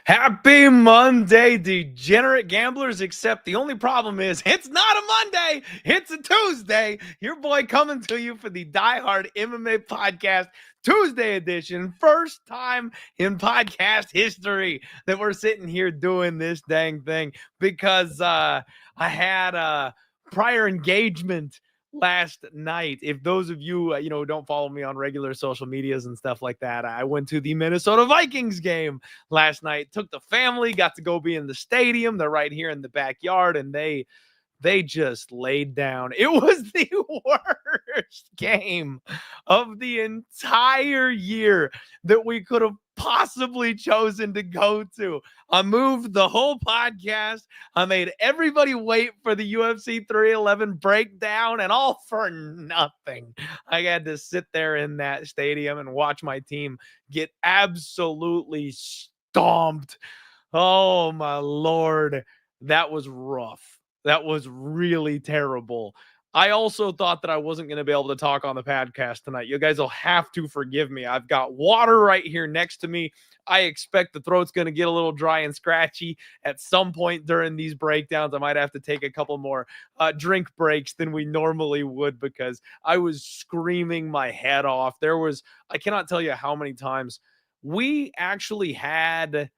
Happy Monday, degenerate gamblers, except the only problem is it's not a Monday, it's a Tuesday. Your boy coming to you for the Die Hard MMA Podcast Tuesday edition. First time in podcast history that we're sitting here doing this dang thing because I had a prior engagement last night. If those of you, don't follow me on regular social medias and stuff like that, I went to the Minnesota Vikings game last night, took the family, got to go be in the stadium. They're right here in the backyard, and they just laid down. It was the worst game of the entire year that we could have possibly chosen to go to. I moved the whole podcast. I made everybody wait for the UFC 311 breakdown, and all for nothing. I had to sit there in that stadium and watch my team get absolutely stomped. Oh, my Lord. That was rough. That was really terrible. I also thought that I wasn't going to be able to talk on the podcast tonight. You guys will have to forgive me. I've got water right here next to me. I expect the throat's going to get a little dry and scratchy at some point during these breakdowns. I might have to take a couple more drink breaks than we normally would because I was screaming my head off. I cannot tell you how many times we actually had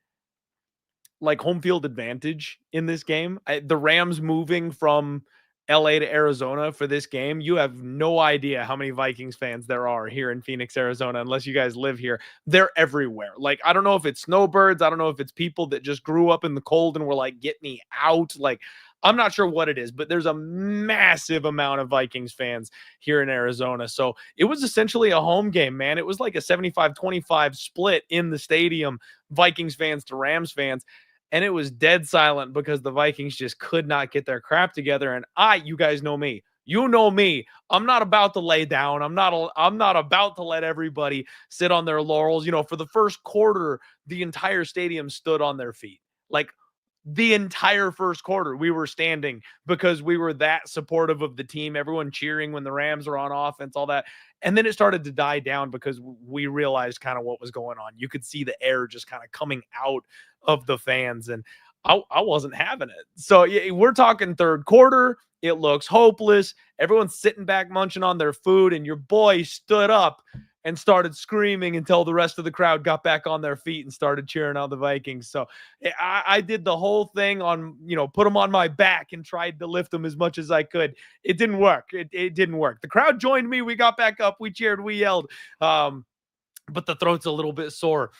like home field advantage in this game. The Rams moving from LA to Arizona for this game, you have no idea how many Vikings fans there are here in Phoenix, Arizona, unless you guys live here. They're everywhere. Like, I don't know if it's snowbirds. I don't know if it's people that just grew up in the cold and were like, get me out. Like, I'm not sure what it is, but there's a massive amount of Vikings fans here in Arizona. So it was essentially a home game, man. It was like a 75-25 split in the stadium, Vikings fans to Rams fans. And it was dead silent because the Vikings just could not get their crap together. And you guys know me. You know me. I'm not about to lay down. I'm not about to let everybody sit on their laurels. For the first quarter, the entire stadium stood on their feet. Like, the entire first quarter, we were standing because we were that supportive of the team. Everyone cheering when the Rams are on offense, all that. And then it started to die down because we realized kind of what was going on. You could see the air just kind of coming out of the fans, and I wasn't having it. So we're talking third quarter. It looks hopeless. Everyone's sitting back munching on their food, and your boy stood up and started screaming until the rest of the crowd got back on their feet and started cheering on the Vikings. So I did the whole thing on, put them on my back and tried to lift them as much as I could. It didn't work. It didn't work. The crowd joined me. We got back up. We cheered. We yelled. But the throat's a little bit sore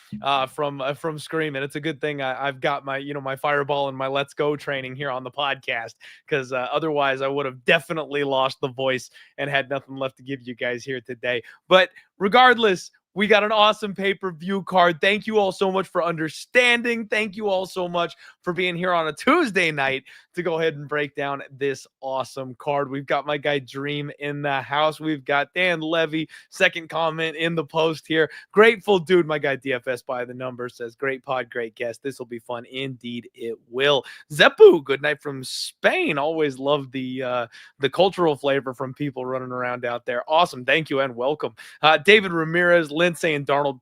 from screaming. It's a good thing I've got my, my fireball and my let's go training here on the podcast, because otherwise I would have definitely lost the voice and had nothing left to give you guys here today. But regardless, we got an awesome pay-per-view card. Thank you all so much for understanding. Thank you all so much for being here on a Tuesday night to go ahead and break down this awesome card. We've got my guy Dream in the house. We've got Dan Levy, second comment in the post here. Grateful dude, my guy DFS by the number says, great pod, great guest. This will be fun. Indeed, it will. Zepu, good night from Spain. Always love the cultural flavor from people running around out there. Awesome. Thank you and welcome. David Ramirez, Lynn saying Darnold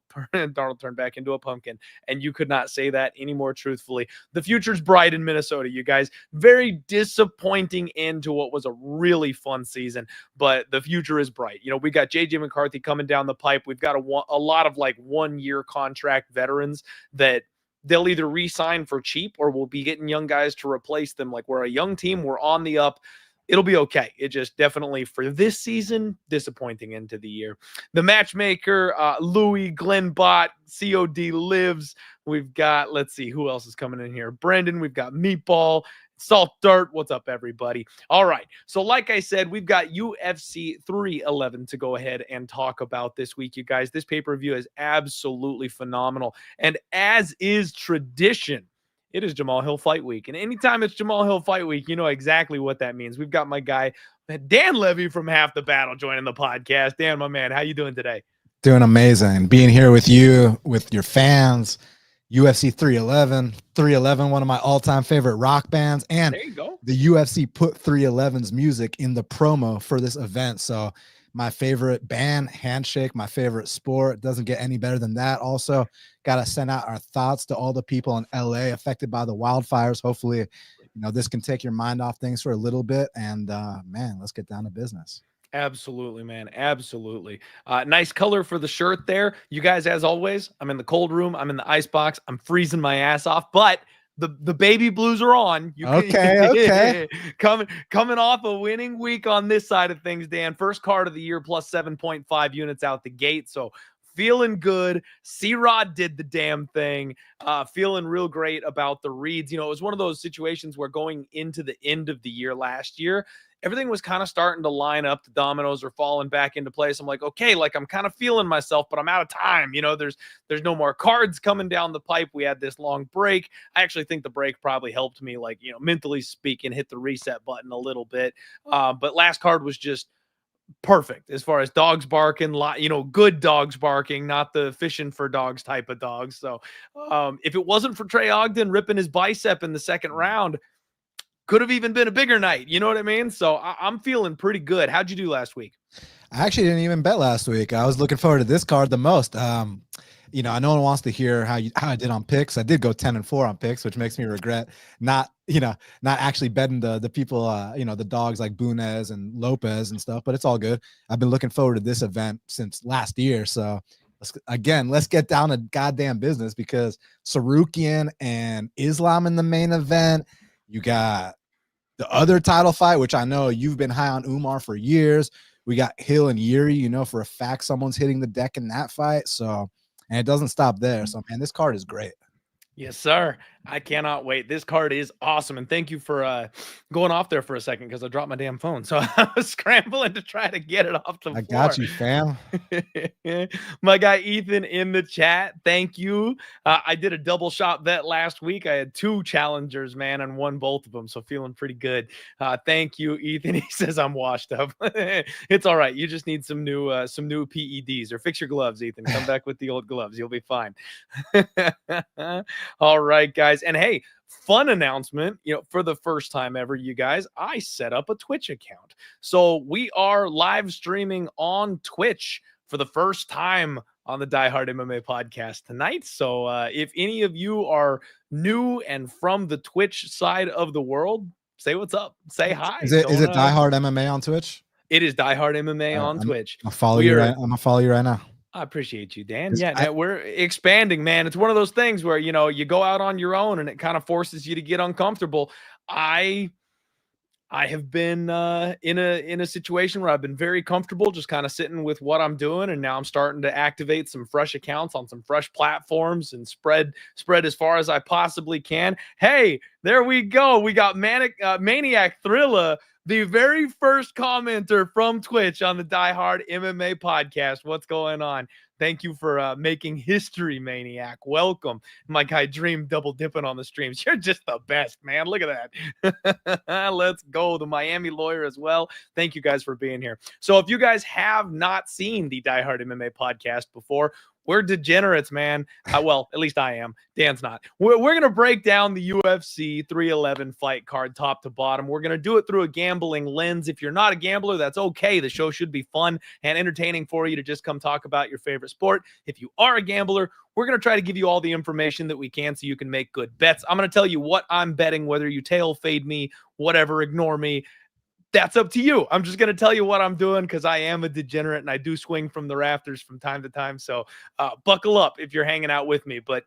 turned back into a pumpkin, and you could not say that any more truthfully. The future's bright in Minnesota, you guys. Very disappointing end to what was a really fun season, but the future is bright. We got JJ McCarthy coming down the pipe. We've got a lot of like 1-year contract veterans that they'll either re-sign for cheap or we'll be getting young guys to replace them. Like, we're a young team. We're on the up. It'll be okay. It just definitely for this season, disappointing into the year. The matchmaker, Louis, Glenbot, COD Lives. We've got, let's see, who else is coming in here? Brendan, we've got Meatball. Salt Dirt, what's up, everybody? All right, so like I said, we've got UFC 311 to go ahead and talk about this week, you guys. This pay-per-view is absolutely phenomenal, and as is tradition, it is Jamahal Hill Fight Week, and anytime it's Jamahal Hill Fight Week, you know exactly what that means. We've got my guy, Dan Levy from Half the Battle, joining the podcast. Dan, my man, how you doing today? Doing amazing. Being here with you, with your fans. UFC 311, one of my all-time favorite rock bands, and there you go. The UFC put 311's music in the promo for this event. So my favorite band, Handshake, my favorite sport, doesn't get any better than that. Also, got to send out our thoughts to all the people in LA affected by the wildfires. Hopefully, this can take your mind off things for a little bit. And man, let's get down to business. Absolutely, man. Absolutely. Nice color for the shirt there. You guys, as always, I'm in the cold room. I'm in the ice box. I'm freezing my ass off, but the baby blues are on. Okay. Coming off a winning week on this side of things, Dan. First card of the year, plus 7.5 units out the gate. So feeling good. C-Rod did the damn thing. Feeling real great about the reads. It was one of those situations where going into the end of the year last year, everything was kind of starting to line up. The dominoes are falling back into place. I'm like, okay, I'm kind of feeling myself, but I'm out of time. There's no more cards coming down the pipe. We had this long break. I actually think the break probably helped me, mentally speaking, hit the reset button a little bit. But last card was just perfect as far as dogs barking, good dogs barking, not the fishing for dogs type of dogs. So if it wasn't for Trey Ogden ripping his bicep in the second round, could have even been a bigger night. You know what I mean? So I'm feeling pretty good. How'd you do last week? I actually didn't even bet last week. I was looking forward to this card the most. I know no one wants to hear how I did on picks. I did go 10-4 on picks, which makes me regret not actually betting the people, the dogs like Bunez and Lopez and stuff, but it's all good. I've been looking forward to this event since last year. So let's get down to goddamn business, because Tsarukyan and Islam in the main event. You got the other title fight, which I know you've been high on Umar for years. We got Hill and Jiří, for a fact someone's hitting the deck in that fight. So, and it doesn't stop there. So, man, this card is great. Yes, sir. I cannot wait. This card is awesome. And thank you for going off there for a second, because I dropped my damn phone. So I was scrambling to try to get it off the floor. I got you, fam. My guy Ethan in the chat, thank you. I did a double shot bet last week. I had 2 challengers, man, and won both of them. So feeling pretty good. Thank you, Ethan. He says I'm washed up. It's all right. You just need some new PEDs, or fix your gloves, Ethan. Come back with the old gloves. You'll be fine. All right, guys. And hey, fun announcement, for the first time ever, you guys, I set up a Twitch account. So we are live streaming on Twitch for the first time on the Die Hard MMA podcast tonight. So if any of you are new and from the Twitch side of the world, say what's up, say hi. Is it Die Hard MMA on Twitch? It is Die Hard MMA on Twitch. I'm gonna follow you right now. I appreciate you, Dan. Yeah, we're expanding, man. It's one of those things where, you go out on your own and it kind of forces you to get uncomfortable. I have been in a situation where I've been very comfortable just kind of sitting with what I'm doing, and now I'm starting to activate some fresh accounts on some fresh platforms and spread as far as I possibly can. Hey, there we go. We got Maniac Thriller, the very first commenter from Twitch on the Die Hard MMA podcast. What's going on? Thank you for making history, Maniac. Welcome. My guy Dream double dipping on the streams. You're just the best, man. Look at that. Let's go. The Miami lawyer as well. Thank you guys for being here. So if you guys have not seen the Die Hard MMA podcast before, we're degenerates, man. Well, at least I am. Dan's not. We're going to break down the UFC 311 fight card top to bottom. We're going to do it through a gambling lens. If you're not a gambler, that's okay. The show should be fun and entertaining for you to just come talk about your favorite sport. If you are a gambler, we're going to try to give you all the information that we can so you can make good bets. I'm going to tell you what I'm betting, whether you tail fade me, whatever, ignore me. That's up to you. I'm just going to tell you what I'm doing, because I am a degenerate and I do swing from the rafters from time to time. So buckle up if you're hanging out with me. But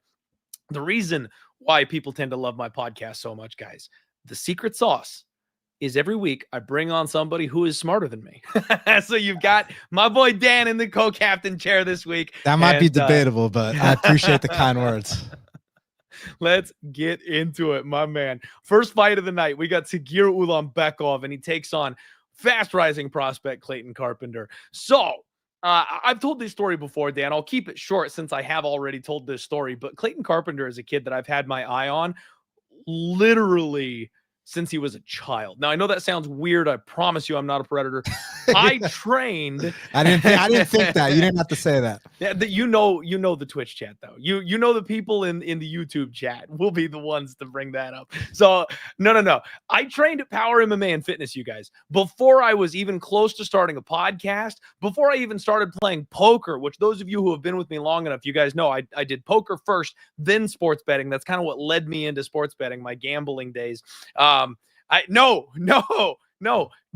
the reason why people tend to love my podcast so much, guys, the secret sauce is every week I bring on somebody who is smarter than me. So you've got my boy Dan in the co-captain chair this week. That might be debatable, but I appreciate the kind words. Let's get into it, my man. First fight of the night, we got Tagir Ulanbekov, and he takes on fast rising prospect Clayton Carpenter. So I've told this story before, Dan. I'll keep it short since I have already told this story. But Clayton Carpenter is a kid that I've had my eye on literally since he was a child. Now, I know that sounds weird. I promise you I'm not a predator. I trained. I didn't think that. You didn't have to say that. Yeah, you know the Twitch chat though. You know the people in the YouTube chat will be the ones to bring that up. So no. I trained at Power MMA and Fitness, you guys, before I was even close to starting a podcast, before I even started playing poker, which those of you who have been with me long enough, you guys know I did poker first, then sports betting. That's kind of what led me into sports betting, my gambling days. No,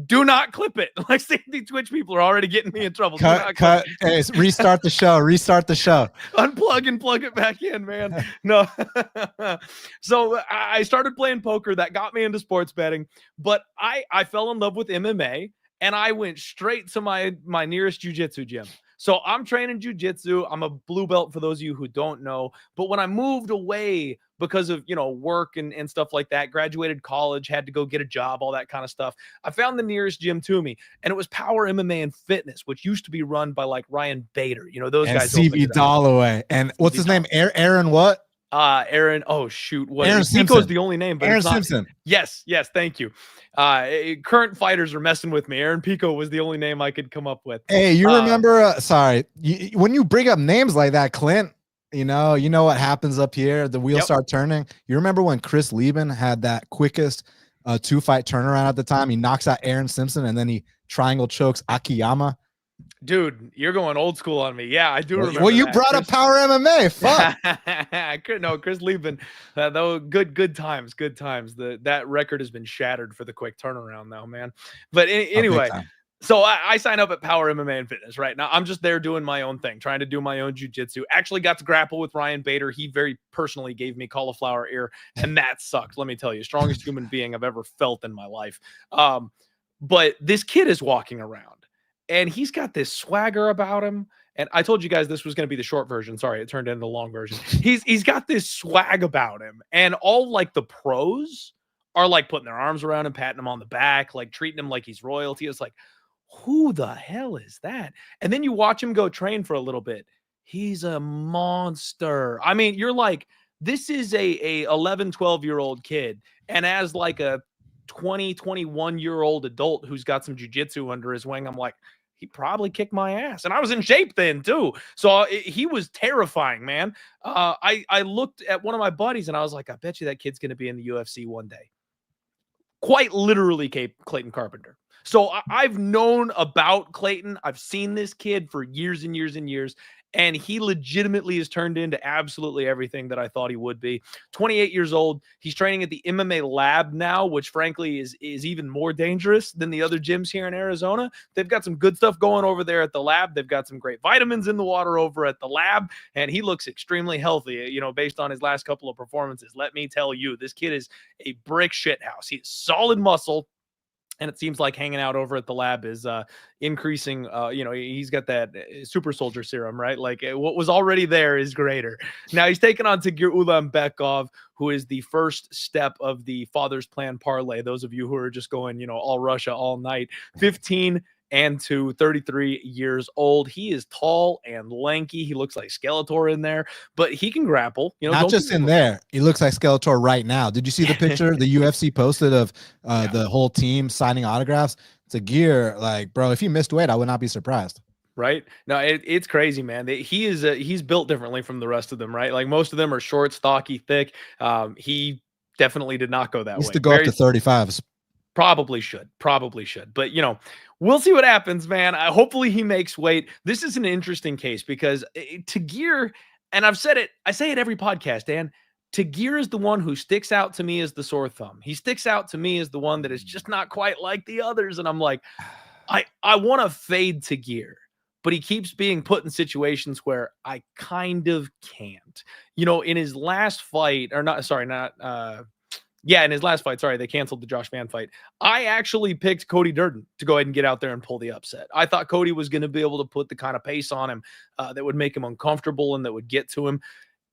do not clip it. Like, the Twitch people are already getting me in trouble. Cut. Hey, restart the show. Unplug and plug it back in, man. No. So I started playing poker. That got me into sports betting. But I fell in love with MMA, and I went straight to my nearest jiu-jitsu gym. So I'm training jiu-jitsu. I'm a blue belt for those of you who don't know. But when I moved away because of, work and stuff like that, graduated college, had to go get a job, all that kind of stuff, I found the nearest gym to me. And it was Power MMA and Fitness, which used to be run by like Ryan Bader. Those and guys. CV Dalloway. And what's his name? Aaron what? Aaron. Oh shoot. What? Aaron Pico's the only name, but Aaron Simpson. Yes. Thank you. Current fighters are messing with me. Aaron Pico was the only name I could come up with. Hey, you remember? When you bring up names like that, Clint, you know what happens up here. The wheels start turning. You remember when Chris Lieben had that quickest 2-fight turnaround at the time? He knocks out Aaron Simpson and then he triangle chokes Akiyama. Dude, you're going old school on me. Yeah, I do remember. Well, you brought up Power MMA. Fuck. No, Chris Lieben. Though good times. That record has been shattered for the quick turnaround now, man. But anyway, so I sign up at Power MMA and Fitness right now. I'm just there doing my own thing, trying to do my own jiu-jitsu. Actually got to grapple with Ryan Bader. He very personally gave me cauliflower ear, and that sucked. Let me tell you, strongest human being I've ever felt in my life. But this kid is walking around, and he's got this swagger about him. And I told you guys this was going to be the short version. Sorry, it turned into the long version. He's got this swag about him, and all like the pros are like putting their arms around him, patting him on the back, like treating him like he's royalty. It's like, who the hell is that? And then you watch him go train for a little bit. He's a monster. I mean, you're like, this is a 11, 12-year-old kid. And as like a 20, 21-year-old adult who's got some jiu-jitsu under his wing, I'm like, he probably kicked my ass. And I was in shape then too. So he was terrifying, man. I looked at one of my buddies and I was like, I bet you that kid's going to be in the UFC one day. Quite literally Clayton Carpenter. So I've known about Clayton. I've seen this kid for years and years and years, and he legitimately has turned into absolutely everything that I thought he would be. 28 years old. He's training at the MMA lab now, which frankly is even more dangerous than the other gyms here in Arizona. They've got some good stuff going over there at the lab. They've got some great vitamins in the water over at the lab, and he looks extremely healthy, based on his last couple of performances. Let me tell you, this kid is a brick shit house. He's solid muscle. And it seems like hanging out over at the lab is increasing. He's got that super soldier serum, right? Like what was already there is greater. Now he's taking on Tagir Ulanbekov, who is the first step of the Father's Plan parlay. Those of you who are just going, all Russia all night. 15-2, 33 years old. He is tall and lanky. He looks like Skeletor in there, but he can grapple. Not just in there. He looks like Skeletor right now. Did you see the picture the UFC posted of the whole team signing autographs? It's a gear. Like, bro, if he missed weight, I would not be surprised. Right? No, it's crazy, man. He's built differently from the rest of them, right? Like most of them are short, stocky, thick. He definitely did not go that way. Used to go up to 35s. Probably should. But, we'll see what happens, man. Hopefully he makes weight. This is an interesting case because Tagir, and I say it every podcast, Dan, Tagir is the one who sticks out to me as the sore thumb. He sticks out to me as the one that is just not quite like the others. And I'm like, I want to fade Tagir, but he keeps being put in situations where I kind of can't. In his last fight, in his last fight, they canceled the Josh Van fight. I actually picked Cody Durden to go ahead and get out there and pull the upset. I thought Cody was going to be able to put the kind of pace on him that would make him uncomfortable and that would get to him.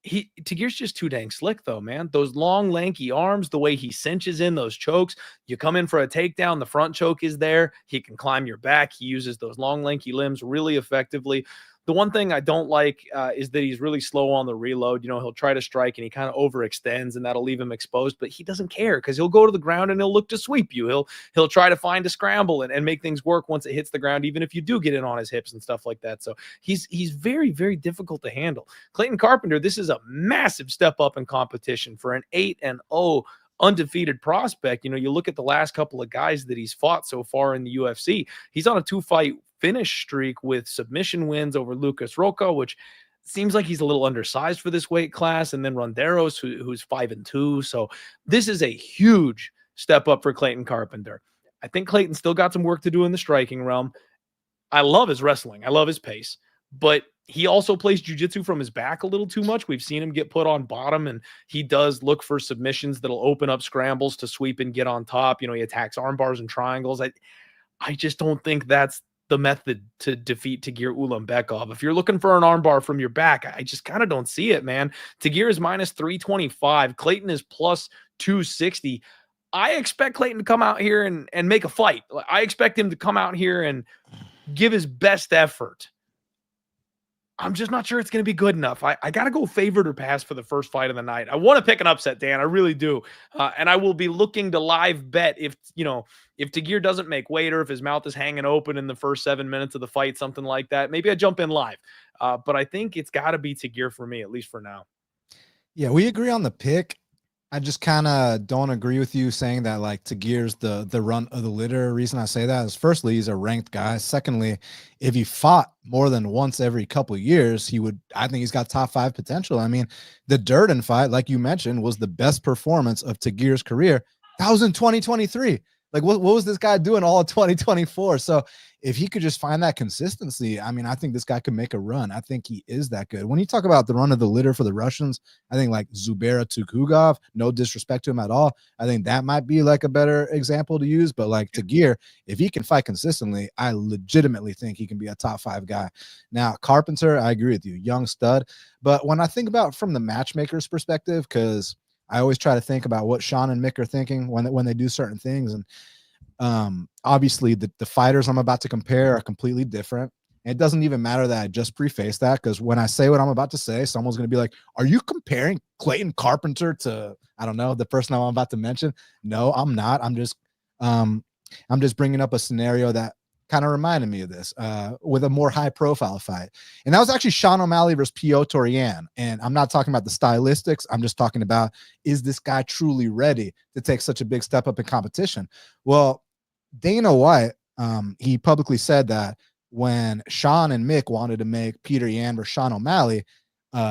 Tagir's just too dang slick though, man. Those long, lanky arms, the way he cinches in those chokes. You come in for a takedown, the front choke is there. He can climb your back. He uses those long, lanky limbs really effectively. The one thing I don't like is that he's really slow on the reload. He'll try to strike and he kind of overextends, and that'll leave him exposed. But he doesn't care because he'll go to the ground and he'll look to sweep you. He'll try to find a scramble and make things work once it hits the ground, even if you do get in on his hips and stuff like that. So he's very, very difficult to handle. Clayton Carpenter, this is a massive step up in competition for an 8-0 undefeated prospect. You look at the last couple of guys that he's fought so far in the UFC. He's on a 2-fight finish streak with submission wins over Lucas Roca, which seems like he's a little undersized for this weight class, and then Ronderos, who's 5-2. So this is a huge step up for Clayton Carpenter. I think Clayton still got some work to do in the striking realm. I love his wrestling. I love his pace, but he also plays jiu-jitsu from his back a little too much. We've seen him get put on bottom, and he does look for submissions that'll open up scrambles to sweep and get on top. He attacks arm bars and triangles. I just don't think that's the method to defeat Tagir Ulanbekov. If you're looking for an armbar from your back, I just kind of don't see it, man. Tagir is minus 325. Clayton is plus 260. I expect Clayton to come out here and make a fight. I expect him to come out here and give his best effort. I'm just not sure it's going to be good enough. I got to go favored or pass for the first fight of the night. I want to pick an upset, Dan. I really do. And I will be looking to live bet if Tagir doesn't make weight, or if his mouth is hanging open in the first 7 minutes of the fight, something like that. Maybe I jump in live. But I think it's got to be Tagir for me, at least for now. Yeah, we agree on the pick. I just kind of don't agree with you saying that like Tagir's the run of the litter. Reason I say that is, firstly, he's a ranked guy. Secondly, if he fought more than once every couple of years, I think he's got top 5 potential. I mean, the Durden fight, like you mentioned, was the best performance of Tagir's career. That was in 2023. Like, what was this guy doing all of 2024? So if he could just find that consistency, I mean, I think this guy could make a run. I think he is that good. When you talk about the run of the litter for the Russians, I think like Zubera Tukhugov, no disrespect to him at all, I think that might be like a better example to use. But like Tagir, if he can fight consistently, I legitimately think he can be a top 5 guy. Now, Carpenter, I agree with you, young stud. But when I think about from the matchmaker's perspective, because I always try to think about what Sean and Mick are thinking when they do certain things. And obviously the fighters I'm about to compare are completely different. And it doesn't even matter that I just preface that, because when I say what I'm about to say, someone's going to be like, are you comparing Clayton Carpenter to, I don't know, the person I'm about to mention? No, I'm not. I'm just bringing up a scenario that kind of reminded me of this with a more high profile fight. And that was actually Sean O'Malley versus Piotr Yan. And I'm not talking about the stylistics. I'm just talking about, is this guy truly ready to take such a big step up in competition? Well, Dana White, he publicly said that when Sean and Mick wanted to make Peter Yan versus Sean O'Malley,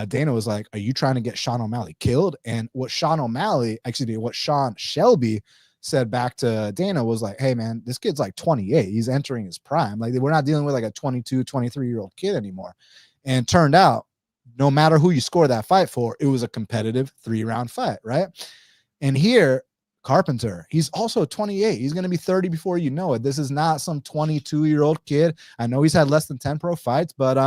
Dana was like, are you trying to get Sean O'Malley killed? And what Sean Shelby said back to Dana was like, hey man, this kid's like 28. He's entering his prime. Like, we're not dealing with like a 22, 23-year-old kid anymore. And turned out, no matter who you score that fight for, it was a competitive 3-round fight, right? And here, Carpenter, he's also 28. He's going to be 30 before you know it. This is not some 22-year-old kid. I know he's had less than 10 pro fights, but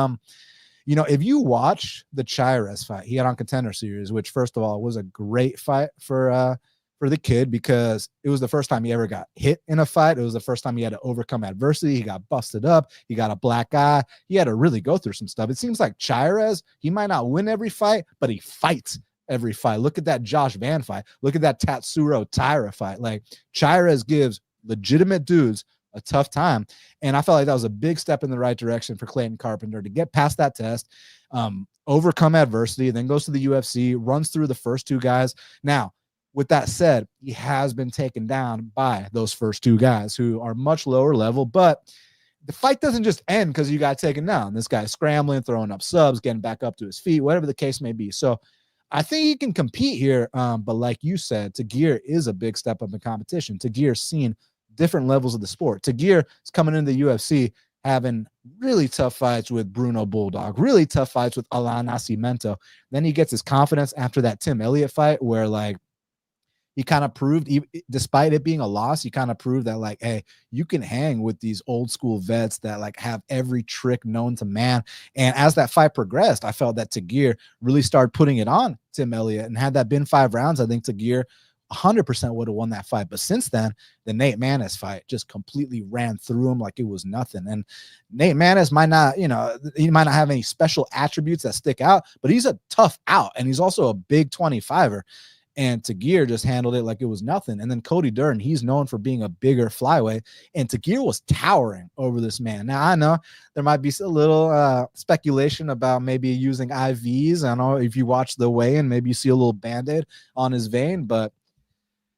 if you watch the Chairez fight he had on Contender Series, which first of all was a great fight for the kid, because it was the first time he ever got hit in a fight. It was the first time he had to overcome adversity. He got busted up. He got a black eye. He had to really go through some stuff. It seems like Chairez, he might not win every fight, but he fights every fight. Look at that Josh Van fight. Look at that Tatsuro Taira fight. Like, Chairez gives legitimate dudes a tough time. And I felt like that was a big step in the right direction for Clayton Carpenter to get past that test, overcome adversity, then goes to the UFC, runs through the first 2 guys. Now, with that said, he has been taken down by those first 2 guys who are much lower level, but the fight doesn't just end because you got taken down. This guy's scrambling, throwing up subs, getting back up to his feet, whatever the case may be. So I think he can compete here. But like you said, Tagir is a big step up in competition. Tagir's seen different levels of the sport. Tagir is coming into the UFC having really tough fights with Bruno Bulldog, really tough fights with Alan Nascimento. Then he gets his confidence after that Tim Elliott fight where, like, he kind of proved, despite it being a loss, he kind of proved that like, hey, you can hang with these old school vets that like have every trick known to man. And as that fight progressed, I felt that Tagir really started putting it on Tim Elliott. And had that been 5 rounds, I think Tagir 100% would have won that fight. But since then, the Nate Maness fight just completely ran through him like it was nothing. And Nate Maness might not, you know, he might not have any special attributes that stick out, but he's a tough out. And he's also a big 25er. And Tagir just handled it like it was nothing. And then Cody Durden, he's known for being a bigger flyweight. And Tagir was towering over this man. Now, I know there might be a little speculation about maybe using IVs. I know if you watch the weigh-in, maybe you see a little Band-Aid on his vein. But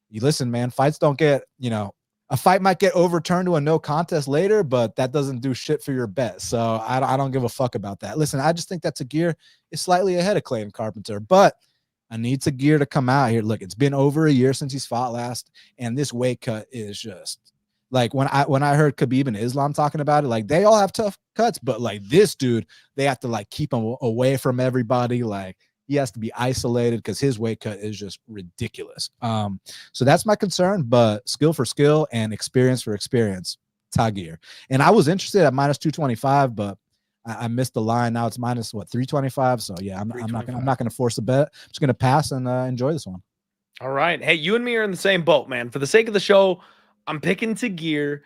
you listen, man, fights don't get, you know, a fight might get overturned to a no contest later, but that doesn't do shit for your bet. So I don't give a fuck about that. Listen, I just think that Tagir is slightly ahead of Clayton Carpenter, but I need Tagir to come out here. Look, it's been over a year since he's fought last, and this weight cut is just like when I heard Khabib and Islam talking about it, like they all have tough cuts, but like this dude, they have to like keep him away from everybody. Like he has to be isolated because his weight cut is just ridiculous. So that's my concern, but skill for skill and experience for experience, Tagir. And I was interested at minus 225, but I missed the line. Now it's minus what, 325. So yeah, I'm not gonna force a bet. I'm just gonna pass and enjoy this one. All right. Hey, you and me are in the same boat, man. For the sake of the show, I'm picking Tagir.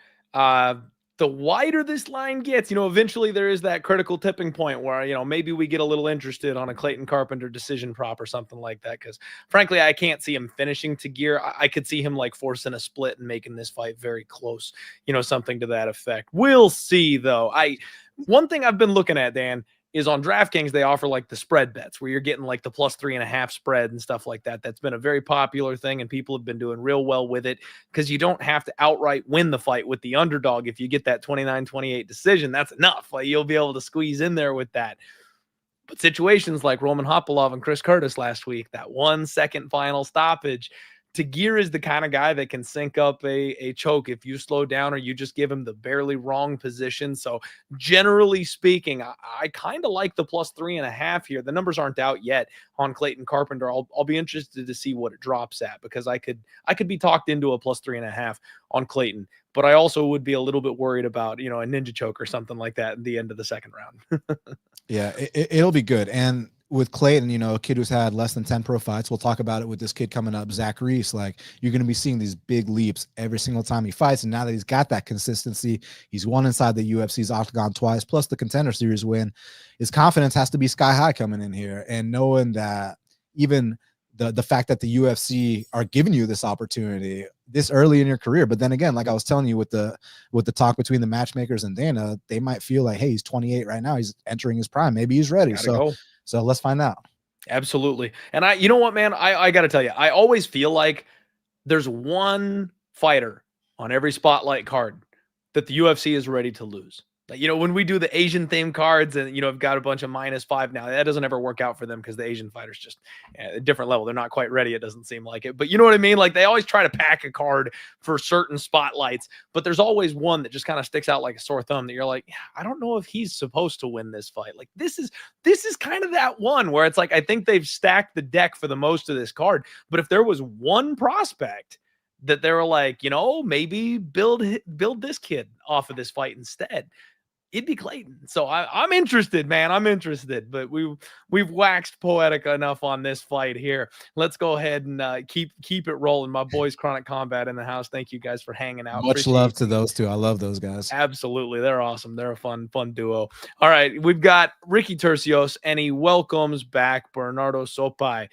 The wider this line gets, you know, eventually there is that critical tipping point where, you know, maybe we get a little interested on a Clayton Carpenter decision prop or something like that. Because frankly, I can't see him finishing Tagir. I could see him like forcing a split and making this fight very close, you know, something to that effect. We'll see, though. One thing I've been looking at, Dan, is on DraftKings, they offer like the spread bets where you're getting like the plus 3.5 spread and stuff like that. That's been a very popular thing, and people have been doing real well with it because you don't have to outright win the fight with the underdog. If you get that 29-28 decision, that's enough. Like you'll be able to squeeze in there with that. But situations like Roman Hopalov and Chris Curtis last week, that 1 second final stoppage, Tagir is the kind of guy that can sync up a choke if you slow down or you just give him the barely wrong position. So generally speaking, I kind of like the plus 3.5 here. The numbers aren't out yet on Clayton Carpenter. I'll be interested to see what it drops at because I could be talked into a plus 3.5 on Clayton, but I also would be a little bit worried about, you know, a ninja choke or something like that at the end of the second round. Yeah, it'll be good. And with Clayton, you know, a kid who's had less than 10 pro fights, we'll talk about it with this kid coming up, Zach Reese. Like, you're going to be seeing these big leaps every single time he fights. And now that he's got that consistency, he's won inside the UFC's octagon twice, plus the Contender Series win. His confidence has to be sky high coming in here. And knowing that even the fact that the UFC are giving you this opportunity this early in your career. But then again, like I was telling you with the Talk between the matchmakers and Dana, they might feel like, hey, he's 28 right now. He's entering his prime. Maybe he's ready. So let's find out. Absolutely. And you know what, man, I got to tell you, I always feel like there's one fighter on every spotlight card that the UFC is ready to lose. Like, you know, when we do the Asian themed cards and, you know, I've got a bunch of -5 now, that doesn't ever work out for them because the Asian fighters just at a different level. They're not quite ready. It doesn't seem like it, but you know what I mean? Like they always try to pack a card for certain spotlights, but there's always one that just kind of sticks out like a sore thumb that you're like, yeah, I don't know if he's supposed to win this fight. Like this is kind of that one where it's like, I think they've stacked the deck for the most of this card, but if there was one prospect that they were like, you know, maybe build this kid off of this fight instead, it'd be Clayton. So I'm interested, man. I'm interested, but we've waxed poetic enough on this fight here. Let's go ahead and keep it rolling. My boys, Chronic Combat in the house. Thank you guys for hanging out. Much love to those two. I love those guys. Absolutely. They're awesome. They're a fun duo. All right. We've got Ricky Tercios, and he welcomes back Benardo Sopaj.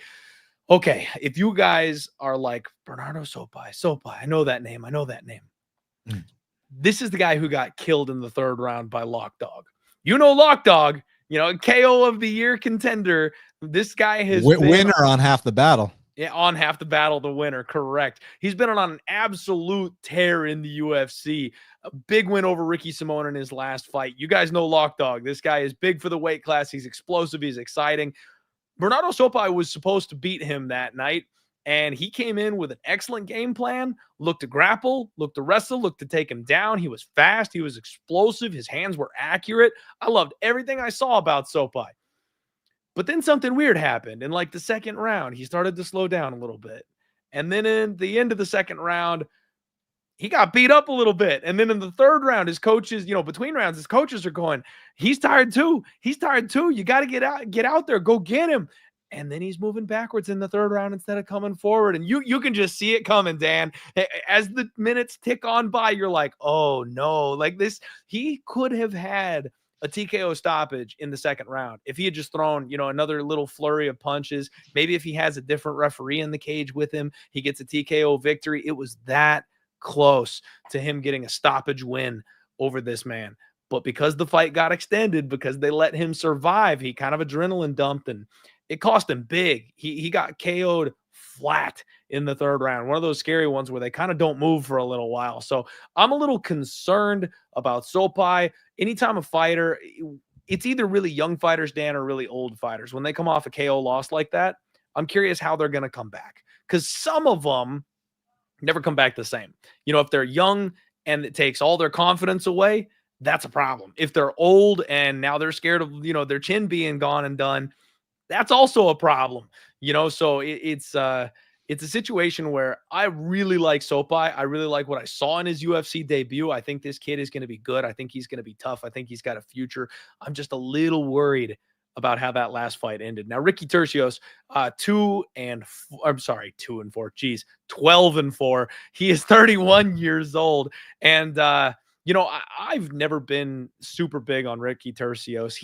Okay. If you guys are like, Benardo Sopaj, I know that name. Mm. This is the guy who got killed in the third round by Lock Dog. You know Lock Dog, you know, KO of the year contender. This guy has been winner on Half the Battle. Yeah, on Half the Battle, the winner, correct. He's been on an absolute tear in the UFC. A big win over Ricky Simón in his last fight. You guys know Lock Dog. This guy is big for the weight class. He's explosive. He's exciting. Benardo Sopaj was supposed to beat him that night, and he came in with an excellent game plan, looked to grapple, looked to wrestle, looked to take him down. He was fast. He was explosive. His hands were accurate. I loved everything I saw about Sopaj. But then something weird happened. In like the second round, he started to slow down a little bit. And then in the end of the second round, he got beat up a little bit. And then in the third round, his coaches, between rounds, his coaches are going, he's tired too. He's tired too. You got to get out there, go get him. And then he's moving backwards in the third round instead of coming forward. And you can just see it coming, Dan. As the minutes tick on by, you're like, oh no, like this, he could have had a TKO stoppage in the second round if he had just thrown, another little flurry of punches. Maybe if he has a different referee in the cage with him, he gets a TKO victory. It was that close to him getting a stoppage win over this man. But because the fight got extended, because they let him survive, he kind of adrenaline dumped, and it cost him big. He got KO'd flat in the third round. One of those scary ones where they kind of don't move for a little while. So I'm a little concerned about Sopaj. Anytime a fighter, it's either really young fighters, Dan, or really old fighters. When they come off a KO loss like that, I'm curious how they're going to come back. Because some of them never come back the same. If they're young and it takes all their confidence away, that's a problem. If they're old and now they're scared of, their chin being gone and done, that's also a problem, so it's a situation where I really like Sopaj. I really like what I saw in his UFC debut. I think this kid is going to be good. I think he's going to be tough. I think he's got a future. I'm just a little worried about how that last fight ended. Now, Ricky Turcios, 12-4. He is 31 years old. And, I've never been super big on Ricky Turcios.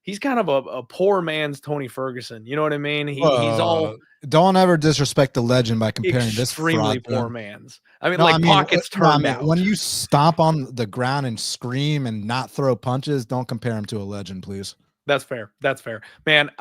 He's kind of a poor man's Tony Ferguson. You know what I mean? He's all don't ever disrespect the legend by comparing this extremely poor man's. I mean, pockets turned out. When you stomp on the ground and scream and not throw punches, don't compare him to a legend, please. That's fair. That's fair, man.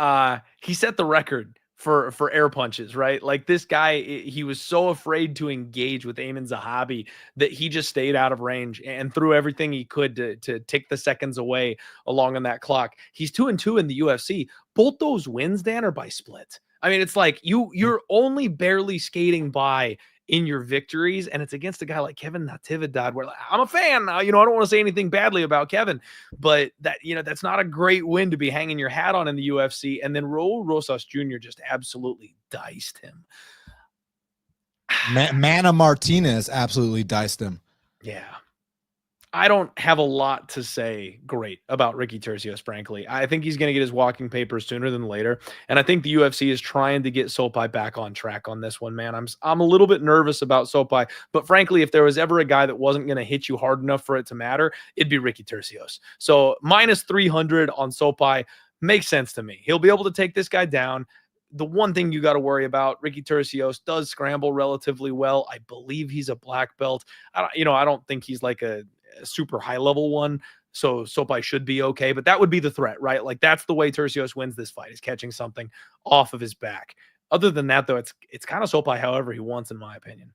He set the record for air punches, right? Like this guy, he was so afraid to engage with Amin Zahabi that he just stayed out of range and threw everything he could to take the seconds away along on that clock. He's 2-2 in the UFC. Both those wins, Dan, are by split. I mean, it's like you're only barely skating by in your victories, and it's against a guy like Kevin Natividad, where I'm a fan. I don't want to say anything badly about Kevin, but that's not a great win to be hanging your hat on in the UFC. And then Raul Rosas Jr. just absolutely diced him. Mana Martinez absolutely diced him. Yeah. I don't have a lot to say great about Ricky Turcios, frankly. I think he's going to get his walking papers sooner than later. And I think the UFC is trying to get Sopaj back on track on this one, man. I'm a little bit nervous about Sopaj, but frankly, if there was ever a guy that wasn't going to hit you hard enough for it to matter, it'd be Ricky Turcios. So minus 300 on Sopaj makes sense to me. He'll be able to take this guy down. The one thing you got to worry about, Ricky Turcios does scramble relatively well. I believe he's a black belt. I don't think he's like a super high level one, so Sopaj should be okay, but that would be the threat, right? Like that's the way Turcios wins this fight, is catching something off of his back. Other than that, though, it's kind of Sopaj however he wants, in my opinion.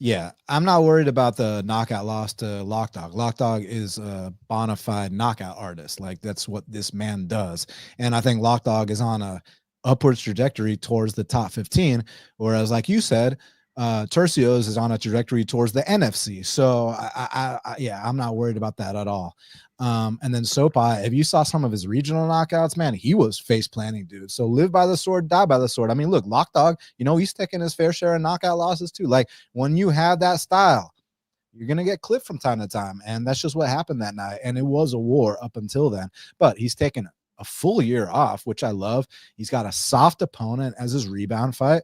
Yeah, I'm not worried about the knockout loss to Lockdog. Lockdog is a bona fide knockout artist. Like that's what this man does, and I think Lockdog is on a upwards trajectory towards the top 15, whereas like you said, Turcios is on a trajectory towards the NFC. So I'm not worried about that at all. And then Sopaj, if you saw some of his regional knockouts, man, he was face planting, dude. So live by the sword, die by the sword. I mean, look, Lockdog, he's taking his fair share of knockout losses too. Like when you have that style, you're going to get clipped from time to time. And that's just what happened that night. And it was a war up until then, but he's taken a full year off, which I love. He's got a soft opponent as his rebound fight.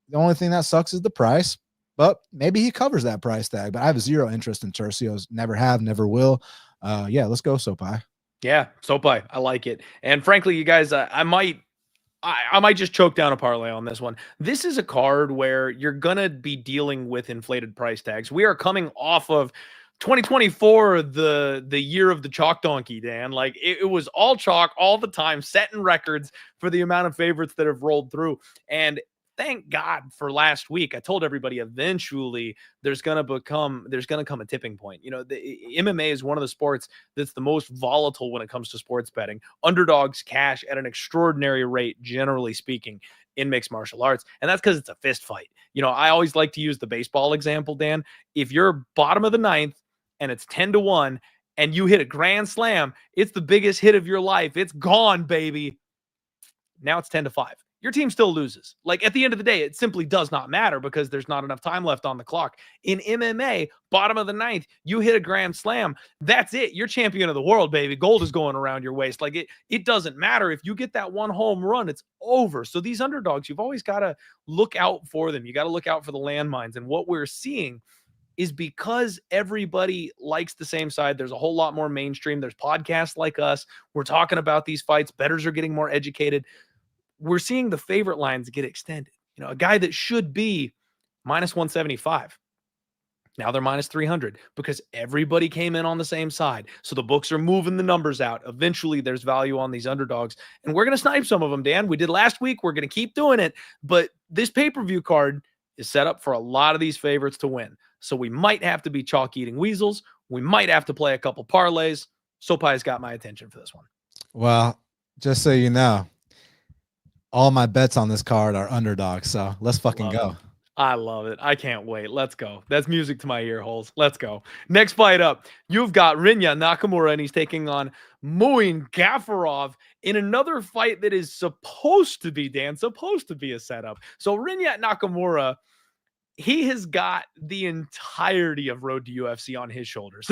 The only thing that sucks is the price, but maybe he covers that price tag. But I have zero interest in Turcios. Never have, never will. Yeah, let's go Sopaj. Yeah, Sopaj. I like it. And frankly, you guys, I might just choke down a parlay on this one. This is a card where you're going to be dealing with inflated price tags. We are coming off of 2024, the year of the chalk donkey, Dan. Like it was all chalk all the time, setting records for the amount of favorites that have rolled through. And thank God for last week. I told everybody eventually there's going to come a tipping point. The MMA is one of the sports that's the most volatile when it comes to sports betting. Underdogs cash at an extraordinary rate, generally speaking, in mixed martial arts. And that's because it's a fist fight. I always like to use the baseball example, Dan. If you're bottom of the ninth and it's 10-1 and you hit a grand slam, it's the biggest hit of your life. It's gone, baby. Now it's 10-5. your team still loses. Like at the end of the day, it simply does not matter because there's not enough time left on the clock. In MMA, bottom of the ninth, you hit a grand slam. That's it. You're champion of the world, baby. Gold is going around your waist. Like it doesn't matter. If you get that one home run, it's over. So these underdogs, you've always got to look out for them. You got to look out for the landmines. And what we're seeing is because everybody likes the same side. There's a whole lot more mainstream. There's podcasts like us. We're talking about these fights. Bettors are getting more educated. We're seeing the favorite lines get extended. You know, a guy that should be minus 175. Now they're minus 300 because everybody came in on the same side. So the books are moving the numbers out. Eventually there's value on these underdogs, and we're going to snipe some of them, Dan. We did last week. We're going to keep doing it, but this pay-per-view card is set up for a lot of these favorites to win. So we might have to be chalk eating weasels. We might have to play a couple parlays. Sopaj's got my attention for this one. Well, just so you know, all my bets on this card are underdogs, so let's fucking go. I love it. I can't wait. Let's go. That's music to my ear holes. Let's go. Next fight up, you've got Rinya Nakamura, and he's taking on Moicano in another fight that is supposed to be, Dan, supposed to be a setup. So Rinya Nakamura, he has got the entirety of Road to UFC on his shoulders.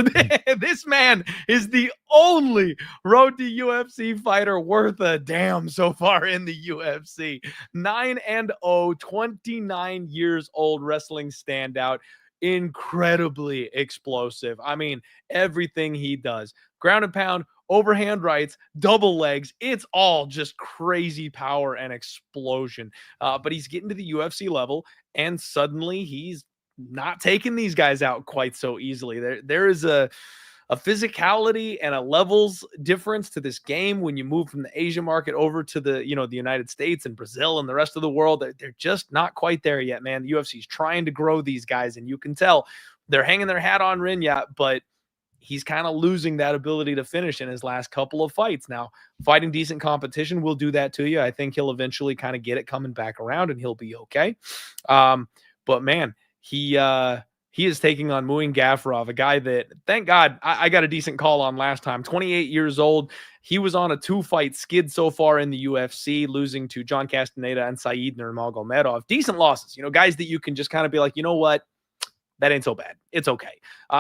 This man is the only Road to UFC fighter worth a damn so far in the UFC. 9-0, 29 years old, wrestling standout, incredibly explosive. I mean, everything he does, ground and pound, overhand rights, double legs, it's all just crazy power and explosion. But he's getting to the UFC level, and suddenly he's not taking these guys out quite so easily. There is a physicality and a levels difference to this game when you move from the Asia market over to the United States and Brazil and the rest of the world. They're just not quite there yet, man. The UFC is trying to grow these guys, and you can tell they're hanging their hat on Rinya, but he's kind of losing that ability to finish in his last couple of fights. Now, fighting decent competition will do that to you. I think he'll eventually kind of get it coming back around, and he'll be okay. But man, he is taking on Moicano, a guy that, thank God, I got a decent call on last time. 28 years old. He was on a 2-fight skid so far in the UFC, losing to John Castaneda and Said Nurmagomedov. Decent losses, guys that you can just kind of be like, you know what? That ain't so bad. It's okay.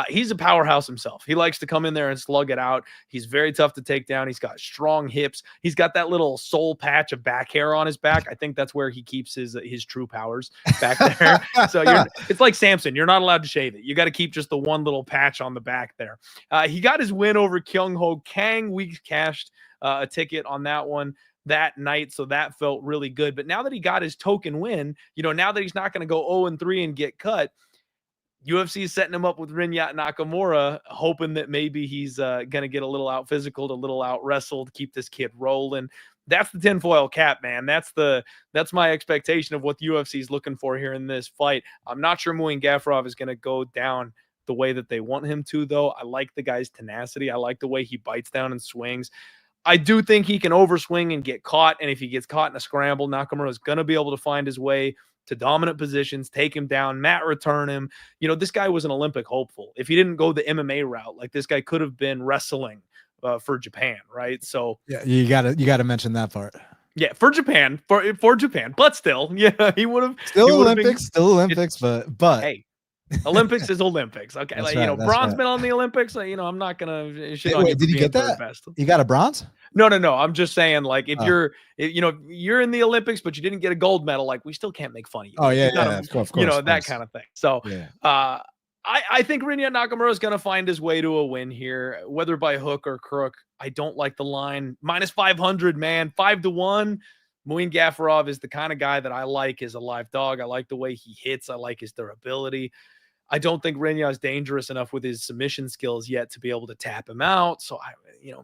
He's a powerhouse himself. He likes to come in there and slug it out. He's very tough to take down. He's got strong hips. He's got that little soul patch of back hair on his back. I think that's where he keeps his true powers, back there. So it's like Samson. You're not allowed to shave it. You got to keep just the one little patch on the back there. He got his win over Kyung Ho Kang. We cashed a ticket on that one that night, so that felt really good. But now that he got his token win, now that he's not going to go 0-3 and get cut, UFC is setting him up with Rinya Nakamura, hoping that maybe he's going to get a little out physical, a little out wrestled, keep this kid rolling. That's the tinfoil cap, man. That's my expectation of what the UFC is looking for here in this fight. I'm not sure Moicano is going to go down the way that they want him to, though. I like the guy's tenacity. I like the way he bites down and swings. I do think he can overswing and get caught, and if he gets caught in a scramble, Nakamura is going to be able to find his way to dominant positions, take him down, mat return him. This guy was an Olympic hopeful. If he didn't go the MMA route, like this guy could have been wrestling for Japan, right? So yeah, you gotta mention that part. Yeah, for Japan, for Japan, but still, yeah, he would have still Olympics, but hey, Olympics is Olympics. Okay, that's like right, bronze medal in the Olympics. I'm not gonna shit on Wait, did you get that? You got a bronze? No. I'm just saying, like, if you're in the Olympics, but you didn't get a gold medal, like, we still can't make fun of you. Oh yeah, of course, that kind of thing. So, yeah. I think Rinya Nakamura is going to find his way to a win here, whether by hook or crook. I don't like the line minus 500, man, 5-1. Moicano is the kind of guy that I like as a live dog. I like the way he hits. I like his durability. I don't think Rinya is dangerous enough with his submission skills yet to be able to tap him out. So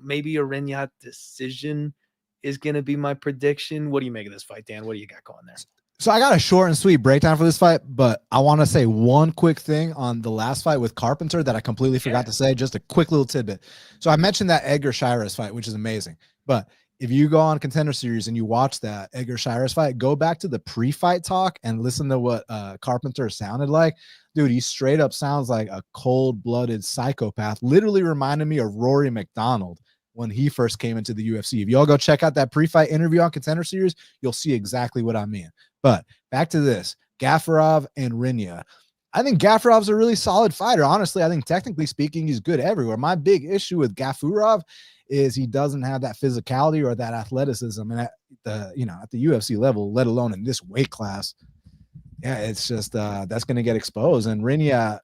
maybe a Rinya decision is going to be my prediction. What do you make of this fight, Dan? What do you got going there? So I got a short and sweet breakdown for this fight, but I want to say one quick thing on the last fight with Carpenter that I completely forgot to say. Just a quick little tidbit. So I mentioned that Edgar Shires fight, which is amazing. But if you go on Contender Series and you watch that Edgar Shires fight, go back to the pre-fight talk and listen to what Carpenter sounded like. Dude, he straight up sounds like a cold-blooded psychopath. Literally reminded me of Rory McDonald. when he first came into the UFC. If y'all go check out that pre-fight interview on Contender Series, you'll see exactly what I mean. But back to this, Gafarov and Rinya. I think Gafarov's a really solid fighter. Honestly, I think technically speaking, he's good everywhere. My big issue with Gafarov is he doesn't have that physicality or that athleticism, and at the UFC level, let alone in this weight class. Yeah, it's just that's going to get exposed. And Rinya,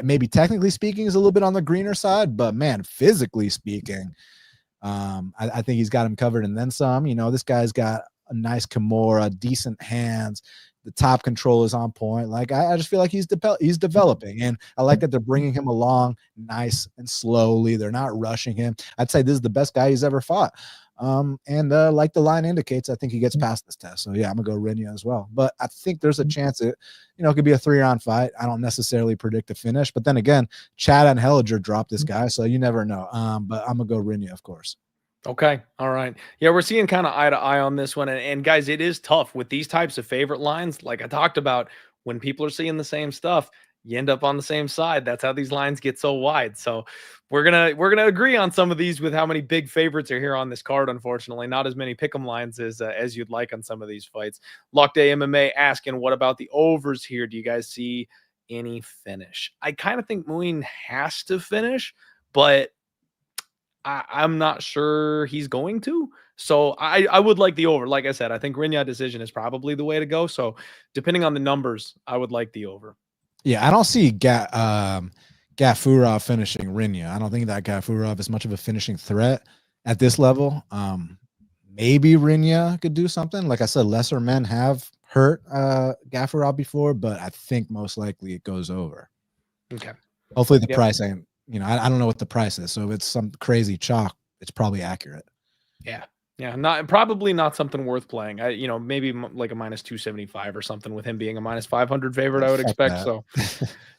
maybe technically speaking, is a little bit on the greener side, but man, physically speaking, I think he's got him covered and then some. This guy's got a nice Kimura, decent hands. The top control is on point. Like I just feel like he's developing, and I like that they're bringing him along nice and slowly. They're not rushing him. I'd say this is the best guy he's ever fought. Like the line indicates, I think he gets past this test. So yeah, I'm gonna go Rinya as well. But I think there's a chance it could be a 3-round fight. I don't necessarily predict a finish, but then again, Chad and Hellinger dropped this guy, so you never know. But I'm gonna go Rinya, of course. Okay. All right. Yeah, we're seeing kind of eye to eye on this one. And guys, it is tough with these types of favorite lines. Like I talked about, when people are seeing the same stuff, you end up on the same side. That's how these lines get so wide. So we're gonna agree on some of these with how many big favorites are here on this card. Unfortunately, not as many pick'em lines as you'd like on some of these fights. Lock Day MMA asking, what about the overs here? Do you guys see any finish? I kind of think Muin has to finish, but I'm not sure he's going to. So I would like the over. Like I said, I think Rinya decision is probably the way to go. So depending on the numbers, I would like the over. Yeah, I don't see Gafurov finishing Rinya. I don't think that Gafurov is much of a finishing threat at this level. Maybe Rinya could do something. Like I said, lesser men have hurt Gafurov before, but I think most likely it goes over. Okay. Hopefully the price ain't, I don't know what the price is. So if it's some crazy chalk, it's probably accurate. Yeah. Yeah. Probably not something worth playing. Maybe like a -275 or something with him being a -500 favorite, I would expect. That. So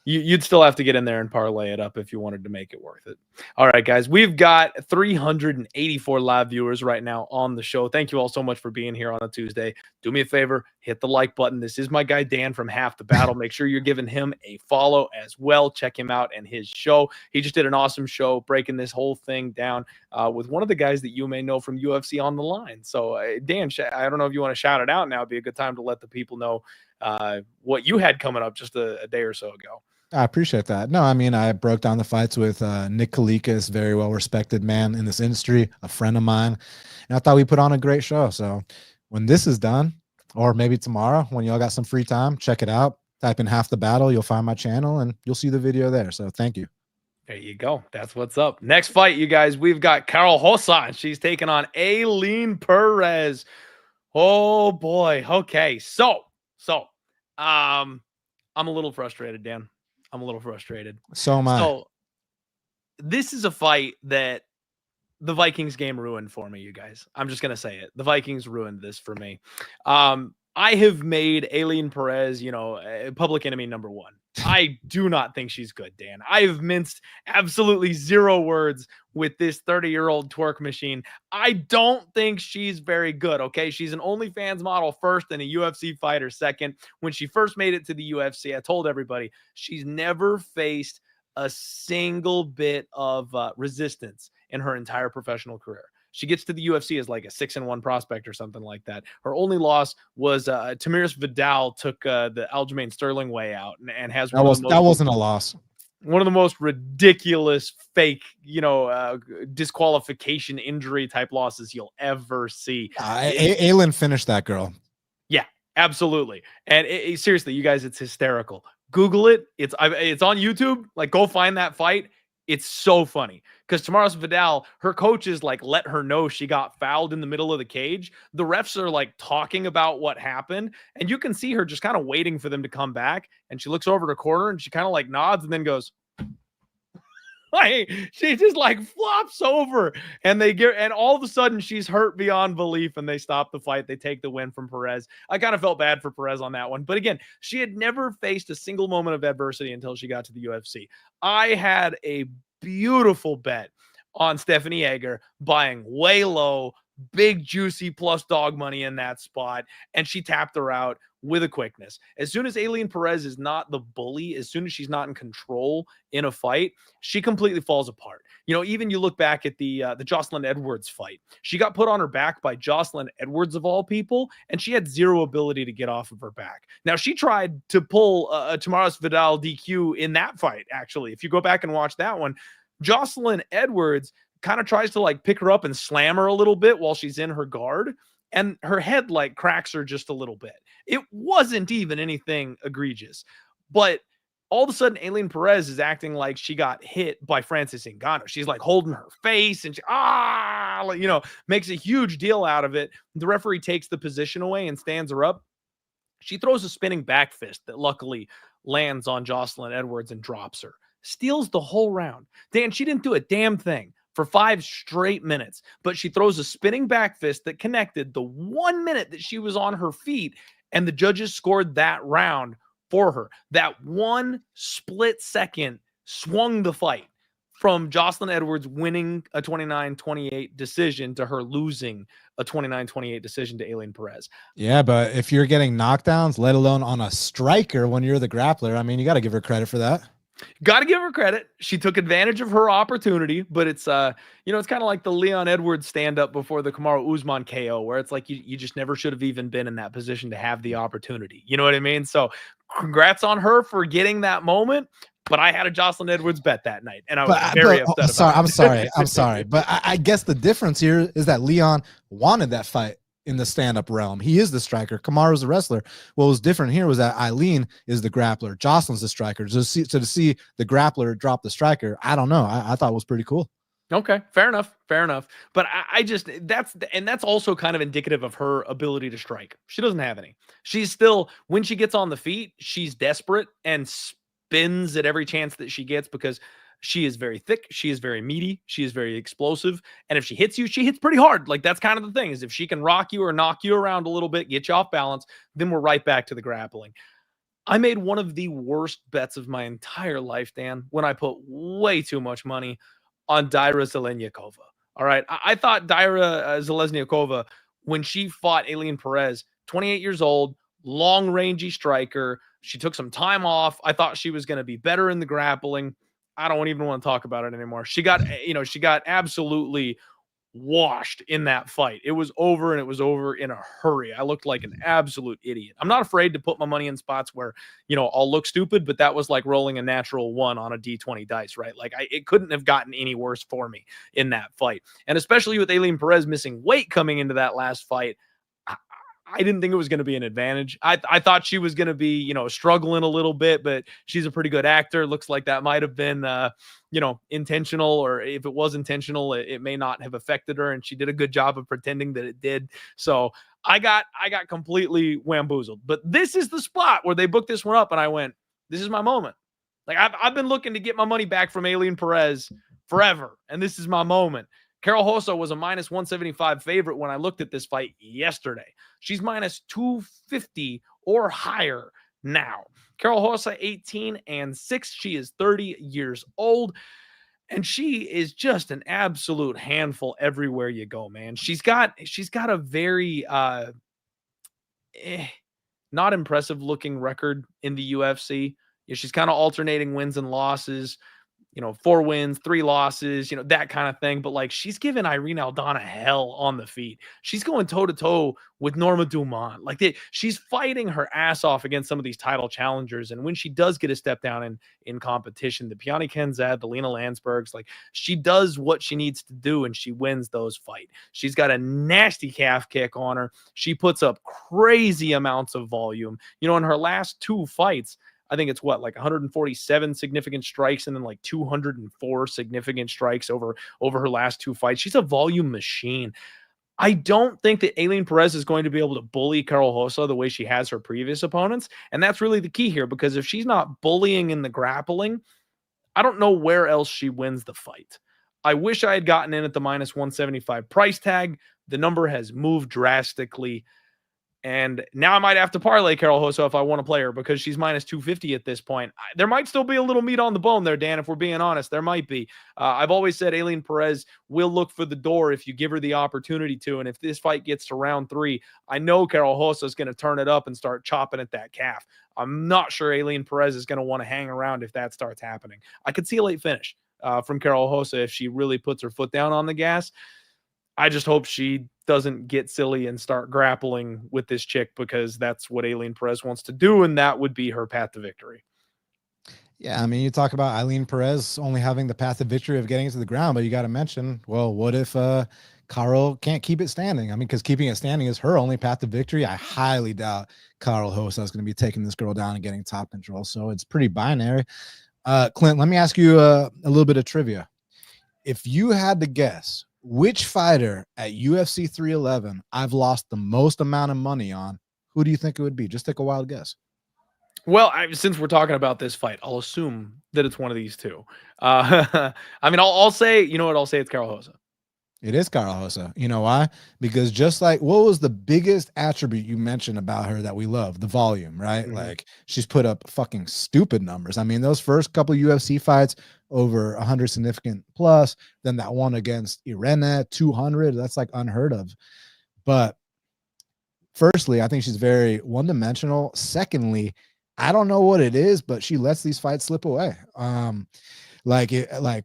you'd still have to get in there and parlay it up if you wanted to make it worth it. All right, guys, we've got 384 live viewers right now on the show. Thank you all so much for being here on a Tuesday. Do me a favor, hit the like button. This is my guy, Dan from Half the Battle. Make sure you're giving him a follow as well. Check him out and his show. He just did an awesome show breaking this whole thing down with one of the guys that you may know from UFC on the line. So Dan, I don't know if you want to shout it out now. It'd be a good time to let the people know what you had coming up just a day or so ago. I appreciate that. No, I mean, I broke down the fights with Nick Kalikas, very well-respected man in this industry, a friend of mine. And I thought we put on a great show. So when this is done, or maybe tomorrow when y'all got some free time, check it out. Type in Half the Battle. You'll find my channel, and you'll see the video there. So thank you. There you go. That's what's up. Next fight, you guys, we've got Carol Hossan. She's taking on Aileen Perez. Oh, boy. Okay. So I'm a little frustrated, Dan. I'm a little frustrated. So am I. So this is a fight that the Vikings game ruined for me, you guys. I'm just going to say it. The Vikings ruined this for me. I have made Aileen Perez, public enemy number one. I do not think she's good, Dan. I have minced absolutely zero words with this 30-year-old twerk machine. I don't think she's very good, okay? She's an OnlyFans model first and a UFC fighter second. When she first made it to the UFC, I told everybody she's never faced a single bit of resistance in her entire professional career. She gets to the UFC as like a 6-1 prospect or something like that. Her only loss was Tamiris Vidal took the Aljamain Sterling way out and has that wasn't a loss. One of the most ridiculous fake, disqualification injury type losses you'll ever see. Aileen finished that girl. Yeah, absolutely. And seriously, you guys, it's hysterical. Google it. It's on YouTube. Like, go find that fight. It's so funny because Tamiris Vidal, her coaches let her know she got fouled in the middle of the cage. The refs are talking about what happened, and you can see her just kind of waiting for them to come back. And she looks over to the corner and she kind of nods and then goes, she just flops over, and and all of a sudden she's hurt beyond belief, and they stop the fight. They take the win from Perez. I kind of felt bad for Perez on that one, but again, she had never faced a single moment of adversity until she got to the UFC. I had a beautiful bet on Stephanie Egger buying way low, big juicy plus dog money in that spot, and she tapped her out with a quickness. As soon as Aileen Perez is not the bully, as soon as she's not in control in a fight, she completely falls apart. Even you look back at the Jocelyn Edwards fight. She got put on her back by Jocelyn Edwards of all people, and she had zero ability to get off of her back. Now, she tried to pull a Tomaris Vidal DQ in that fight, actually. If you go back and watch that one, Jocelyn Edwards kind of tries to like pick her up and slam her a little bit while she's in her guard, and her head like cracks her just a little bit. It wasn't even anything egregious, but all of a sudden Aileen Perez is acting like she got hit by Francis Ngannou. She's like holding her face and she, makes a huge deal out of it. The referee takes the position away and stands her up. She throws a spinning back fist that luckily lands on Jocelyn Edwards and drops her. Steals the whole round. Dan, she didn't do a damn thing for 5 straight minutes, but she throws a spinning back fist that connected the 1 minute that she was on her feet, and the judges scored that round for her. That one split second swung the fight from Jocelyn Edwards winning a 29-28 decision to her losing a 29-28 decision to Aileen Perez. Yeah, but if you're getting knockdowns, let alone on a striker when you're the grappler, I mean, you got to give her credit for that. Got to give her credit. She took advantage of her opportunity, but it's it's kind of like the Leon Edwards stand up before the Kamaru Usman KO, where it's like you just never should have even been in that position to have the opportunity. You know what I mean? So congrats on her for getting that moment. But I had a Jocelyn Edwards bet that night, and I was very upset about it. I'm sorry. But I guess the difference here is that Leon wanted that fight in the stand-up realm. He is the striker. Kamaru's the wrestler. What was different here was that Aileen is the grappler. Jocelyn's the striker. So to see the grappler drop the striker, I don't know. I thought it was pretty cool. Okay, fair enough. But I just, that's also kind of indicative of her ability to strike. She doesn't have any. She's still, when she gets on the feet, she's desperate and spins at every chance that she gets because she is very thick. She is very meaty. She is very explosive. And if she hits you, she hits pretty hard. Like, that's kind of the thing, is if she can rock you or knock you around a little bit, get you off balance, then we're right back to the grappling. I made one of the worst bets of my entire life, Dan, when I put way too much money on Daira Zeleznyakova. All right. I thought Daira Zeleznyakova, when she fought Aileen Perez, 28 years old, long rangy striker. She took some time off. I thought she was going to be better in the grappling. I don't even want to talk about it anymore. She got absolutely washed in that fight. It was over, and it was over in a hurry. I looked like an absolute idiot. I'm not afraid to put my money in spots where, I'll look stupid, but that was like rolling a natural 1 on a D20 dice, right? Like it couldn't have gotten any worse for me in that fight. And especially with Aileen Perez missing weight coming into that last fight, I didn't think it was going to be an advantage. I thought she was going to be, struggling a little bit, but she's a pretty good actor. Looks like that might have been, intentional, or if it was intentional, it may not have affected her. And she did a good job of pretending that it did. So I got completely wamboozled. But this is the spot where they booked this one up, and I went, this is my moment. Like I've been looking to get my money back from Aileen Perez forever, and this is my moment. Carol Hossa was a minus 175 favorite when I looked at this fight yesterday. She's minus 250 or higher now. Carol Hossa, 18-6. She is 30 years old, and she is just an absolute handful everywhere you go, man. She's got a very not impressive looking record in the UFC. She's kind of alternating wins and losses. 4 wins, 3 losses, that kind of thing. But like, she's giving Irene Aldana hell on the feet. She's going toe to toe with Norma Dumont. Like she's fighting her ass off against some of these title challengers. And when she does get a step down in competition, the Piani Kenzad, the Lena Landsbergs, like she does what she needs to do and she wins those fights. She's got a nasty calf kick on her. She puts up crazy amounts of volume. In her last 2 fights, I think it's like 147 significant strikes and then like 204 significant strikes over her last 2 fights. She's a volume machine. I don't think that Aileen Perez is going to be able to bully Carol Hossa the way she has her previous opponents. And that's really the key here, because if she's not bullying in the grappling, I don't know where else she wins the fight. I wish I had gotten in at the minus 175 price tag. The number has moved drastically. And now I might have to parlay Carol Hossa if I want to play her, because she's minus 250 at this point. There might still be a little meat on the bone there, Dan, if we're being honest. There might be. I've always said Aileen Perez will look for the door if you give her the opportunity to. And if this fight gets to round 3, I know Carol Hossa is going to turn it up and start chopping at that calf. I'm not sure Aileen Perez is going to want to hang around if that starts happening. I could see a late finish. from Carol Hosa if she really puts her foot down on the gas. I just hope she doesn't get silly and start grappling with this chick, because that's what Ailin Perez wants to do, and that would be her path to victory. Yeah, I mean, you talk about Ailin Perez only having the path of victory of getting to the ground, but you got to mention, well, what if Carol can't keep it standing? I mean, because keeping it standing is her only path to victory. I highly doubt Carol Hosa is going to be taking this girl down and getting top control. So it's pretty binary. Clint, let me ask you a little bit of trivia. If you had to guess which fighter at UFC 311 I've lost the most amount of money on, who do you think it would be? Just take a wild guess. Well, since we're talking about this fight, I'll assume that it's one of these two. I mean, I'll say, you know what? I'll say it's Carol Hosa. It is Carol Hosa. You know why? Because just like, what was the biggest attribute you mentioned about her that we love? The volume, right? Mm-hmm. Like, she's put up fucking stupid numbers. I mean, those first couple of UFC fights, over 100 significant plus, then that one against Irene, 200, that's like unheard of. But firstly, I think she's very one-dimensional. Secondly, I don't know what it is, but she lets these fights slip away. Like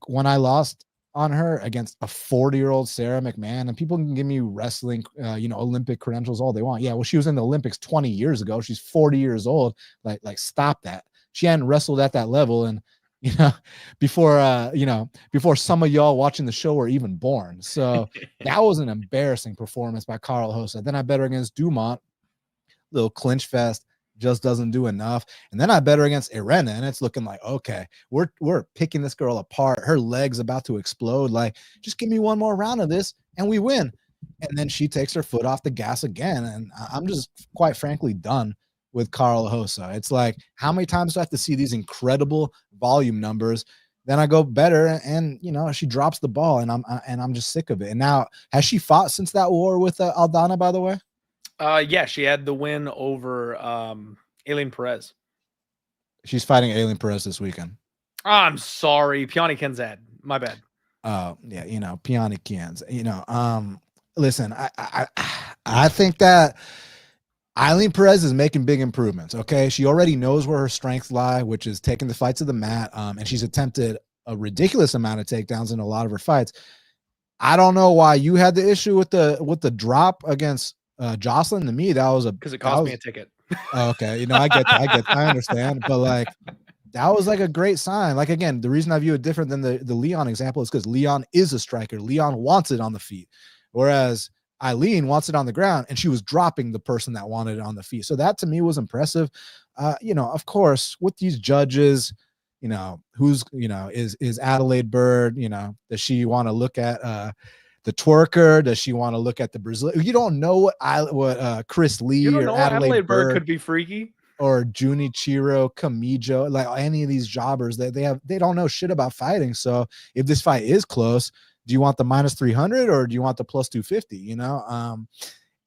when I lost on her against a 40-year-old Sarah McMahon, and people can give me wrestling, Olympic credentials all they want. Yeah, well, she was in the Olympics 20 years ago. She's 40 years old. Like stop that. She hadn't wrestled at that level, and before some of y'all watching the show were even born. So that was an embarrassing performance by Carol Hosa. Then I bet her against Dumont, little clinch fest. Just doesn't do enough. And then I bet her against Irene, and it's looking like, okay, we're picking this girl apart. Her leg's about to explode. Like, just give me one more round of this and we win. And then she takes her foot off the gas again. And I'm just quite frankly done with Carol Hosa. It's like, how many times do I have to see these incredible volume numbers? Then I go better, and she drops the ball, and I'm just sick of it. And now, has she fought since that war with Aldana, by the way? Yeah, she had the win over Ailin Perez. She's fighting Ailin Perez this weekend. I'm sorry, Piani Kenzad. My bad. Yeah, Piani Kens. Listen, I think that Ailin Perez is making big improvements. Okay, she already knows where her strengths lie, which is taking the fight to the mat. And she's attempted a ridiculous amount of takedowns in a lot of her fights. I don't know why you had the issue with the drop against Jocelyn. To me, that was because it cost me a ticket. Okay, I get that. I understand, but like, that was like a great sign. Like, again, the reason I view it different than the Leon example is because Leon is a striker. Leon wants it on the feet, whereas Ailin wants it on the ground, and she was dropping the person that wanted it on the feet. So that to me was impressive. Of course, with these judges, who's is Adelaide Bird? Does she want to look at the twerker? Does she want to look at the Brazilian? You don't know what Chris Lee or Adelaide Bird could be freaky, or Junichiro Kamijo, like any of these jobbers that they don't know shit about fighting. So if this fight is close, do you want the minus 300 or do you want the plus 250?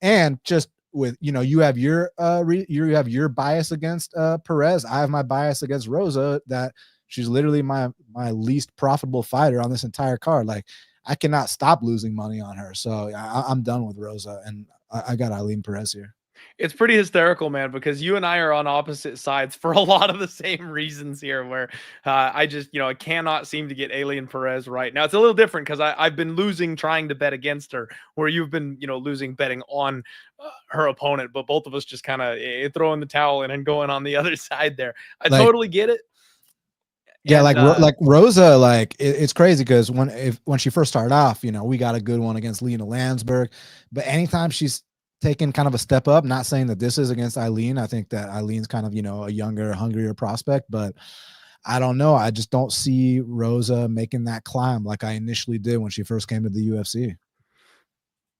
And just with you have your bias against Perez. I have my bias against Rosa, that she's literally my least profitable fighter on this entire card. Like, I cannot stop losing money on her. So I'm done with Rosa, and I got Ailin Perez here. It's pretty hysterical, man, because you and I are on opposite sides for a lot of the same reasons here, where I just, I cannot seem to get Ailin Perez right. Now, it's a little different because I've been losing trying to bet against her, where you've been, losing betting on her opponent, but both of us just kind of throwing the towel in and going on the other side there. I totally get it. Yeah, and, like Rosa, like it's crazy because when she first started off, we got a good one against Lena Landsberg, but anytime she's taken kind of a step up, not saying that this is against Ailin, I think that Eileen's kind of a younger, hungrier prospect, but I don't know. I just don't see Rosa making that climb like I initially did when she first came to the UFC.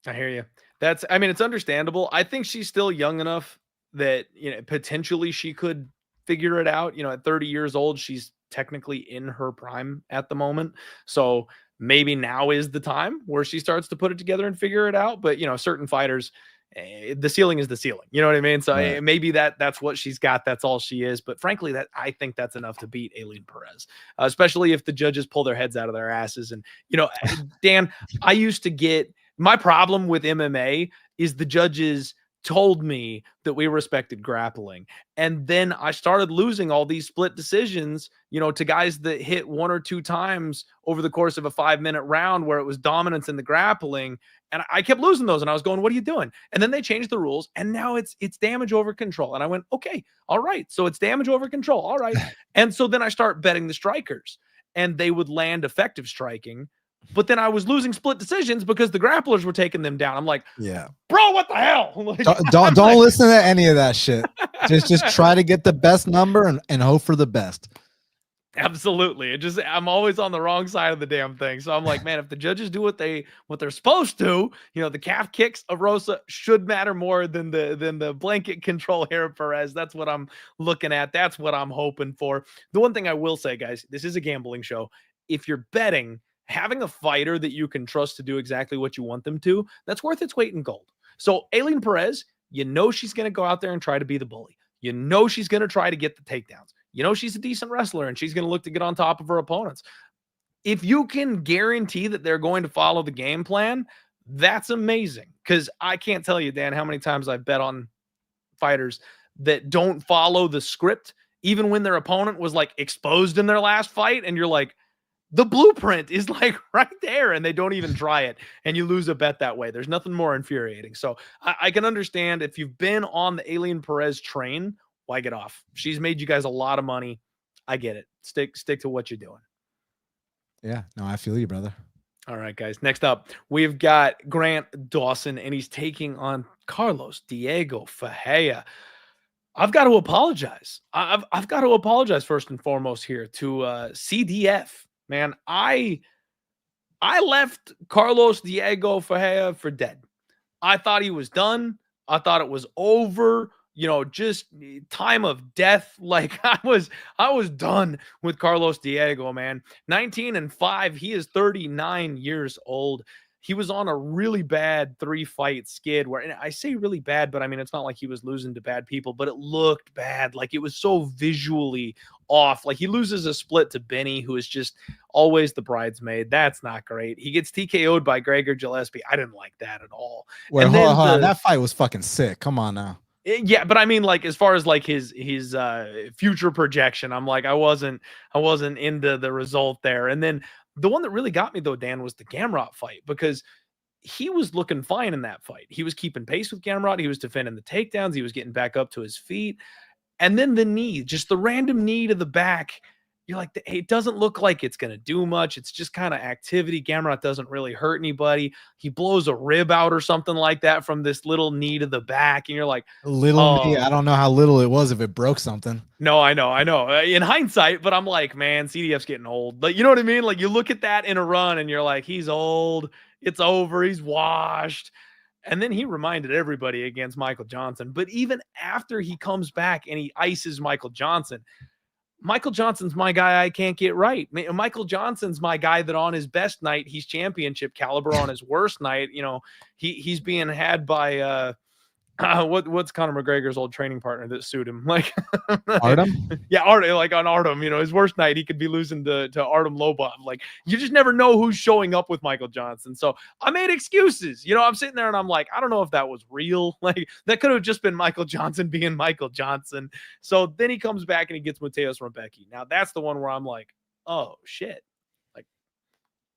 I hear you. It's understandable. I think she's still young enough that potentially she could figure it out. At 30 years old, she's technically in her prime at the moment. So maybe now is the time where she starts to put it together and figure it out. But, certain fighters, the ceiling is the ceiling. You know what I mean? So right. Maybe that's what she's got. That's all she is. But frankly, I think that's enough to beat Ailin Perez, especially if the judges pull their heads out of their asses. And, Dan, I used to get my problem with MMA is the judges told me that we respected grappling. And then I started losing all these split decisions, to guys that hit 1 or 2 times over the course of a 5-minute round where it was dominance in the grappling. And I kept losing those. And I was going, what are you doing? And then they changed the rules. And now it's damage over control. And I went, okay, all right. So it's damage over control. All right. And so then I start betting the strikers, and they would land effective striking. But then I was losing split decisions because the grapplers were taking them down. I'm like, yeah, bro, what the hell? Like, don't listen to any of that shit. Just try to get the best number and hope for the best. Absolutely. I'm always on the wrong side of the damn thing. So I'm like, man, if the judges do what they're supposed to, the calf kicks of Rosa should matter more than the blanket control here of Perez. That's what I'm looking at. That's what I'm hoping for. The one thing I will say, guys, this is a gambling show. If you're betting, having a fighter that you can trust to do exactly what you want them to, that's worth its weight in gold. So Aileen Perez, she's going to go out there and try to be the bully. She's going to try to get the takedowns. She's a decent wrestler, and she's going to look to get on top of her opponents. If you can guarantee that they're going to follow the game plan, that's amazing. Because I can't tell you, Dan, how many times I've bet on fighters that don't follow the script, even when their opponent was like exposed in their last fight, and you're like, the blueprint is like right there, and they don't even try it, and you lose a bet that way. There's nothing more infuriating. So I can understand if you've been on the Aileen Perez train, why get off? She's made you guys a lot of money. I get it. Stick to what you're doing. Yeah, no, I feel you, brother. All right, guys. Next up, we've got Grant Dawson, and he's taking on Carlos Diego Ferreira. I've got to apologize. I've got to apologize first and foremost here to CDF. Man, I left Carlos Diego Ferreira for dead. I thought he was done. I thought it was over. Just time of death. Like I was done with Carlos Diego, man. 19-5. He is 39 years old. He was on a really bad 3-fight skid where, and I say really bad, but I mean, it's not like he was losing to bad people, but it looked bad. Like it was so visually off. Like he loses a split to Benny, who is just always the bridesmaid. That's not great. He gets TKO'd by Gregor Gillespie. I didn't like that at all. Wait, hold on. That fight was fucking sick. Come on now. Yeah, but I mean, like as far as like his future projection, I'm like, I wasn't into the result there. And then the one that really got me though, Dan, was the Gamrot fight, because he was looking fine in that fight. He was keeping pace with Gamrot. He was defending the takedowns. He was getting back up to his feet. And then the knee, just the random knee to the back. You're like, it doesn't look like it's going to do much. It's just kind of activity. Gamrot doesn't really hurt anybody. He blows a rib out or something like that from this little knee to the back. And you're like, knee. I don't know how little it was if it broke something. No, I know. In hindsight, but I'm like, man, CDF's getting old. Like, you know what I mean? Like you look at that in a run and you're like, he's old. It's over. He's washed. And then he reminded everybody against Michael Johnson. But even after he comes back and he ices Michael Johnson's my guy I can't get right. Michael Johnson's my guy that on his best night, he's championship caliber. On his worst night, he's being had by what's Conor McGregor's old training partner that sued him? Like Artem? Yeah, Artem, like on Artem, his worst night, he could be losing to Artem Lobov. Like you just never know who's showing up with Michael Johnson. So I made excuses. I'm sitting there and I'm like, I don't know if that was real. Like that could have just been Michael Johnson being Michael Johnson. So then he comes back and he gets Mateusz Rebecki. Now that's the one where I'm like, oh shit.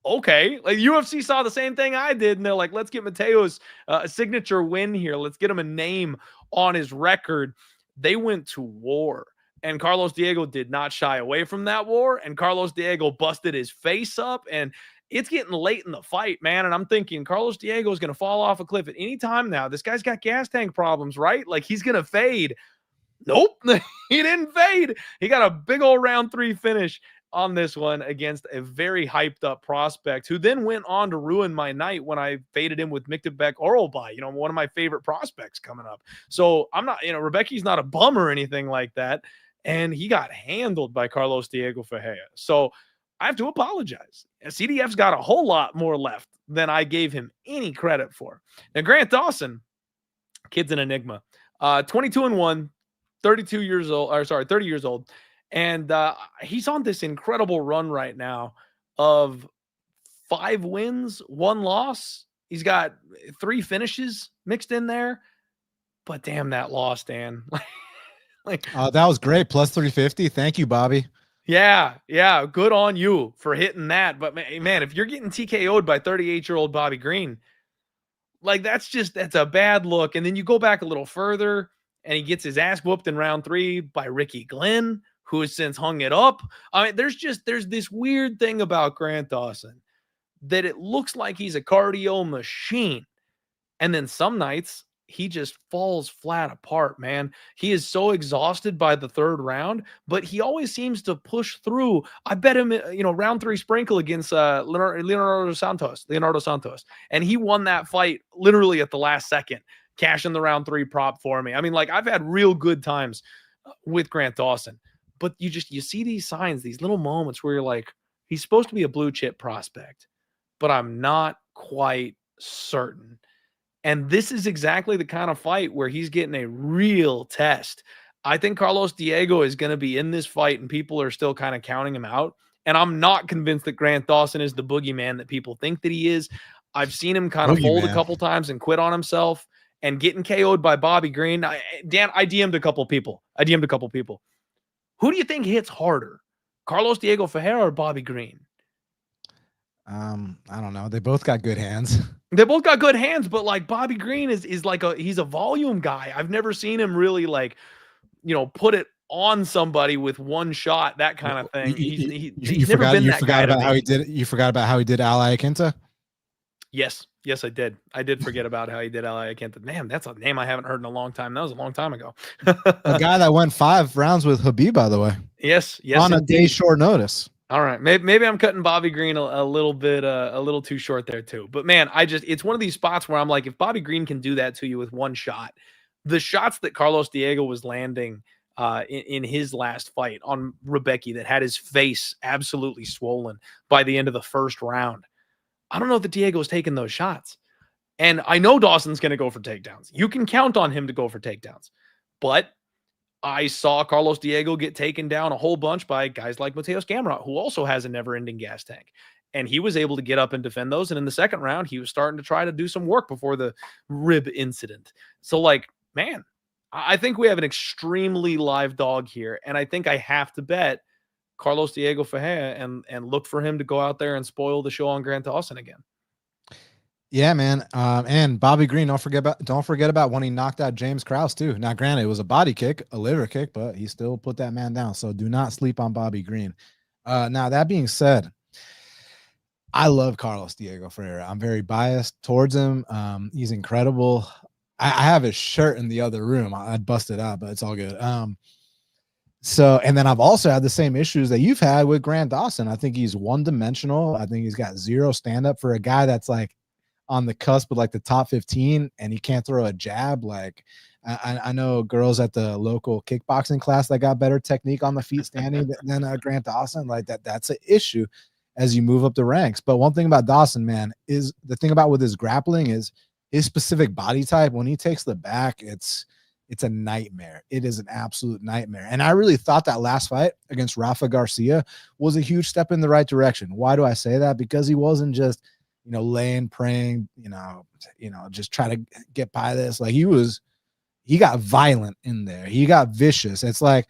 Okay, like UFC saw the same thing I did, and they're like, let's get Mateusz a signature win here. Let's get him a name on his record. They went to war, and Carlos Diego did not shy away from that war, and Carlos Diego busted his face up, and it's getting late in the fight, man, and I'm thinking Carlos Diego is going to fall off a cliff at any time now. This guy's got gas tank problems, right? Like, he's going to fade. Nope, he didn't fade. He got a big old round 3 finish on this one against a very hyped up prospect who then went on to ruin my night when I faded him with Miktabek Orolbai, one of my favorite prospects coming up. So I'm not, Rebecki's not a bum or anything like that. And he got handled by Carlos Diego Ferreira. So I have to apologize. CDF's got a whole lot more left than I gave him any credit for. Now, Grant Dawson, kid's an enigma. 22-1, 30 years old. And he's on this incredible run right now of 5 wins, 1 loss. He's got 3 finishes mixed in there. But damn that loss, Dan. Like, that was great. Plus 350. Thank you, Bobby. yeah, good on you for hitting that. But man, if you're getting TKO'd by 38-year-old Bobby Green, like that's a bad look. And then you go back a little further and he gets his ass whooped in round 3 by Ricky Glenn, who has since hung it up. I mean, there's this weird thing about Grant Dawson that it looks like he's a cardio machine. And then some nights he just falls flat apart, man. He is so exhausted by the 3rd round, but he always seems to push through. I bet him, round 3 sprinkle against Leonardo Santos, and he won that fight literally at the last second, cashing the round 3 prop for me. I mean, like, I've had real good times with Grant Dawson, but you see these signs, these little moments where you're like, he's supposed to be a blue chip prospect, but I'm not quite certain. And this is exactly the kind of fight where he's getting a real test. I think Carlos Diego is going to be in this fight and people are still kind of counting him out. And I'm not convinced that Grant Dawson is the boogeyman that people think that he is. I've seen him kind of fold a couple times and quit on himself and getting KO'd by Bobby Green. Dan, I DM'd a couple people. Who do you think hits harder? Carlos Diego Ferreira or Bobby Green? I don't know. They both got good hands. They both got good hands, but like Bobby Green is like he's a volume guy. I've never seen him really like, put it on somebody with one shot, that kind of thing. He's never been that guy. You forgot about how he did Al Iaquinta? Yes, I did. I did forget about how he did Al Iaquinta. Man, that's a name I haven't heard in a long time. That was a long time ago. A guy that went 5 rounds with Khabib, by the way. Yes. On a day short notice. All right. Maybe I'm cutting Bobby Green a little bit, a little too short there too. But man, it's one of these spots where I'm like, if Bobby Green can do that to you with one shot, the shots that Carlos Diego was landing in his last fight on Rebecca that had his face absolutely swollen by the end of the 1st round, I don't know that Diego's taking those shots. And I know Dawson's going to go for takedowns. You can count on him to go for takedowns. But I saw Carlos Diego get taken down a whole bunch by guys like Mateus Gamrot, who also has a never-ending gas tank. And he was able to get up and defend those. And in the 2nd round, he was starting to try to do some work before the rib incident. So, like, man, I think we have an extremely live dog here. And I think I have to bet Carlos Diego Ferreira and look for him to go out there and spoil the show on Grant Dawson again. Yeah, man. And Bobby Green, don't forget about when he knocked out James Krause too. Now, granted, it was a body kick, a liver kick, but he still put that man down. So do not sleep on Bobby Green. Now, that being said, I love Carlos Diego Ferreira. I'm very biased towards him. He's incredible. I have his shirt in the other room. I'd bust it out, but it's all good. So, and then I've also had the same issues that you've had with Grant Dawson. I think he's one-dimensional. I think he's got zero stand-up for a guy that's like on the cusp of like the top 15 and he can't throw a jab. Like I know girls at the local kickboxing class that got better technique on the feet standing than Grant Dawson. Like that's an issue as you move up the ranks. But one thing about Dawson, man, is the thing about with his grappling is his specific body type. When he takes the back, it's a nightmare. It is an absolute nightmare. And I really thought that last fight against Rafa Garcia was a huge step in the right direction. Why do I say that? Because he wasn't just, laying, praying, just try to get by this. Like he got violent in there. He got vicious. It's like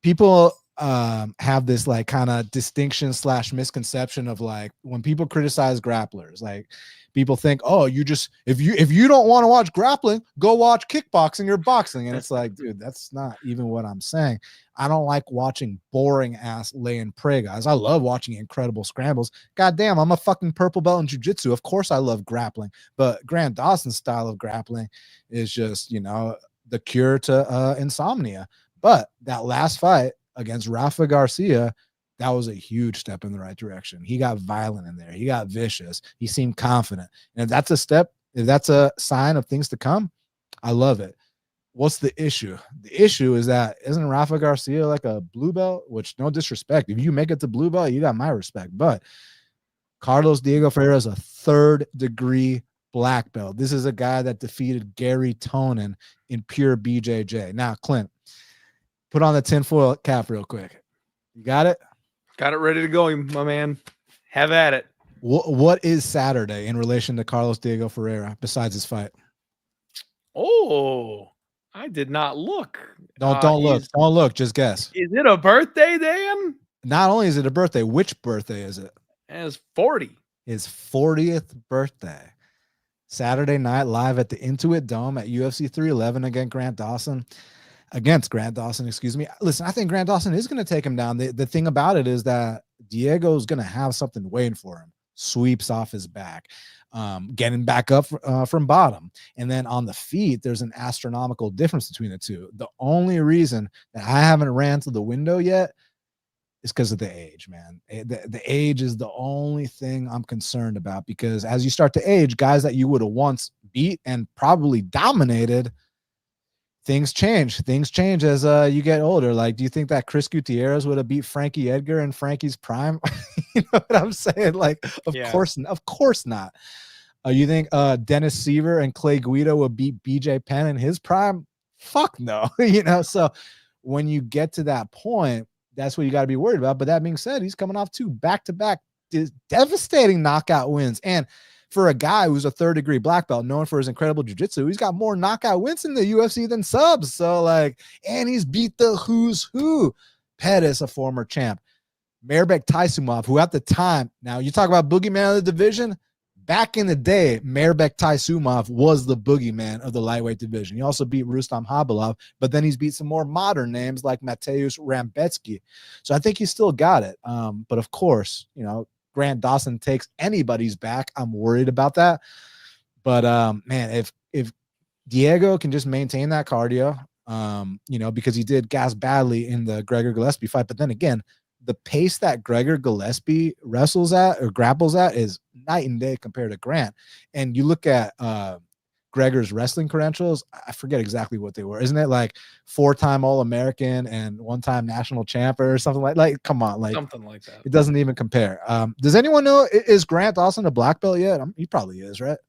people have this like kind of distinction / misconception of like when people criticize grapplers, like people think, oh, if you don't want to watch grappling, go watch kickboxing or boxing. And it's like, dude, that's not even what I'm saying. I don't like watching boring ass lay and pray guys. I love watching incredible scrambles. God damn, I'm a fucking purple belt in jiu-jitsu. Of course I love grappling, but Grant Dawson's style of grappling is just, the cure to insomnia. But that last fight against Rafa Garcia, that was a huge step in the right direction. He got violent in there. He got vicious. He seemed confident. And if that's a step, if that's a sign of things to come, I love it. What's the issue? The issue is that isn't Rafa Garcia like a blue belt? Which, no disrespect, if you make it to blue belt, you got my respect. But Carlos Diego Ferreira is a 3rd degree black belt. This is a guy that defeated Gary Tonin in pure BJJ. Now, Clint, put on the tinfoil cap real quick. You got it? Got it ready to go, my man. Have at it. What is Saturday in relation to Carlos Diego Ferreira besides his fight? Oh, I did not look. Don't look. Don't look. Just guess. Is it a birthday, Dan? Not only is it a birthday, which birthday is it? It's 40. His 40th birthday. Saturday night live at the Intuit Dome at UFC 311 against Grant Dawson, excuse me. Listen, I think Grant Dawson is going to take him down. The thing about it is that Diego's going to have something waiting for him. Sweeps off his back, getting back up from bottom. And then on the feet, there's an astronomical difference between the two. The only reason that I haven't ran to the window yet is because of the age, man. The age is the only thing I'm concerned about, because as you start to age, guys that you would have once beat and probably dominated, things change. Things change as you get older. Like, do you think that Chris Gutierrez would have beat Frankie Edgar in Frankie's prime? You know what I'm saying? Like, of course not. You think Dennis Seaver and Clay Guida would beat BJ Penn in his prime? Fuck no. You know, so when you get to that point, that's what you got to be worried about. But that being said, he's coming off 2 back-to-back devastating knockout wins. And for a guy who's a 3rd-degree black belt, known for his incredible jiu-jitsu, he's got more knockout wins in the UFC than subs. So, like, and he's beat the who's who. Pettis, a former champ. Merab Taisumov, who at the time, now you talk about boogeyman of the division, back in the day, Merab Taisumov was the boogeyman of the lightweight division. He also beat Rustam Habilov, but then he's beat some more modern names like Mateusz Rambetsky. So I think he's still got it. But of course, you know, Grant Dawson takes anybody's back. I'm worried about that. But man, if Diego can just maintain that cardio, you know, because he did gas badly in the Gregor Gillespie fight. But then again, the pace that Gregor Gillespie wrestles at or grapples at is night and day compared to Grant. And you look at Gregor's wrestling credentials, I forget exactly what they were. Isn't it like 4-time All-American and 1-time national champ or something like come on, like something like that. It doesn't even compare. Does anyone know, is Grant Dawson a black belt yet? He probably is, right?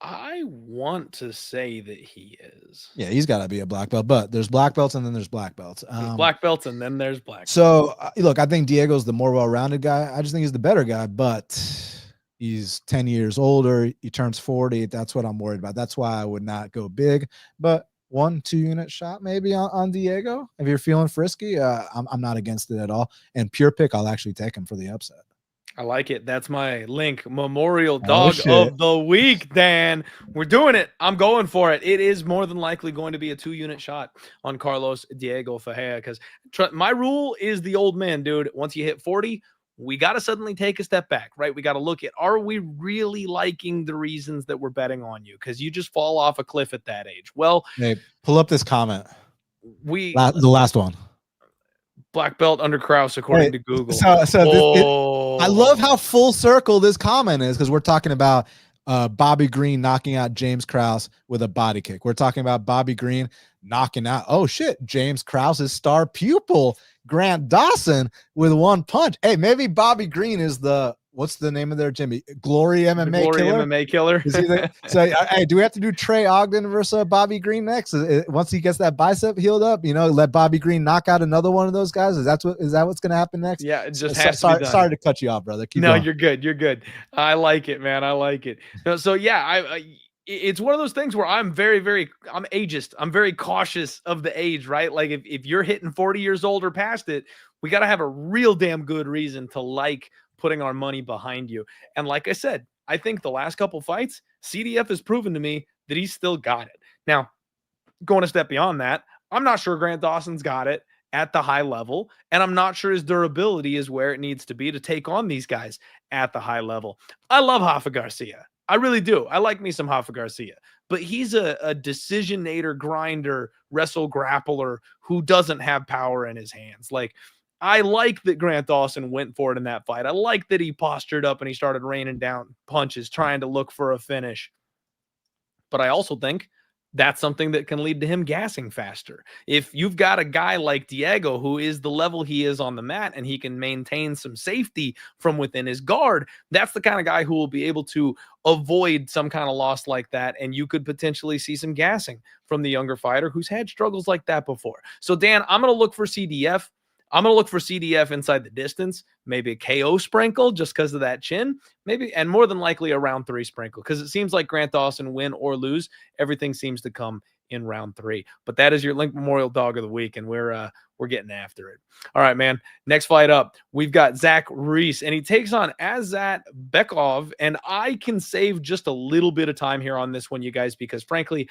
I want to say that he is. Yeah, he's got to be a black belt, but there's black belts and then there's black belts. There's black belts and then there's black belts. So, look, I think Diego's the more well-rounded guy. I just think he's the better guy, but he's 10 years older. He turns 40. That's what I'm worried about. That's why I would not go big, but 1-2 unit shot maybe on Diego. If you're feeling frisky, I'm not against it at all. And pure pick, I'll actually take him for the upset. I like it. That's my link. Memorial Dog of the Week, Dan. We're doing it. I'm going for it. It is more than likely going to be a 2-unit shot on Carlos Diego Ferreira, because my rule is the old man, dude. Once you hit 40, we got to suddenly take a step back, right? We got to look at, are we really liking the reasons that we're betting on you? Because you just fall off a cliff at that age. Well, hey, pull up this comment. The last one. Black belt under Krause, according to Google. I love how full circle this comment is, because we're talking about Bobby Green knocking out James Krause with a body kick. We're talking about Bobby Green knocking out, oh shit, James Krause's star pupil, Grant Dawson, with 1 punch. Hey, maybe Bobby Green is what's the name of their gym? Glory MMA Killer. So, hey, do we have to do Trey Ogden versus Bobby Green next? Once he gets that bicep healed up, you know, let Bobby Green knock out another one of those guys. Is that what's going to happen next? Yeah, it just has to be done. Sorry to cut you off, brother. Keep going. You're good. You're good. I like it, man. I like it. So yeah, it's one of those things where I'm I'm ageist. I'm very cautious of the age, right? Like if you're hitting 40 years old or past it, we got to have a real damn good reason to like putting our money behind you. And like I said, I think the last couple fights, CDF has proven to me that he's still got it. Now, going a step beyond that, I'm not sure Grant Dawson's got it at the high level, and I'm not sure his durability is where it needs to be to take on these guys at the high level. I love Rafa Garcia. I really do. I like me some Rafa Garcia, but he's a decisionator, grinder, wrestle grappler who doesn't have power in his hands. Like, I like that Grant Dawson went for it in that fight. I like that he postured up and he started raining down punches, trying to look for a finish. But I also think that's something that can lead to him gassing faster. If you've got a guy like Diego, who is the level he is on the mat, and he can maintain some safety from within his guard, that's the kind of guy who will be able to avoid some kind of loss like that. And you could potentially see some gassing from the younger fighter who's had struggles like that before. So Dan, I'm going to look for CDF. I'm going to look for CDF inside the distance, maybe a KO sprinkle just because of that chin, maybe, and more than likely a round 3 sprinkle, because it seems like Grant Dawson, win or lose, everything seems to come in round 3. But that is your Link Memorial Dog of the Week, and we're getting after it. All right, man. Next fight up, we've got Zach Reese, and he takes on Azat Bekov. And I can save just a little bit of time here on this one, you guys, because frankly,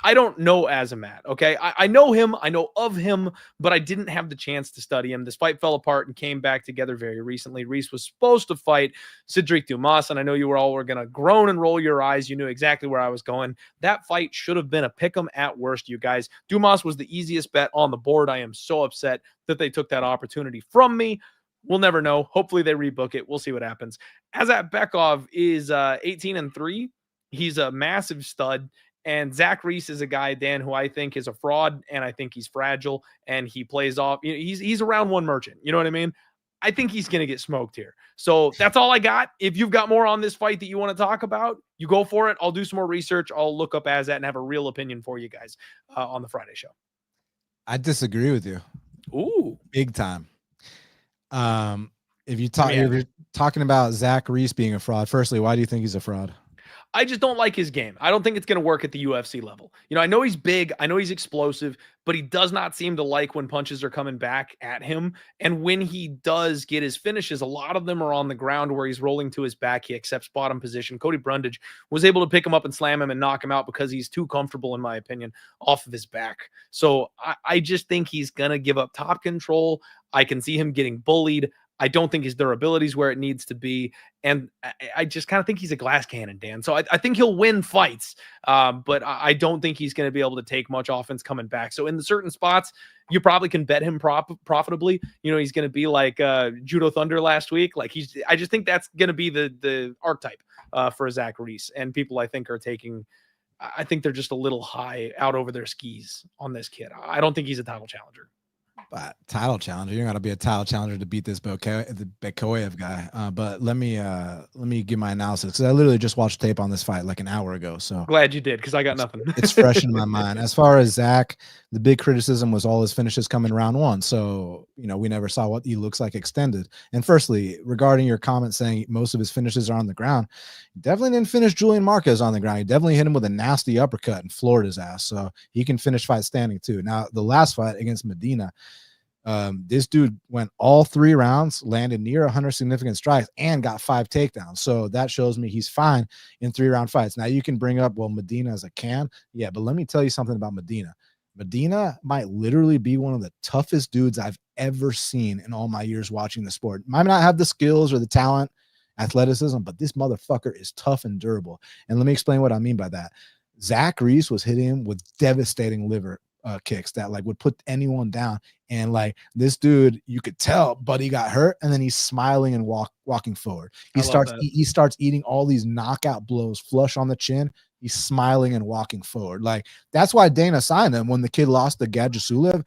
I don't know Azamat, okay? I know him, I know of him, but I didn't have the chance to study him. This fight fell apart and came back together very recently. Reese was supposed to fight Cedric Dumas, and I know you were all going to groan and roll your eyes. You knew exactly where I was going. That fight should have been a pick'em at worst, you guys. Dumas was the easiest bet on the board. I am so upset that they took that opportunity from me. We'll never know. Hopefully they rebook it. We'll see what happens. Azat Bekov is 18-3. He's a massive stud. And Zach Reese is a guy, Dan, who I think is a fraud, and I think he's fragile, and he plays off. He's a round 1 merchant. You know what I mean? I think he's going to get smoked here. So that's all I got. If you've got more on this fight that you want to talk about, you go for it. I'll do some more research. I'll look up Azat and have a real opinion for you guys on the Friday show. I disagree with you. Ooh, big time. If you're talking about Zach Reese being a fraud, firstly, why do you think he's a fraud? I just don't like his game. I don't think it's going to work at the UFC level. I know he's big. I know he's explosive, but he does not seem to like when punches are coming back at him. And when he does get his finishes, a lot of them are on the ground where he's rolling to his back. He accepts bottom position. Cody Brundage was able to pick him up and slam him and knock him out because he's too comfortable, in my opinion, off of his back. So I just think he's going to give up top control. I can see him getting bullied. I don't think his durability is where it needs to be. And I just kind of think he's a glass cannon, Dan. So I think he'll win fights, but I don't think he's going to be able to take much offense coming back. So in the certain spots, you probably can bet him profitably. He's going to be like Judo Thunder last week. Like I just think that's going to be the archetype for Zach Reese. And people I think I think they're just a little high out over their skis on this kid. I don't think he's a title challenger. But title challenger, you're gonna be a title challenger to beat this Bekhoev guy. But let me give my analysis, because I literally just watched tape on this fight like an hour ago. So glad you did, because I got nothing. It's fresh in my mind. As far as Zach, the big criticism was all his finishes come in round 1. So we never saw what he looks like extended. And firstly, regarding your comment saying most of his finishes are on the ground, he definitely didn't finish Julian Marquez on the ground. He definitely hit him with a nasty uppercut and floored his ass. So he can finish fight standing too. Now the last fight against Medina, this dude went all 3 rounds, landed near 100 significant strikes, and got 5 takedowns. So that shows me he's fine in 3-round fights. Now you can bring up, well, Medina as a can. Yeah, but let me tell you something about Medina. Medina might literally be one of the toughest dudes I've ever seen in all my years watching the sport. Might not have the skills or the talent, athleticism, but this motherfucker is tough and durable. And let me explain what I mean by that. Zach Reese was hitting him with devastating liver kicks that would put anyone down. And this dude, you could tell, but he got hurt, and then he's smiling and walking forward. He starts eating all these knockout blows flush on the chin. He's smiling and walking forward. That's why Dana signed him. When the kid lost to Gadjasulev,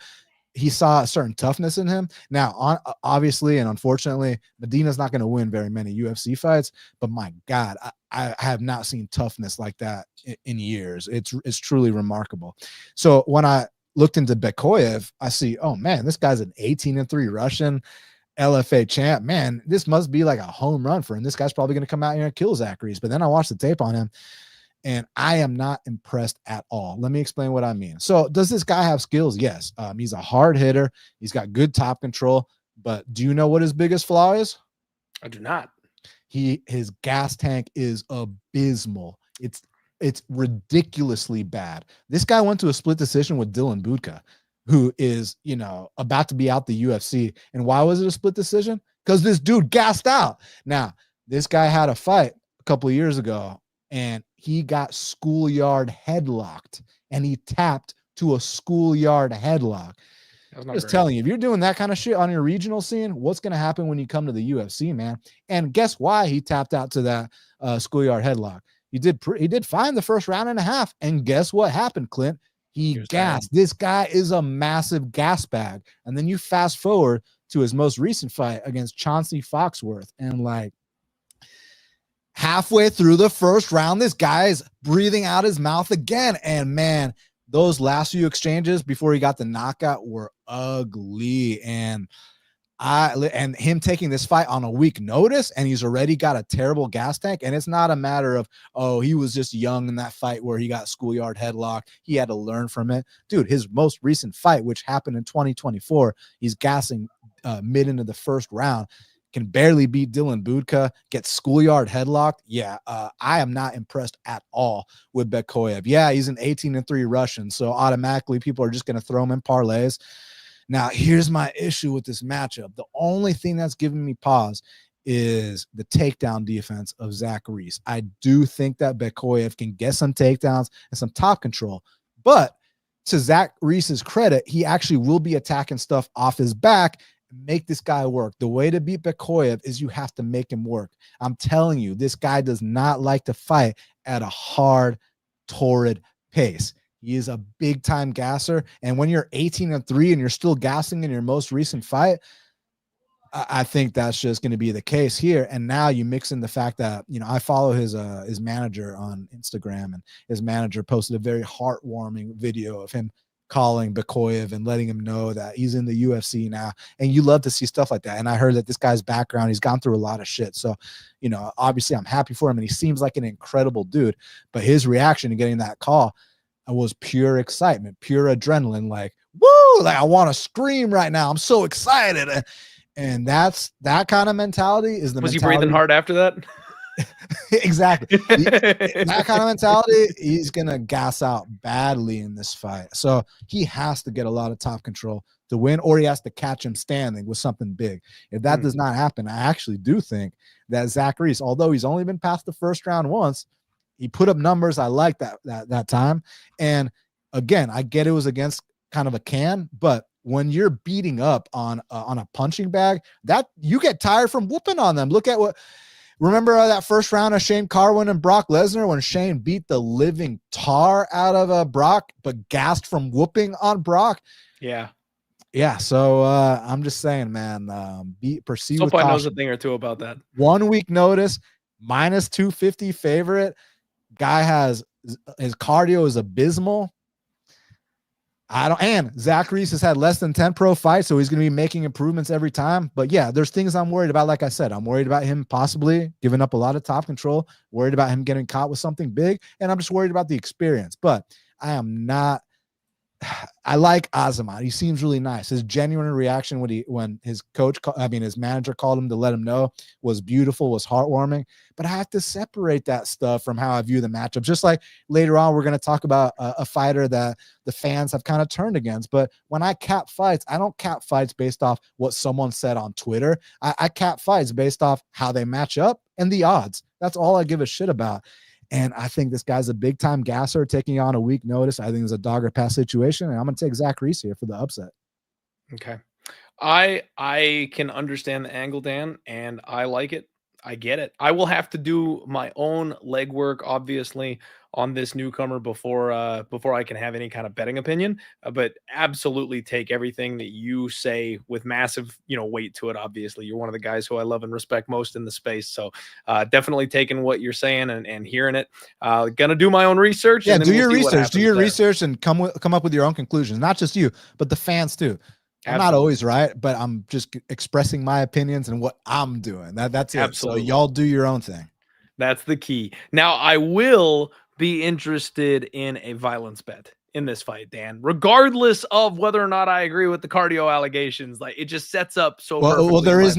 he saw a certain toughness in him. Now, obviously and unfortunately, Medina's not going to win very many UFC fights, but my God, I have not seen toughness like that in years. It's truly remarkable. So when I looked into Bekhoev, I see, oh man, this guy's an 18-3 Russian LFA champ. Man, this must be like a home run for him. This guy's probably going to come out here and kill Zach Reese. But then I watched the tape on him, and I am not impressed at all. Let me explain what I mean. So does this guy have skills? Yes. He's a hard hitter. He's got good top control. But do you know what his biggest flaw is? I do not. His gas tank is abysmal. It's ridiculously bad. This guy went to a split decision with Dylan Budka, who is, about to be out the UFC. And why was it a split decision? Because this dude gassed out. Now, this guy had a fight a couple of years ago, and he got schoolyard headlocked, and he tapped to a schoolyard headlock. I'm just telling you, if you're doing that kind of shit on your regional scene, what's going to happen when you come to the UFC, man? And guess why he tapped out to that schoolyard headlock? He did fine the first round and a half. And guess what happened, Clint? He gassed. This guy is a massive gas bag. And then you fast forward to his most recent fight against Chauncey Foxworth, and halfway through the first round, this guy's breathing out his mouth again. And man, those last few exchanges before he got the knockout were ugly. And And him taking this fight on a week notice, and he's already got a terrible gas tank. And it's not a matter of, oh, he was just young in that fight where he got schoolyard headlock. He had to learn from it. Dude, his most recent fight, which happened in 2024, he's gassing mid into the first round, can barely beat Dylan Budka, gets schoolyard headlocked. Yeah, I am not impressed at all with Bekoyev. Yeah, he's an 18-3 Russian, so automatically people are just going to throw him in parlays. Now, here's my issue with this matchup. The only thing that's giving me pause is the takedown defense of Zach Reese. I do think that Bekoyev can get some takedowns and some top control, but to Zach Reese's credit, he actually will be attacking stuff off his back. Make this guy work. The way to beat Bekoyev is you have to make him work. I'm telling you, this guy does not like to fight at a hard, torrid pace. He is a big-time gasser, and when you're 18-3 and you're still gassing in your most recent fight, I think that's just going to be the case here. And now you mix in the fact that, you know, I follow his manager on Instagram, and his manager posted a very heartwarming video of him calling Bekoyev and letting him know that he's in the UFC now. And you love to see stuff like that. And I heard that this guy's background, he's gone through a lot of shit. So, you know, obviously I'm happy for him, and he seems like an incredible dude. But his reaction to getting that call was pure excitement, pure adrenaline, like, woo, like I want to scream right now. I'm so excited. And that's that kind of mentality is the Was mentality. he breathing hard after that? Exactly. That kind of mentality, he's going to gas out badly in this fight. So he has to get a lot of top control to win, or he has to catch him standing with something big. If that does not happen, I actually do think that Zach Reese, although he's only been past the first round once, he put up numbers. I like that time. And again, I get it was against kind of a can, but when you're beating up on a punching bag, that you get tired from whooping on them. Look at remember that first round of Shane Carwin and Brock Lesnar when Shane beat the living tar out of Brock, but gassed from whooping on Brock. Yeah. Yeah. So I'm just saying, man, proceed with Sopaj caution. knows a thing or two about that. 1 week notice, minus 250 favorite. Guy has his cardio is abysmal. And Zach Reese has had less than 10 pro fights, so he's going to be making improvements every time. But yeah, there's things I'm worried about. Like I said, I'm worried about him possibly giving up a lot of top control, worried about him getting caught with something big, and I'm just worried about the experience. But I am not. I like Azamat. He seems really nice. His genuine reaction when his his manager called him to let him know was beautiful, was heartwarming. But I have to separate that stuff from how I view the matchup. Just like later on, we're going to talk about a fighter that the fans have kind of turned against. But when I cap fights, I don't cap fights based off what someone said on Twitter. I cap fights based off how they match up and the odds. That's all I give a shit about. And I think this guy's a big-time gasser taking on a week notice. I think it's a dogger pass situation, and I'm going to take Zach Reese here for the upset. Okay. I can understand the angle, Dan, and I like it. I get it. I will have to do my own legwork, obviously, on this newcomer before I can have any kind of betting opinion. But absolutely take everything that you say with massive, weight to it. Obviously, you're one of the guys who I love and respect most in the space. So definitely taking what you're saying and hearing it. Gonna do my own research. Yeah, and do your research. Do your there. research and come up with your own conclusions. Not just you, but the fans too. I'm not always right, but I'm just expressing my opinions and what I'm doing. That's it. Absolutely. So y'all do your own thing. That's the key. Now, I will be interested in a violence bet in this fight, Dan, regardless of whether or not I agree with the cardio allegations. Like, it just sets up so well there is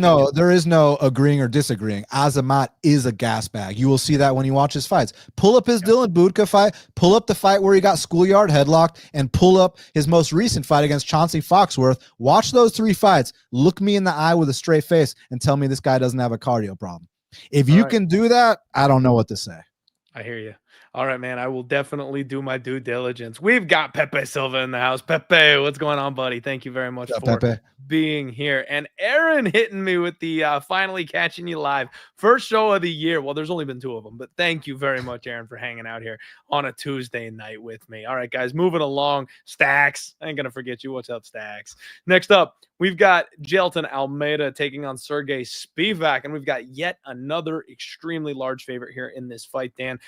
no agreeing or disagreeing. Azamat is a gas bag. You will see that when you watch his fights. Pull up his Dylan Budka fight, pull up the fight where he got schoolyard headlocked, and pull up his most recent fight against Chauncey Foxworth. Watch those 3 fights, look me in the eye with a straight face, and tell me this guy doesn't have a cardio problem. If you can do that, I don't know what to say. I hear you. All right, man. I will definitely do my due diligence. We've got Pepe Silva in the house. Pepe, what's going on, buddy? Thank you very much for being here. And Aaron hitting me with the finally catching you live. First show of the year. Well, there's only been 2 of them, but thank you very much, Aaron, for hanging out here on a Tuesday night with me. All right, guys, moving along. Stacks. I ain't going to forget you. What's up, Stacks? Next up, We've got Jailton Almeida taking on Serghei Spivac, and we've got yet another extremely large favorite here in this fight, Dan.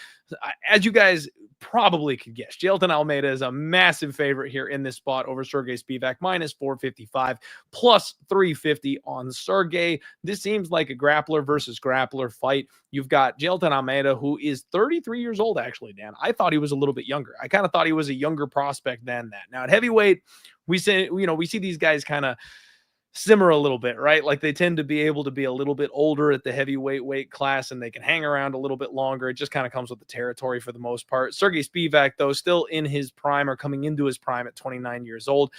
As you guys probably could guess, Jailton Almeida is a massive favorite here in this spot over Serghei Spivac, minus 455, plus 350 on Serghei. This seems like a grappler versus grappler fight. You've got Jailton Almeida, who is 33 years old, actually, Dan. I thought he was a little bit younger. I kind of thought he was a younger prospect than that. Now, at heavyweight, we see these guys kind of simmer a little bit, right? Like they tend to be able to be a little bit older at the heavyweight weight class and they can hang around a little bit longer. It just kind of comes with the territory for the most part. Serghei Spivac, though, still in his prime or coming into his prime at 29 years old.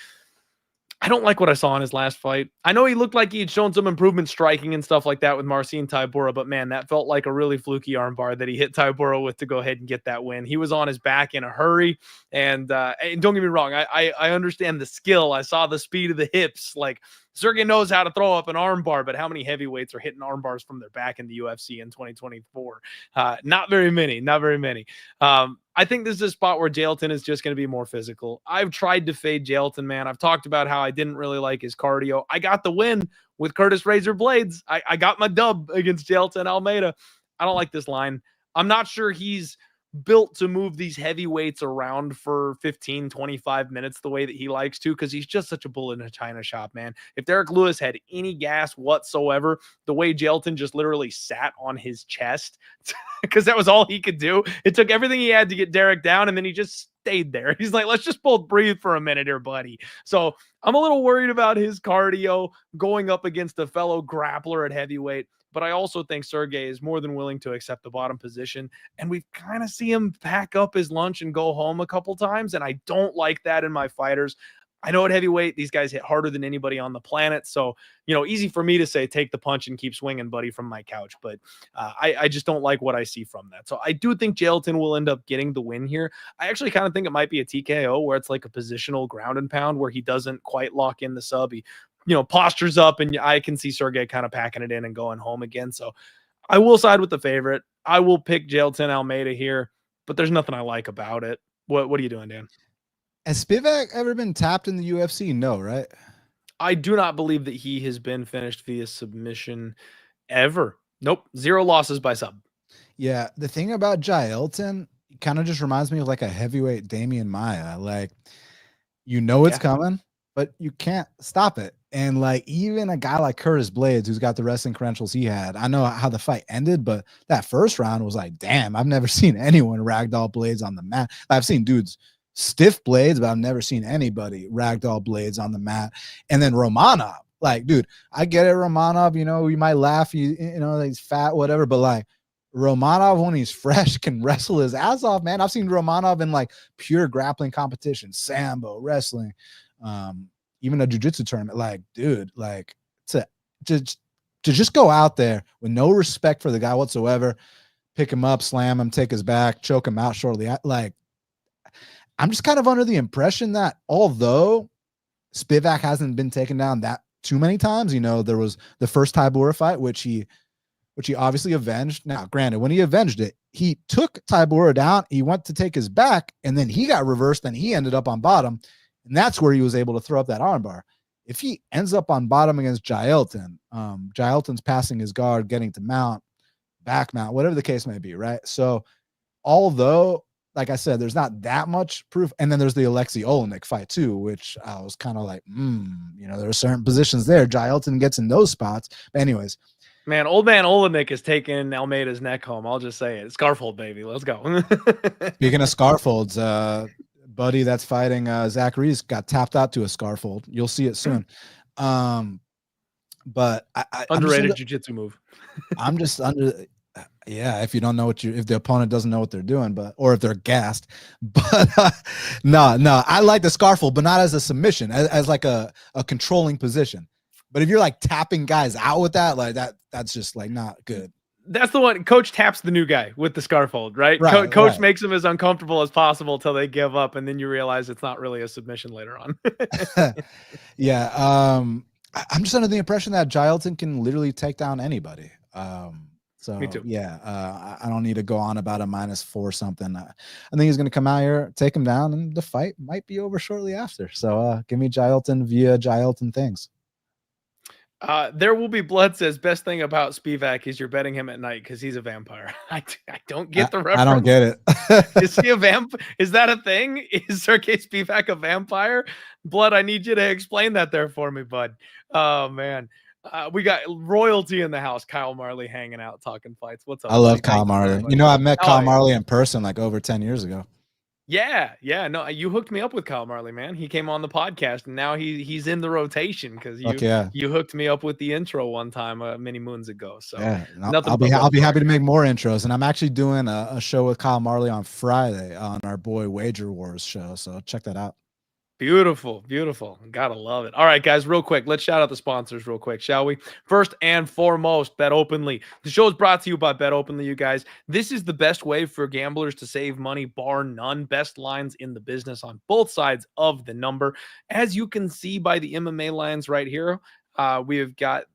I don't like what I saw in his last fight. I know he looked like he had shown some improvement striking and stuff like that with Marcin Tybura, but man, that felt like a really fluky armbar that he hit Tybura with to go ahead and get that win. He was on his back in a hurry, and don't get me wrong, I understand the skill. I saw the speed of the hips. Like Serghei knows how to throw up an armbar, but how many heavyweights are hitting armbars from their back in the UFC in 2024? Not very many. Not very many. I think this is a spot where Jailton is just going to be more physical. I've tried to fade Jailton, man. I've talked about how I didn't really like his cardio. I got the win with Curtis Razor Blades. I got my dub against Jailton Almeida. I don't like this line. I'm not sure he's built to move these heavyweights around for 15, 25 minutes the way that he likes to, because he's just such a bull in a china shop, man. If Derek Lewis had any gas whatsoever, the way Jailton just literally sat on his chest, because that was all he could do. It took everything he had to get Derek down, and then he just stayed there. He's like, let's just both breathe for a minute here, buddy. So I'm a little worried about his cardio going up against a fellow grappler at heavyweight. But I also think Serghei is more than willing to accept the bottom position. And we've kind of see him pack up his lunch and go home a couple times. And I don't like that in my fighters. I know at heavyweight, these guys hit harder than anybody on the planet. So, easy for me to say, take the punch and keep swinging, buddy, from my couch. But I just don't like what I see from that. So I do think Jailton will end up getting the win here. I actually kind of think it might be a TKO where it's like a positional ground and pound where he doesn't quite lock in the sub. He postures up, and I can see Serghei kind of packing it in and going home again. So I will side with the favorite. I will pick Jailton Almeida here, but there's nothing I like about it. What are you doing, Dan? Has Spivac ever been tapped in the UFC? No, right? I do not believe that he has been finished via submission ever. Nope. 0 losses by sub. Yeah. The thing about Jailton kind of just reminds me of like a heavyweight Damian Maia. Like, it's coming, but you can't stop it. And like even a guy like Curtis Blades, who's got the wrestling credentials he had, I know how the fight ended, but that first round was like, damn, I've never seen anyone ragdoll Blades on the mat. I've seen dudes stiff Blades, but I've never seen anybody ragdoll Blades on the mat. And then Romanov, like, dude, I get it, Romanov, you might laugh, he's fat, whatever, but like Romanov, when he's fresh, can wrestle his ass off, man. I've seen Romanov in like pure grappling competition, sambo, wrestling, even a jiu-jitsu tournament. Like, dude, like to just go out there with no respect for the guy whatsoever, pick him up, slam him, take his back, choke him out shortly. Like, I'm just kind of under the impression that although Spivac hasn't been taken down that too many times, there was the first Tybura fight, which he obviously avenged. Now, granted, when he avenged it, he took Tybura down, he went to take his back, and then he got reversed, and he ended up on bottom. And that's where he was able to throw up that armbar. If he ends up on bottom against Jailton, Jailton's passing his guard, getting to mount, back mount, whatever the case may be, right? So although, like I said, there's not that much proof. And then there's the Alexei Olenek fight too, which I was kind of like, there are certain positions there. Jailton gets in those spots. But anyways. Man, old man Olenek is taking Almeida's neck home. I'll just say it. Scarfold, baby. Let's go. Speaking of scarfolds, buddy that's fighting Zach Reese got tapped out to a scarfold. You'll see it soon. But underrated jiu-jitsu move. I'm just under. Yeah, if you don't know if the opponent doesn't know what they're doing, or if they're gassed. But no, I like the scarfold, but not as a submission, as like a controlling position. But if you're like tapping guys out with that, like that's just like not good. That's the one. Coach taps the new guy with the scarfold, right? Coach makes him as uncomfortable as possible till they give up, and then you realize it's not really a submission later on. Yeah, I'm just under the impression that Jailton can literally take down anybody. So me too. Yeah, I don't need to go on about a -4 something. I think he's going to come out here, take him down, and the fight might be over shortly after. So give me Jailton via Jailton things. There will be blood says best thing about Spivac is you're betting him at night because he's a vampire. I don't get the reference. I don't get it. Is he a vamp? Is that a thing? Is Serghei Spivac a vampire? Blood, I need you to explain that there for me, bud. Oh man. We got royalty in the house. Kyle Marley hanging out, talking fights. What's up? I love Kyle Marley. You know, I met Kyle Marley in person like over 10 years ago. Yeah. No, you hooked me up with Kyle Marley, man. He came on the podcast, and now he's in the rotation because you hooked me up with the intro one time many moons ago. So yeah, I'll be happy to make more intros, and I'm actually doing a show with Kyle Marley on Friday on our boy Wager Wars show. So check that out. Beautiful. Gotta love it. All right, guys, real quick. Let's shout out the sponsors real quick, shall we? First and foremost, Bet Openly. The show is brought to you by Bet Openly, you guys. This is the best way for gamblers to save money, bar none. Best lines in the business on both sides of the number. As you can see by the MMA lines right here, we have got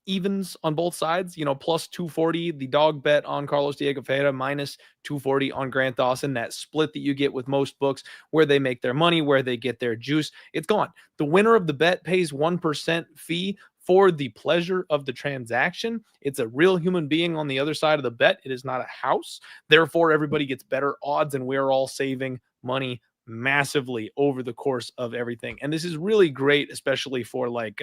evens on both sides, plus 240, the dog bet on Carlos Diego Ferreira, minus 240 on Grant Dawson, that split that you get with most books where they make their money, where they get their juice. It's gone. The winner of the bet pays 1% fee for the pleasure of the transaction. It's a real human being on the other side of the bet. It is not a house. Therefore, everybody gets better odds, and we're all saving money massively over the course of everything. And this is really great, especially for like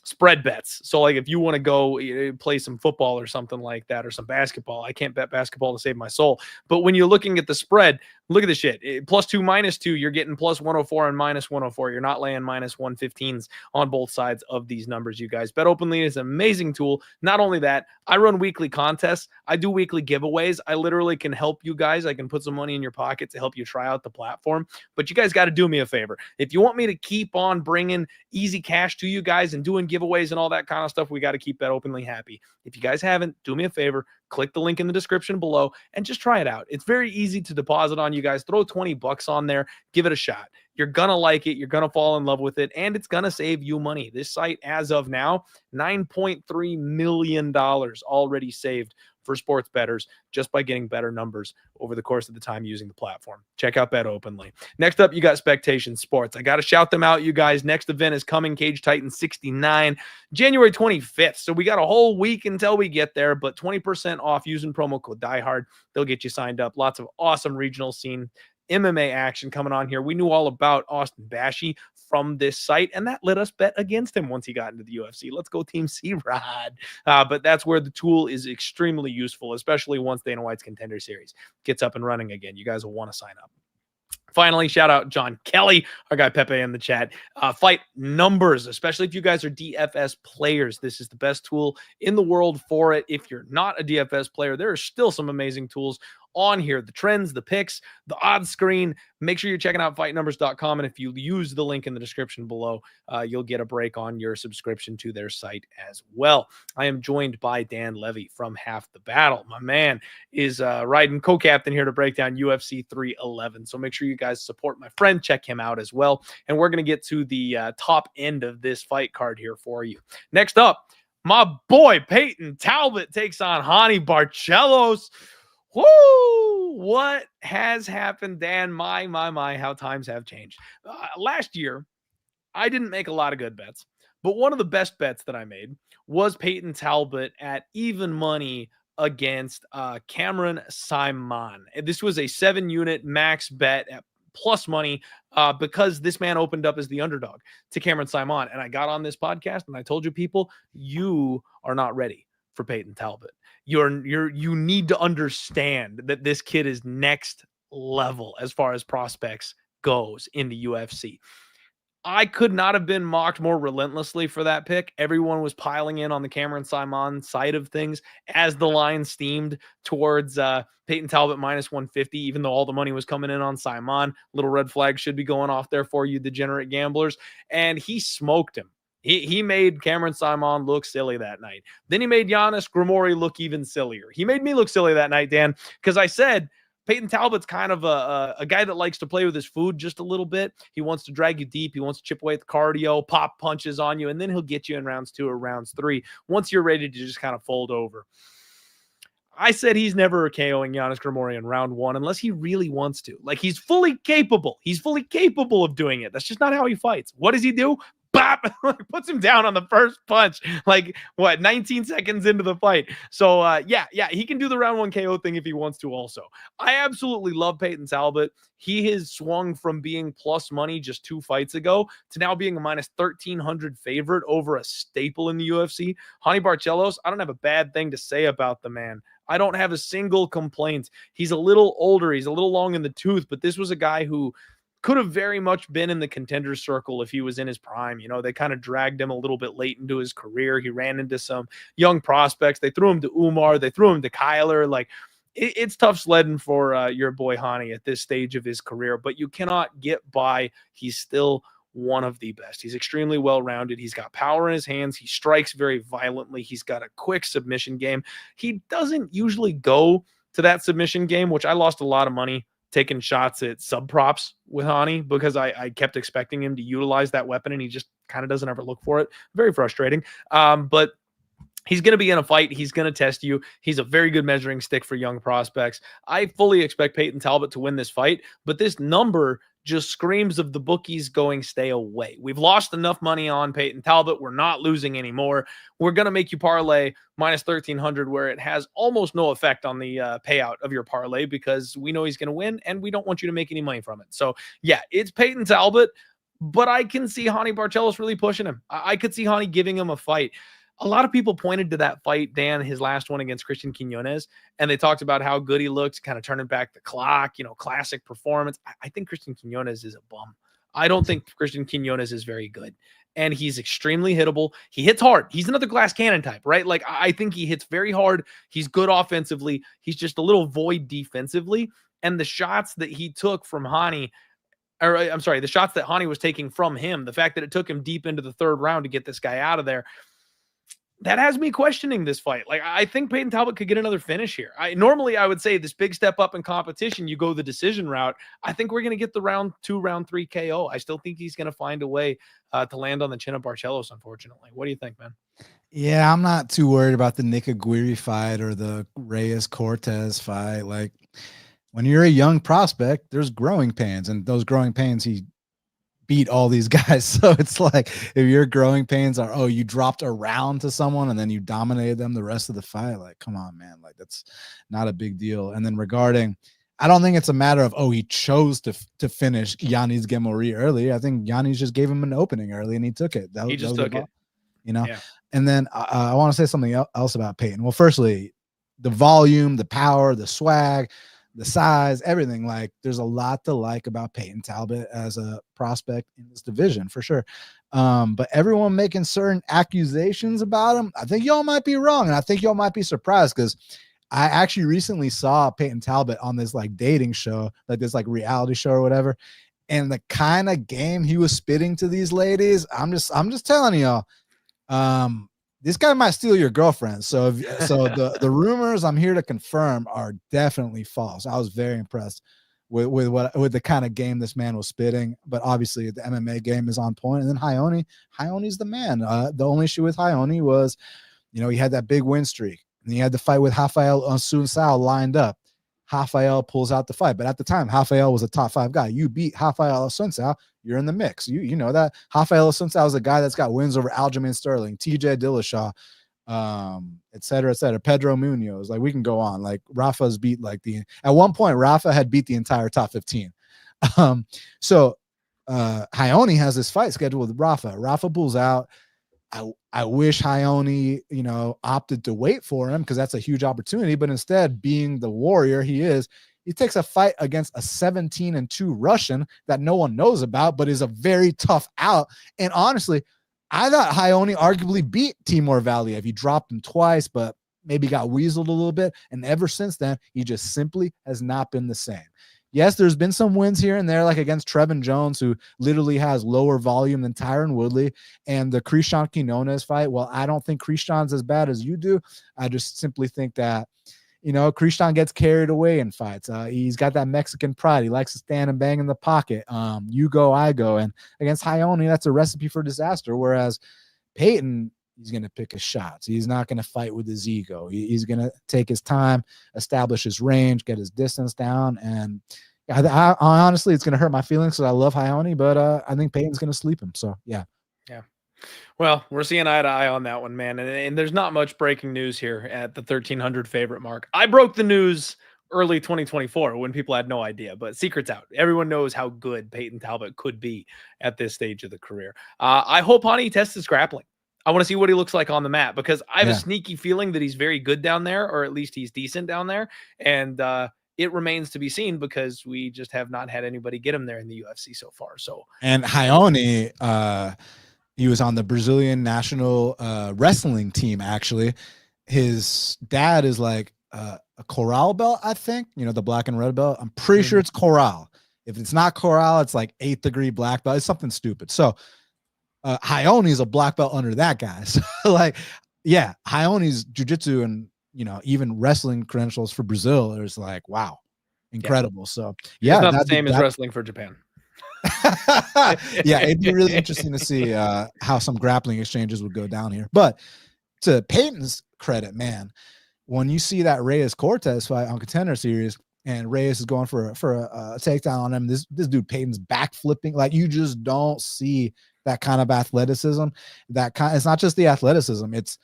spread bets. So like if you want to go play some football or something like that, or some basketball, I can't bet basketball to save my soul. But when you're looking at the spread, look at this shit. +2, -2, you're getting +104 and -104. You're not laying -115s on both sides of these numbers, you guys. Bet Openly is an amazing tool. Not only that, I run weekly contests. I do weekly giveaways. I literally can help you guys. I can put some money in your pocket to help you try out the platform. But you guys got to do me a favor. If you want me to keep on bringing easy cash to you guys and doing giveaways and all that kind of stuff, we got to keep Bet Openly happy. If you guys haven't, do me a favor, click the link in the description below and just try it out. It's very easy to deposit on, you guys. Throw 20 bucks on there, give it a shot. You're going to like it. You're going to fall in love with it, and it's going to save you money. This site, as of now, $9.3 million already saved for sports bettors just by getting better numbers over the course of the time using the platform. Check out Bet Openly. Next up, you got Spectation Sports. I got to shout them out, you guys. Next event is coming, Cage Titan 69, January 25th. So we got a whole week until we get there, but 20% off using promo code DIEHARD. They'll get you signed up. Lots of awesome regional scene MMA action coming on here. We knew all about Austin Bashi from this site, and that let us bet against him once he got into the UFC. Let's go Team C-Rod. But that's where the tool is extremely useful, especially once Dana White's Contender Series gets up and running again. You guys will want to sign up. Finally, shout out John Kelly, our guy Pepe in the chat. Fight numbers, especially if you guys are DFS players. This is the best tool in the world for it. If you're not a DFS player, there are still some amazing tools on here. The trends, the picks, the odds screen. Make sure you're checking out fightnumbers.com. And if you use the link in the description below, you'll get a break on your subscription to their site as well. I am joined by Dan Levy from Half the Battle. My man is riding co-captain here to break down UFC 311. So make sure you guys support my friend. Check him out as well. And we're going to get to the top end of this fight card here for you. Next up, my boy Payton Talbott takes on Hani Barcelos. Woo! What has happened, Dan? My, how times have changed. Last year, I didn't make a lot of good bets, but one of the best bets that I made was Payton Talbott at even money against Cameron Simon. This was a 7-unit max bet at plus money because this man opened up as the underdog to Cameron Simon. And I got on this podcast and I told you people, you are not ready for Payton Talbott. You need to understand that this kid is next level as far as prospects goes in the UFC. I could not have been mocked more relentlessly for that pick. Everyone was piling in on the Cameron Simon side of things as the line steamed towards Payton Talbott -150, even though all the money was coming in on Simon. Little red flag should be going off there for you degenerate gamblers. And he smoked him. He made Cameron Simon look silly that night. Then he made Giannis Grimoire look even sillier. He made me look silly that night, Dan, because I said Payton Talbott's kind of a guy that likes to play with his food just a little bit. He wants to drag you deep. He wants to chip away at the cardio, pop punches on you, and then he'll get you in rounds 2 or rounds 3 once you're ready to just kind of fold over. I said he's never KOing Giannis Grimoire in round 1 unless he really wants to. Like, he's fully capable. He's fully capable of doing it. That's just not how he fights. What does he do? Bah! slap, puts him down on the first punch, like what, 19 seconds into the fight. So yeah, he can do the round 1 KO thing if he wants to also. I absolutely love Payton Talbott. He has swung from being plus money just 2 fights ago to now being a minus 1,300 favorite over a staple in the UFC. Hani Barcelos, I don't have a bad thing to say about the man. I don't have a single complaint. He's a little older. He's a little long in the tooth, but this was a guy who could have very much been in the contender circle if he was in his prime. You know, they kind of dragged him a little bit late into his career. He ran into some young prospects. They threw him to Umar. They threw him to Kyler. Like, it's tough sledding for your boy Hani at this stage of his career, but you cannot get by. He's still one of the best. He's extremely well-rounded. He's got power in his hands. He strikes very violently. He's got a quick submission game. He doesn't usually go to that submission game, which I lost a lot of money taking shots at sub props with Hani because I kept expecting him to utilize that weapon and he just kind of doesn't ever look for it. Very frustrating. But he's going to be in a fight. He's going to test you. He's a very good measuring stick for young prospects. I fully expect Payton Talbott to win this fight, but this number just screams of the bookies going stay away. We've lost enough money on Payton Talbott. We're not losing anymore. We're going to make you parlay minus 1,300 where it has almost no effect on the payout of your parlay because we know he's going to win and we don't want you to make any money from it. So yeah, it's Payton Talbott, but I can see Hani Barcelos really pushing him. I could see Hani giving him a fight. A lot of people pointed to that fight, Dan, his last one against Christian Quinones, and they talked about how good he looked, kind of turning back the clock, you know, classic performance. I think Christian Quinones is a bum. I don't think Christian Quinones is very good, and he's extremely hittable. He hits hard. He's another glass cannon type, right? Like, I think he hits very hard. He's good offensively. He's just a little void defensively, and the shots that he took from Hani, or I'm sorry, the shots that Hani was taking from him, the fact that it took him deep into the 3rd round to get this guy out of there, that has me questioning this fight. Like, I think Payton Talbott could get another finish here. Normally I would say this big step up in competition, you go the decision route. I think we're going to get the round 2, round 3 KO. I still think he's going to find a way to land on the chin of Barcelos, unfortunately. What do you think, man? Yeah, I'm not too worried about the Nick Aguirre fight or the Reyes Cortez fight. Like, when you're a young prospect, there's growing pains, and those growing pains, he beat all these guys. So it's like, if your growing pains are, oh, you dropped a round to someone and then you dominated them the rest of the fight, like, come on, man, like, that's not a big deal. And then regarding, I don't think it's a matter of, oh, he chose to finish Yanis Gemori early. I think Yanis just gave him an opening early and he took it. He just took it, you know. Yeah. And then I want to say something else about Payton. Well, firstly, the volume, the power, the swag, the size, everything. Like, there's a lot to like about Payton Talbott as a prospect in this division for sure. But everyone making certain accusations about him, I think y'all might be wrong. And I think y'all might be surprised because I actually recently saw Payton Talbott on this like dating show, like this like reality show or whatever. And the kind of game he was spitting to these ladies, I'm just telling y'all, this guy might steal your girlfriend. So the rumors I'm here to confirm are definitely false. I was very impressed with the kind of game this man was spitting, but obviously the MMA game is on point. And then Ioni's the man. The only issue with Ioni was, you know, he had that big win streak and he had the fight with Rafael Assunção lined up. Rafael pulls out the fight, but at the time, Rafael was a top 5 guy. You beat Rafael Assunção, you're in the mix. You know that. Rafael Assunção is a guy that's got wins over Aljamain Sterling, TJ Dillashaw, et cetera, Pedro Munoz. Like, we can go on. Like, Rafa's beat at one point, Rafa had beat the entire top 15. So Ioni has this fight scheduled with Rafa. Rafa pulls out. I wish Ioni, you know, opted to wait for him because that's a huge opportunity. But instead, being the warrior he is, he takes a fight against a 17-2 Russian that no one knows about, but is a very tough out. And honestly, I thought Ioni arguably beat Timur Valiev. He dropped him twice, but maybe got weaseled a little bit. And ever since then, he just simply has not been the same. Yes, there's been some wins here and there, like against Trevin Jones, who literally has lower volume than Tyron Woodley, and the Christian Quinones fight. Well, I don't think Christian's as bad as you do. I just simply think that, you know, Christian gets carried away in fights. He's got that Mexican pride. He likes to stand and bang in the pocket. You go, I go. And against Ioni, that's a recipe for disaster. Whereas Payton, he's going to pick his shots. He's not going to fight with his ego. He's going to take his time, establish his range, get his distance down. And I honestly, it's going to hurt my feelings because I love Ioni, but I think Payton's going to sleep him. So, yeah. Yeah. Well, we're seeing eye to eye on that one, man. And there's not much breaking news here at the 1,300 favorite mark. I broke the news early 2024 when people had no idea, but secret's out. Everyone knows how good Payton Talbott could be at this stage of the career. I hope Hani tests his grappling. I want to see what he looks like on the mat because I have a sneaky feeling that he's very good down there, or at least he's decent down there. And it remains to be seen because we just have not had anybody get him there in the UFC so far. So, and Ione, he was on the Brazilian national wrestling team. Actually, his dad is like a Corral belt, I think. You know, the black and red belt. I'm pretty sure it's Corral. If it's not Corral, it's like 8th degree black belt. It's something stupid. So Ione is a black belt under that guy. So like, yeah, Ione's jiu-jitsu and, you know, even wrestling credentials for Brazil is like, wow, incredible. So yeah, it's not the same as wrestling for Japan. Yeah, it'd be really interesting to see how some grappling exchanges would go down here. But to Payton's credit, man, when you see that Reyes Cortez fight on Contender Series and Reyes is going for a takedown on him, this dude Payton's backflipping, like you just don't see that kind of athleticism. It's not just the athleticism, it's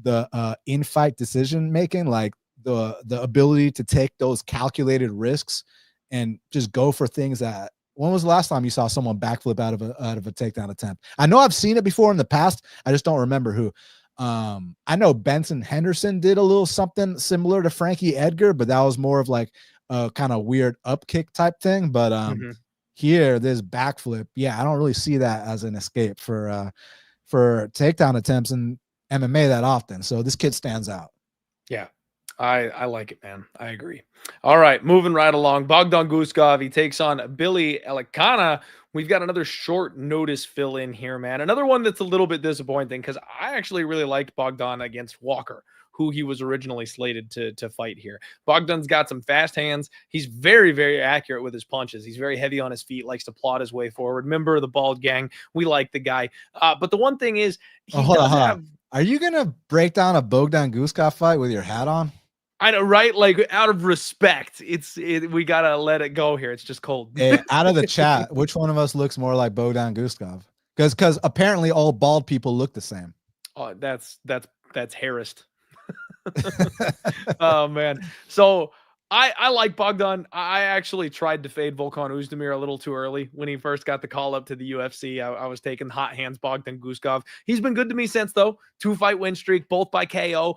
the in-fight decision making, like the ability to take those calculated risks and just go for things that. When was the last time you saw someone backflip out of a takedown attempt? I know I've seen it before in the past. I just don't remember who. I know Benson Henderson did a little something similar to Frankie Edgar, but that was more of like a kind of weird up kick type thing. But here, this backflip, yeah, I don't really see that as an escape for takedown attempts in MMA that often. So this kid stands out. Yeah. I like it, man. I agree. All right, moving right along. Bogdan Guskov, he takes on Billy Elikana. We've got another short notice fill in here, man. Another one that's a little bit disappointing because I actually really liked Bogdan against Walker, who he was originally slated to fight here. Bogdan's got some fast hands. He's very, very accurate with his punches. He's very heavy on his feet, likes to plot his way forward. Member of the Bald Gang. We like the guy. But the one thing is, hold on. Are you going to break down a Bogdan Guskov fight with your hat on? I know, right? Like out of respect, we gotta let it go here. It's just cold. Hey, out of the chat, which one of us looks more like Bogdan Guskov? Because apparently all bald people look the same. Oh, that's harassed. Oh man. So I like Bogdan. I actually tried to fade Volkan Oezdemir a little too early when he first got the call up to the UFC. I was taking hot hands Bogdan Guskov. He's been good to me since though. 2-fight win streak, both by KO.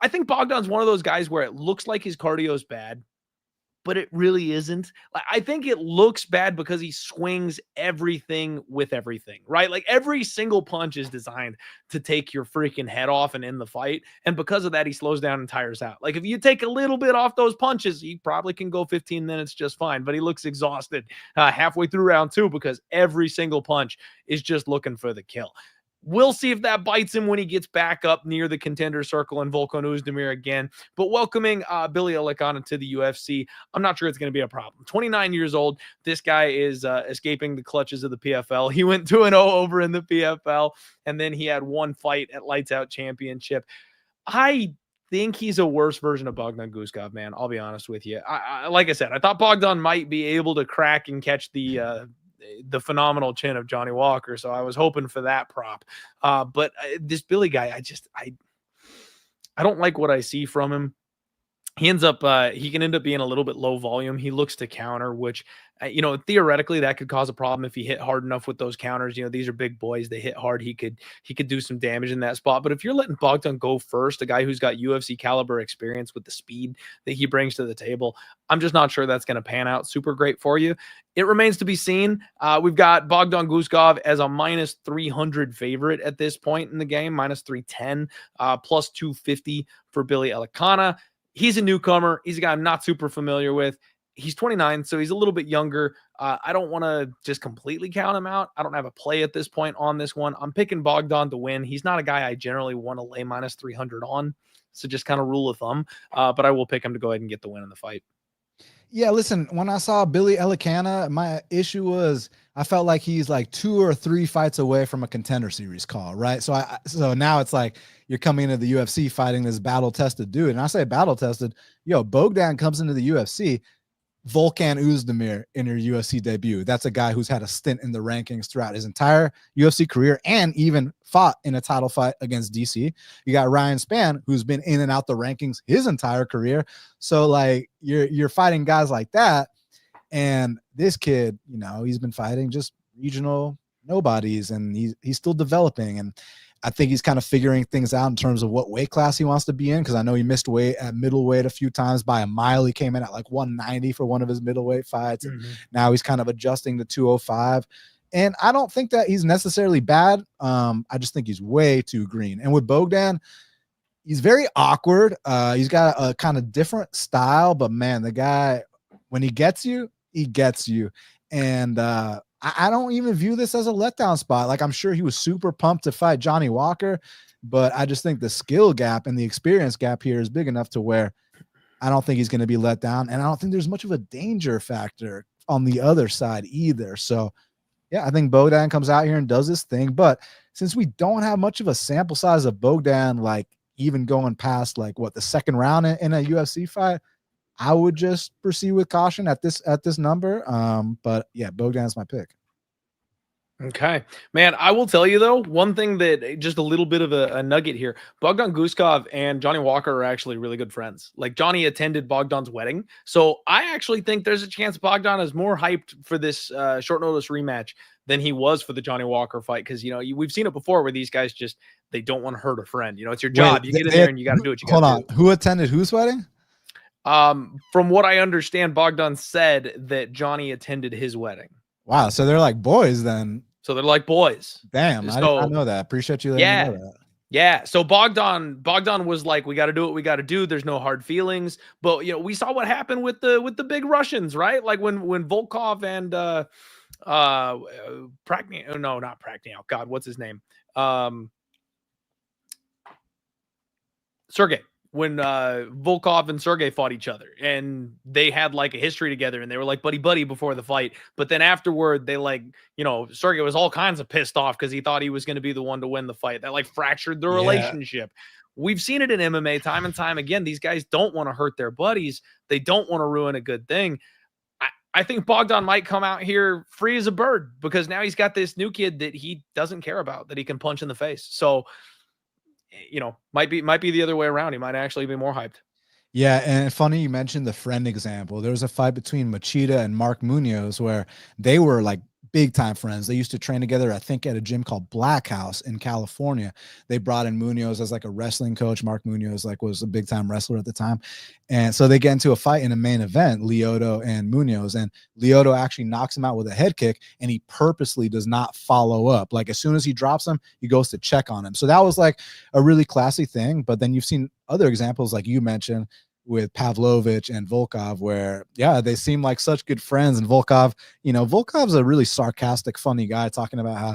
I think Bogdan's one of those guys where it looks like his cardio is bad, but it really isn't. I think it looks bad because he swings everything with everything, right? Like every single punch is designed to take your freaking head off and end the fight. And because of that, he slows down and tires out. Like if you take a little bit off those punches, he probably can go 15 minutes just fine, but he looks exhausted halfway through round 2 because every single punch is just looking for the kill. We'll see if that bites him when he gets back up near the contender circle and Volkan Oezdemir again. But welcoming Billy Elikana to the UFC, I'm not sure it's going to be a problem. 29 years old. This guy is escaping the clutches of the PFL. He went 2-0 over in the PFL, and then he had one fight at Lights Out Championship. I think he's a worse version of Bogdan Guskov, man. I'll be honest with you. Like I said, I thought Bogdan might be able to crack and catch the phenomenal chin of Johnny Walker. So I was hoping for that prop. But this Billy guy, I don't like what I see from him. He ends up, he can end up being a little bit low volume. He looks to counter, which, theoretically that could cause a problem if he hit hard enough with those counters. These are big boys. They hit hard. He could do some damage in that spot. But if you're letting Bogdan go first, a guy who's got UFC caliber experience with the speed that he brings to the table, I'm just not sure that's going to pan out super great for you. It remains to be seen. We've got Bogdan Guskov as a minus 300 favorite at this point in the game, minus 310, plus 250 for Billy Elikana. He's a newcomer. He's a guy I'm not super familiar with. He's 29, so he's a little bit younger. I don't want to just completely count him out. I don't have a play at this point on this one. I'm picking Bogdan to win. He's not a guy I generally want to lay minus 300 on, so just kind of rule of thumb. But I will pick him to go ahead and get the win in the fight. Yeah, listen, when I saw Billy Elikana, my issue was I felt like he's like 2 or 3 fights away from a contender series call, right? So now it's like you're coming into the UFC fighting this battle-tested dude. And I say battle-tested, Bogdan comes into the UFC. Volkan Oezdemir in your UFC debut. That's a guy who's had a stint in the rankings throughout his entire UFC career and even fought in a title fight against DC. You got Ryan Spann, who's been in and out the rankings his entire career. So like you're fighting guys like that. And this kid, you know, he's been fighting just regional nobodies, and he's still developing. And I think he's kind of figuring things out in terms of what weight class he wants to be in, because I know he missed weight at middleweight a few times by a mile. He came in at like 190 for one of his middleweight fights. And now he's kind of adjusting to 205. And I don't think that he's necessarily bad. I just think he's way too green. And with Bogdan, he's very awkward. He's got a kind of different style, but man, the guy, when he gets you, he gets you. And I don't even view this as a letdown spot. Like, I'm sure he was super pumped to fight Johnny Walker, but I just think the skill gap and the experience gap here is big enough to where I don't think he's going to be let down. And I don't think there's much of a danger factor on the other side either. So yeah, I think Bogdan comes out here and does this thing. But since we don't have much of a sample size of Bogdan, like even going past like what, the second round in a UFC fight, I would just proceed with caution at this number. But yeah, Bogdan's my pick. Okay, man, I will tell you though, one thing that just a little bit of a nugget here, Bogdan Guskov and Johnny Walker are actually really good friends. Like, Johnny attended Bogdan's wedding. So I actually think there's a chance Bogdan is more hyped for this short notice rematch than he was for the Johnny Walker fight. Cause you know, we've seen it before where these guys just, they don't want to hurt a friend. You know, it's your job. Wait, you get in there and you got to do what you got to do. Hold on. Who attended whose wedding? From what I understand, Bogdan said that Johnny attended his wedding. Wow, so they're like boys then. So they're like boys. Damn, I didn't know that. Appreciate you letting me know that. Yeah. So Bogdan was like, we got to do what we got to do. There's no hard feelings. But you know, we saw what happened with the big Russians, right? Like when Volkov and Prachniak, no, not Prachniak. God, what's his name? Serghei. When Volkov and Serghei fought each other, and they had like a history together, and they were like buddy before the fight. But then afterward, they like, you know, Serghei was all kinds of pissed off because he thought he was going to be the one to win the fight. That like fractured the relationship. We've seen it in MMA time and time again. These guys don't want to hurt their buddies. They don't want to ruin a good thing. I think Bogdan might come out here free as a bird, because now he's got this new kid that he doesn't care about, that he can punch in the face. So, you know, might be the other way around. He might actually be more hyped. Yeah, and funny you mentioned the friend example. There was a fight between Machida and Mark Munoz where they were like big time friends. They used to train together, I think, at a gym called Black House in California. They brought in Munoz as like a wrestling coach. Mark Munoz like was a big time wrestler at the time. And so they get into a fight in a main event, Lyoto and Munoz, and Lyoto actually knocks him out with a head kick, and he purposely does not follow up. Like, as soon as he drops him, he goes to check on him. So that was like a really classy thing. But then you've seen other examples, like you mentioned, with Pavlovich and Volkov, where yeah, they seem like such good friends. And Volkov, you know, Volkov's a really sarcastic, funny guy, talking about how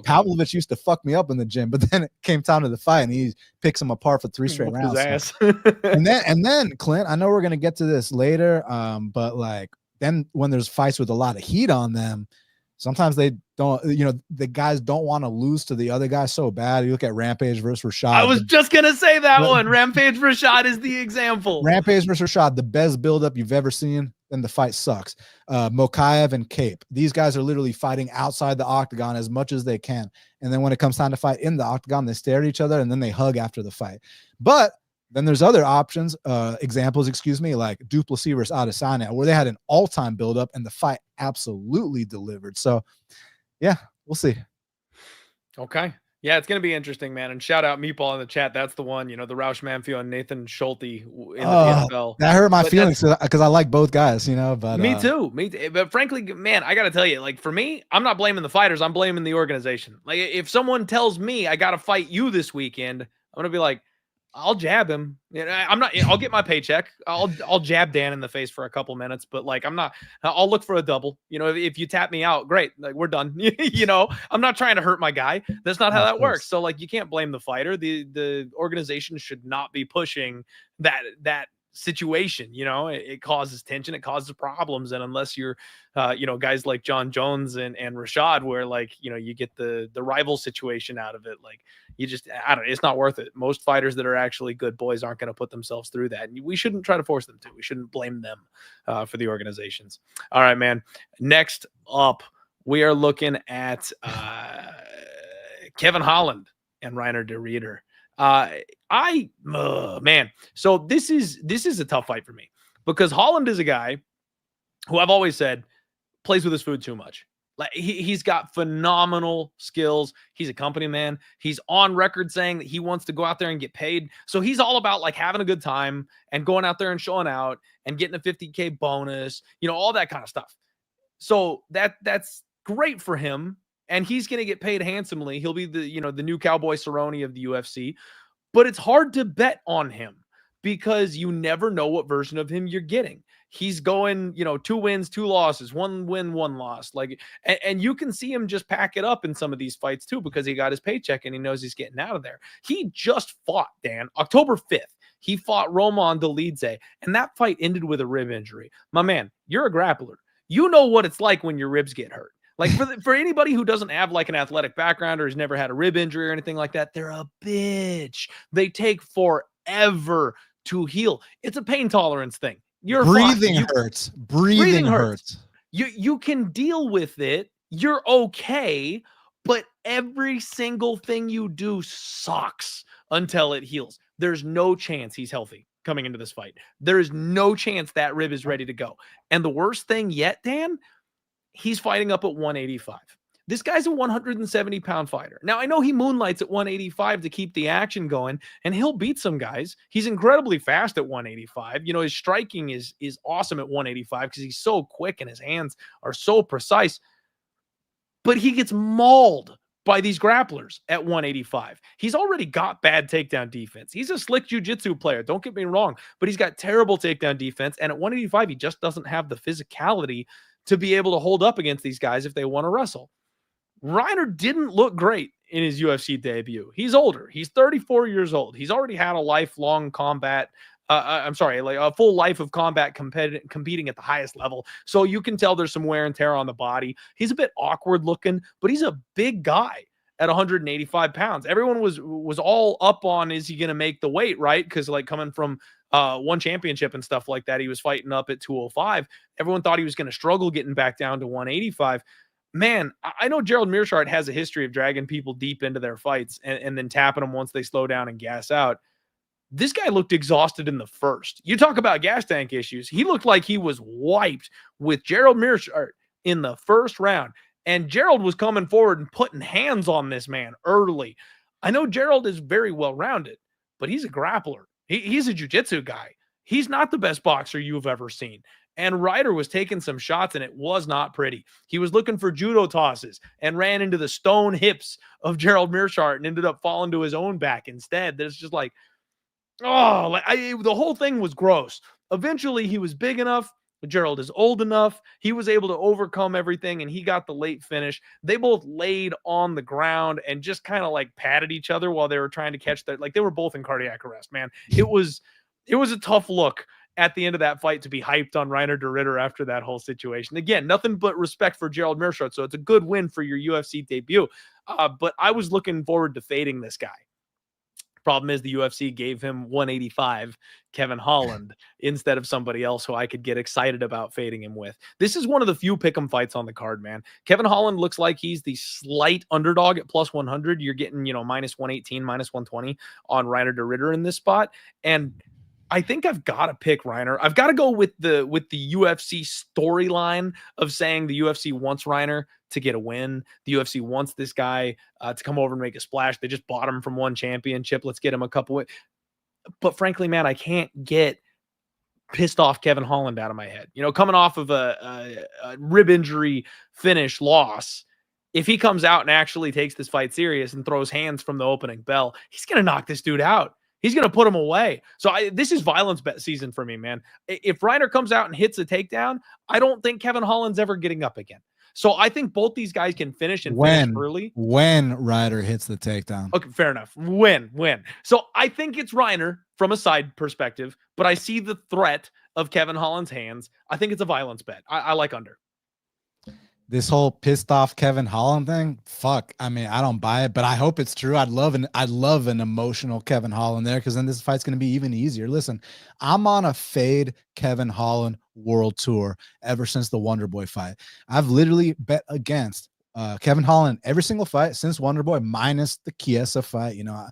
Pavlovich used to fuck me up in the gym, but then it came time to the fight and he picks him apart for 3 straight rounds. and then Clint, I know we're gonna get to this later, but like then when there's fights with a lot of heat on them, sometimes they don't, you know, the guys don't want to lose to the other guy so bad. You look at Rampage versus Rashad. I was just going to say that one. Rampage Rashad is the example. Rampage versus Rashad, the best buildup you've ever seen, and the fight sucks. Makhachev and Cape. These guys are literally fighting outside the octagon as much as they can. And then when it comes time to fight in the octagon, they stare at each other and then they hug after the fight. But then there's other examples, like Duplessis versus Adesanya, where they had an all-time buildup and the fight absolutely delivered. So, yeah, we'll see. Okay. Yeah, it's going to be interesting, man. And shout out Meatball in the chat. That's the one, you know, the Roush Manfio and Nathan Schulte in the PFL. That hurt my feelings because I like both guys, you know. But me too. But frankly, man, I got to tell you, like, for me, I'm not blaming the fighters. I'm blaming the organization. Like, if someone tells me I got to fight you this weekend, I'm going to be like, I'll jab him. I'm not. I'll get my paycheck. I'll jab Dan in the face for a couple minutes, but like I'm not. I'll look for a double. You know, if you tap me out, great. Like we're done. You know, I'm not trying to hurt my guy. That's not how that works. So like you can't blame the fighter. The organization should not be pushing that situation. You know, it causes tension. It causes problems. And unless you're, you know, guys like John Jones and Rashad, where like you know you get the rival situation out of it, like you just, I don't know, it's not worth it. Most fighters that are actually good boys aren't going to put themselves through that. And we shouldn't try to force them to. We shouldn't blame them for the organizations. All right, man. Next up, we are looking at Kevin Holland and Reinier de Ridder. Man. So this is a tough fight for me because Holland is a guy who I've always said plays with his food too much. Like he's got phenomenal skills. He's a company man. He's on record saying that he wants to go out there and get paid. So he's all about like having a good time and going out there and showing out and getting a 50K bonus, all that kind of stuff. So that's great for him. And he's going to get paid handsomely. He'll be the new Cowboy Cerrone of the UFC, but it's hard to bet on him because you never know what version of him you're getting. He's going, 2 wins, 2 losses, 1 win, 1 loss. And you can see him just pack it up in some of these fights too, because he got his paycheck and he knows he's getting out of there. He just fought, Dan, October 5th. He fought Roman Dolidze, and that fight ended with a rib injury. My man, you're a grappler. You know what it's like when your ribs get hurt. Like for anybody who doesn't have like an athletic background or has never had a rib injury or anything like that, they're a bitch. They take forever to heal. It's a pain tolerance thing. Your breathing hurts. Breathing hurts. You can deal with it. You're okay, but every single thing you do sucks until it heals. There's no chance he's healthy coming into this fight. There is no chance that rib is ready to go. And the worst thing yet, Dan, he's fighting up at 185. This guy's a 170-pound fighter. Now, I know he moonlights at 185 to keep the action going, and he'll beat some guys. He's incredibly fast at 185. His striking is awesome at 185 because he's so quick and his hands are so precise. But he gets mauled by these grapplers at 185. He's already got bad takedown defense. He's a slick jiu-jitsu player, don't get me wrong, but he's got terrible takedown defense, and at 185, he just doesn't have the physicality to be able to hold up against these guys if they want to wrestle. Reinier didn't look great in his UFC debut. He's older. He's 34 years old. He's already had a lifelong combat. A full life of combat competing at the highest level. So you can tell there's some wear and tear on the body. He's a bit awkward looking, but he's a big guy at 185 pounds. Everyone was all up on, is he going to make the weight, right? Because like coming from one championship and stuff like that, he was fighting up at 205. Everyone thought he was going to struggle getting back down to 185. Man, I know Gerald Meerschaert has a history of dragging people deep into their fights and then tapping them once they slow down and gas out. This guy looked exhausted in the first. You talk about gas tank issues. He looked like he was wiped with Gerald Meerschaert in the first round. And Gerald was coming forward and putting hands on this man early. I know Gerald is very well-rounded, but he's a grappler. He's a jiu-jitsu guy. He's not the best boxer you've ever seen. And Reinier was taking some shots, and it was not pretty. He was looking for judo tosses and ran into the stone hips of Gerald Meerschaert and ended up falling to his own back instead. There's just like, the whole thing was gross. Eventually, he was big enough. Gerald is old enough. He was able to overcome everything, and he got the late finish. They both laid on the ground and just kind of like patted each other while they were trying to catch their, like they were both in cardiac arrest, man. It was a tough look at the end of that fight to be hyped on Reinier de Ridder after that whole situation. Again, nothing but respect for Gerald Meerschaert, so it's a good win for your UFC debut. But I was looking forward to fading this guy. Problem is the UFC gave him 185 Kevin Holland instead of somebody else who I could get excited about fading him with. This is one of the few pick'em fights on the card, man. Kevin Holland looks like he's the slight underdog at plus 100. You're getting, minus 118, minus 120 on Reinier de Ridder in this spot. And I think I've got to pick Reinier. I've got to go with the UFC storyline of saying the UFC wants Reinier to get a win. The UFC wants this guy to come over and make a splash. They just bought him from one championship. Let's get him a couple of. But frankly, man, I can't get pissed off Kevin Holland out of my head. Coming off of a rib injury finish loss, if he comes out and actually takes this fight serious and throws hands from the opening bell, he's going to knock this dude out. He's going to put him away. So this is violence bet season for me, man. If Reinier comes out and hits a takedown, I don't think Kevin Holland's ever getting up again. So I think both these guys can finish finish early. When Reinier hits the takedown. Okay, fair enough. When. So I think it's Reinier from a side perspective, but I see the threat of Kevin Holland's hands. I think it's a violence bet. I like under. This whole pissed off Kevin Holland thing, fuck. I mean, I don't buy it, but I hope it's true. I'd love an emotional Kevin Holland there, because then this fight's going to be even easier. Listen, I'm on a fade Kevin Holland world tour ever since the Wonder Boy fight. I've literally bet against Kevin Holland every single fight since Wonder Boy, minus the Chiesa fight. You know, I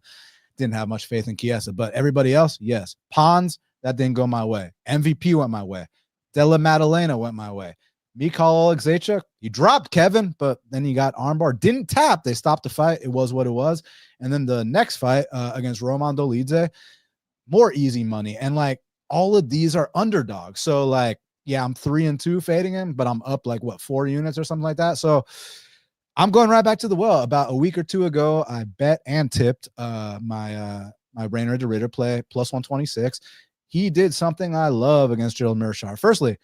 didn't have much faith in Chiesa, but everybody else, yes. Pons, that didn't go my way. MVP went my way. Della Maddalena went my way. Mikhail Oleksiejczuk, he dropped Kevin, but then he got armbar. Didn't tap. They stopped the fight. It was what it was. And then the next fight against Roman Dolidze, more easy money. And like all of these are underdogs. So like, yeah, I'm 3-2 fading him, but I'm up like what, 4 units or something like that. So I'm going right back to the well. About a week or two ago, I bet and tipped my Reinier de Ridder play plus 126. He did something I love against Gerald Meerschaert. Firstly,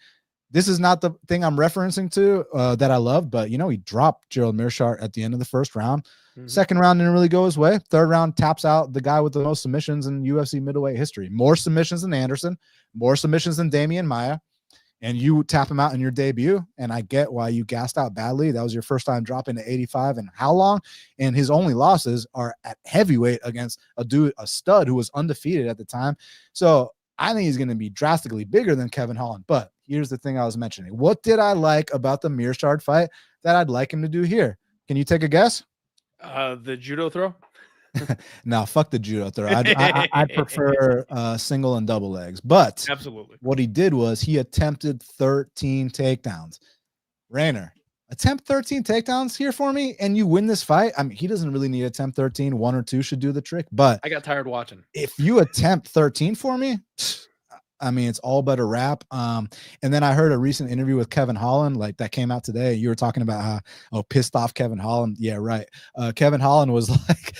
this is not the thing I'm referencing to that I love, but, you know, he dropped Gerald Meerschaert at the end of the first round. Second round didn't really go his way. Third round taps out the guy with the most submissions in UFC middleweight history. More submissions than Anderson, more submissions than Damian Maia, and you tap him out in your debut, and I get why you gassed out badly. That was your first time dropping to 85 and how long? And his only losses are at heavyweight against a stud who was undefeated at the time. So I think he's going to be drastically bigger than Kevin Holland. But here's the thing I was mentioning. What did I like about the Meerschaert fight that I'd like him to do here? Can you take a guess? The judo throw? No, fuck the judo throw. I'd prefer single and double legs. But absolutely, what he did was he attempted 13 takedowns. Reinier, attempt 13 takedowns here for me, and you win this fight. I mean, he doesn't really need to attempt 13. 1 or 2 should do the trick. But I got tired watching. If you attempt 13 for me, I mean, it's all but a wrap. And then I heard a recent interview with Kevin Holland, like that came out today. You were talking about how, pissed off Kevin Holland. Yeah, right. Kevin Holland was like,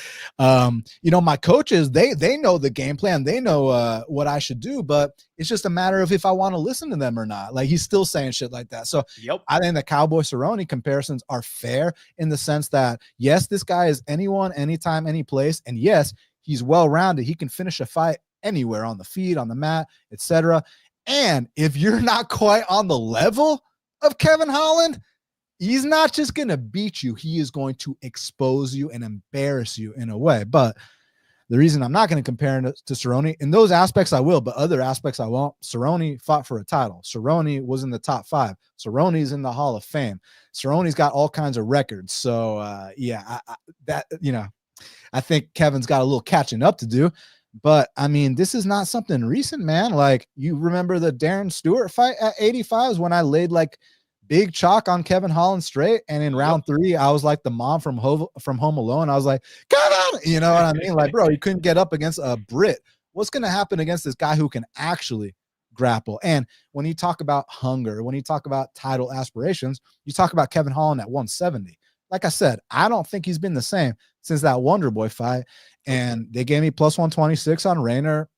you know, my coaches, they know the game plan. They know what I should do, but it's just a matter of if I want to listen to them or not. Like, he's still saying shit like that. So yep. I think the Cowboy Cerrone comparisons are fair in the sense that, yes, this guy is anyone, anytime, any place. And yes, he's well-rounded. He can finish a fight anywhere, on the feet, on the mat, etc. And if you're not quite on the level of Kevin Holland, he's not just going to beat you. He is going to expose you and embarrass you in a way. But the reason I'm not going to compare him to Cerrone, in those aspects I will, but other aspects I won't. Cerrone fought for a title. Cerrone was in the top 5. Cerrone's in the Hall of Fame. Cerrone's got all kinds of records. So yeah, I think Kevin's got a little catching up to do. But I mean, this is not something recent, man. Like, you remember the Darren Stewart fight at 85 when I laid like big chalk on Kevin Holland straight, and in round 3 I was like the mom from Home Alone. I was like, come on, you know what I mean? Like, bro, you couldn't get up against a Brit. What's going to happen against this guy who can actually grapple? And when you talk about hunger, when you talk about title aspirations, you talk about Kevin Holland at 170. Like I said, I don't think he's been the same since that Wonder Boy fight. And they gave me plus 126 on Reinier.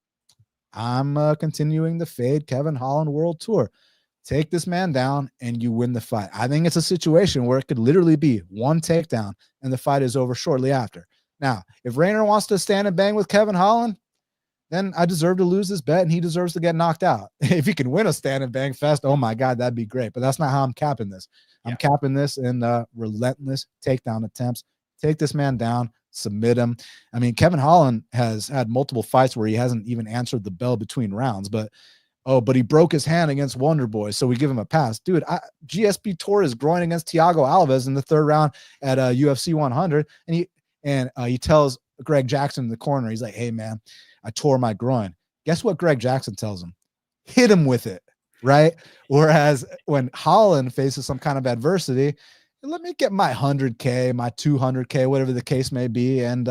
I'm continuing the fade Kevin Holland World Tour. Take this man down and you win the fight. I think it's a situation where it could literally be one takedown and the fight is over shortly after. Now, if Reinier wants to stand and bang with Kevin Holland, then I deserve to lose this bet and he deserves to get knocked out. If he can win a stand and bang fest, oh my God, that'd be great. But that's not how I'm capping this. I'm capping this in relentless takedown attempts. Take this man down, submit him. I mean, Kevin Holland has had multiple fights where he hasn't even answered the bell between rounds, but he broke his hand against Wonder Boy, so we give him a pass. Dude, GSP tore his groin against Thiago Alves in the 3rd round at UFC 100, and he tells Greg Jackson in the corner, he's like, hey, man, I tore my groin. Guess what Greg Jackson tells him? Hit him with it, right? Whereas when Holland faces some kind of adversity, let me get my 100K, my 200K, whatever the case may be, and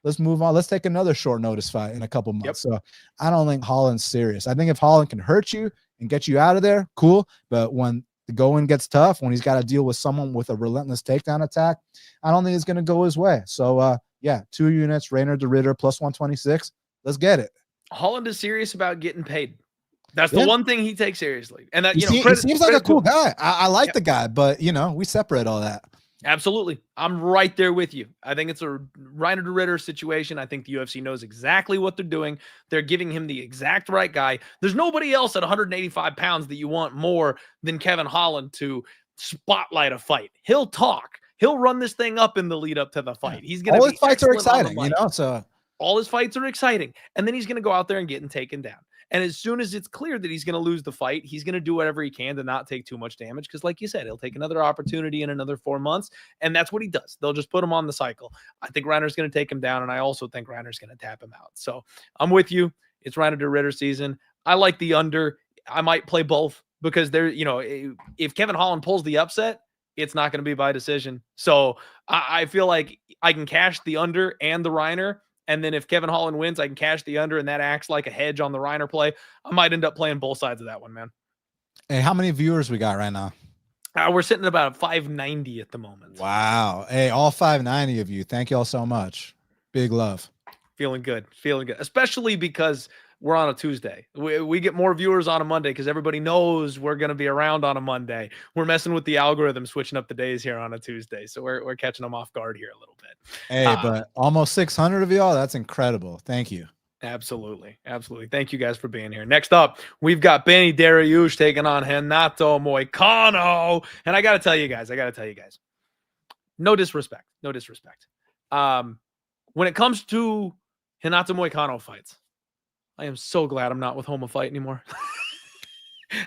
let's move on. Let's take another short notice fight in a couple months. So I don't think Holland's serious. I think if Holland can hurt you and get you out of there, cool. But when the going gets tough, when he's got to deal with someone with a relentless takedown attack, I don't think it's going to go his way. So yeah, 2 units, Reinier de Ridder plus 126. Let's get it. Holland is serious about getting paid. That's the one thing he takes seriously. And that, he seems like a cool guy. I like the guy, but you know, we separate all that. Absolutely. I'm right there with you. I think it's a Reinier de Ridder situation. I think the UFC knows exactly what they're doing. They're giving him the exact right guy. There's nobody else at 185 pounds that you want more than Kevin Holland to spotlight a fight. He'll talk. He'll run this thing up in the lead up to the fight. He's going to all his fights are exciting, so all his fights are exciting. And then he's going to go out there and get taken down. And as soon as it's clear that he's going to lose the fight, he's going to do whatever he can to not take too much damage. Because like you said, he'll take another opportunity in another 4 months. And that's what he does. They'll just put him on the cycle. I think Reiner's going to take him down. And I also think Reiner's going to tap him out. So I'm with you. It's Reiner de Ritter season. I like the under. I might play both because there, if Kevin Holland pulls the upset, it's not going to be by decision. So I feel like I can cash the under and the Reiner. And then if Kevin Holland wins, I can cash the under, and that acts like a hedge on the Reiner play. I might end up playing both sides of that one, man. Hey, how many viewers we got right now? We're sitting at about 590 at the moment. Wow. Hey, all 590 of you. Thank you all so much. Big love. Feeling good. Especially because we're on a Tuesday. We get more viewers on a Monday because everybody knows we're going to be around on a Monday. We're messing with the algorithm, switching up the days here on a Tuesday. So we're catching them off guard here a little bit. Hey, but almost 600 of y'all. That's incredible. Thank you. Absolutely. Thank you guys for being here. Next up, we've got Benny Dariush taking on Renato Moicano. And I got to tell you guys, no disrespect. When it comes to Renato Moicano fights, I am so glad I'm not with Homa Fight anymore.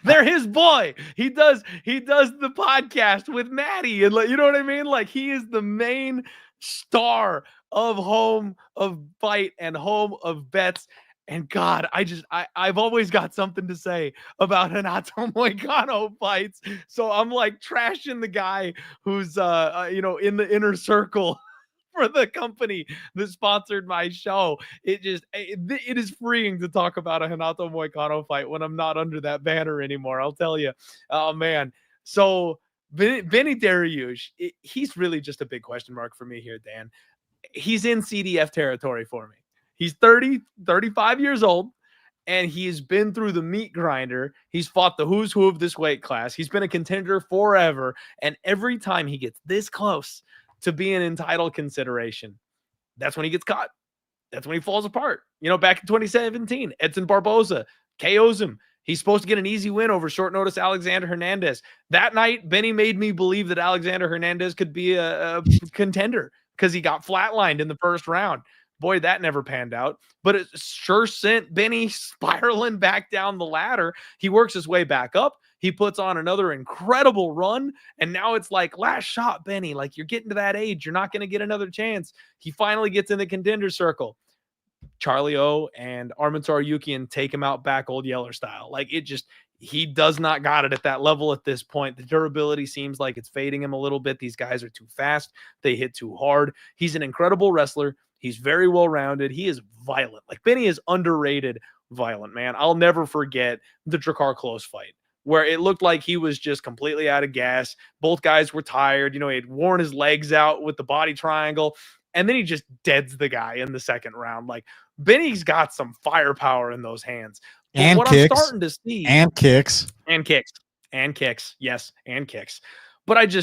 They're his boy. He does the podcast with Maddie, and you know what I mean? Like, he is the main star of Home of Fight and Home of Bets. And God, I've always got something to say about Renato Moicano fights. So I'm like trashing the guy who's in the inner circle for the company that sponsored my show. It is freeing to talk about a Renato Moicano fight when I'm not under that banner anymore. I'll tell you. Oh man. So Benny Dariush, he's really just a big question mark for me here, Dan. He's in CDF territory for me. He's 35 years old, and he's been through the meat grinder. He's fought the who's who of this weight class. He's been a contender forever. And every time he gets this close to being in title consideration, that's when he gets caught. That's when he falls apart. Back in 2017, Edson Barboza KOs him. He's supposed to get an easy win over short notice Alexander Hernandez. That night, Benny made me believe that Alexander Hernandez could be a contender because he got flatlined in the first round. Boy, that never panned out. But it sure sent Benny spiraling back down the ladder. He works his way back up. He puts on another incredible run. And now it's like, last shot, Benny. Like, you're getting to that age. You're not going to get another chance. He finally gets in the contender circle. Charlie O and Arman Tsarukyan take him out back old Yeller style. Like, he does not got it at that level at this point. The durability seems like it's fading him a little bit. These guys are too fast. They hit too hard. He's an incredible wrestler. He's very well-rounded. He is violent. Like, Benny is underrated violent, man. I'll never forget the Drakkar Klose fight, where it looked like he was just completely out of gas. Both guys were tired. He had worn his legs out with the body triangle, and then he just deads the guy in the second round. Like, Benny's got some firepower in those hands. And what kicks. I'm starting to see. And kicks. Yes, and kicks. But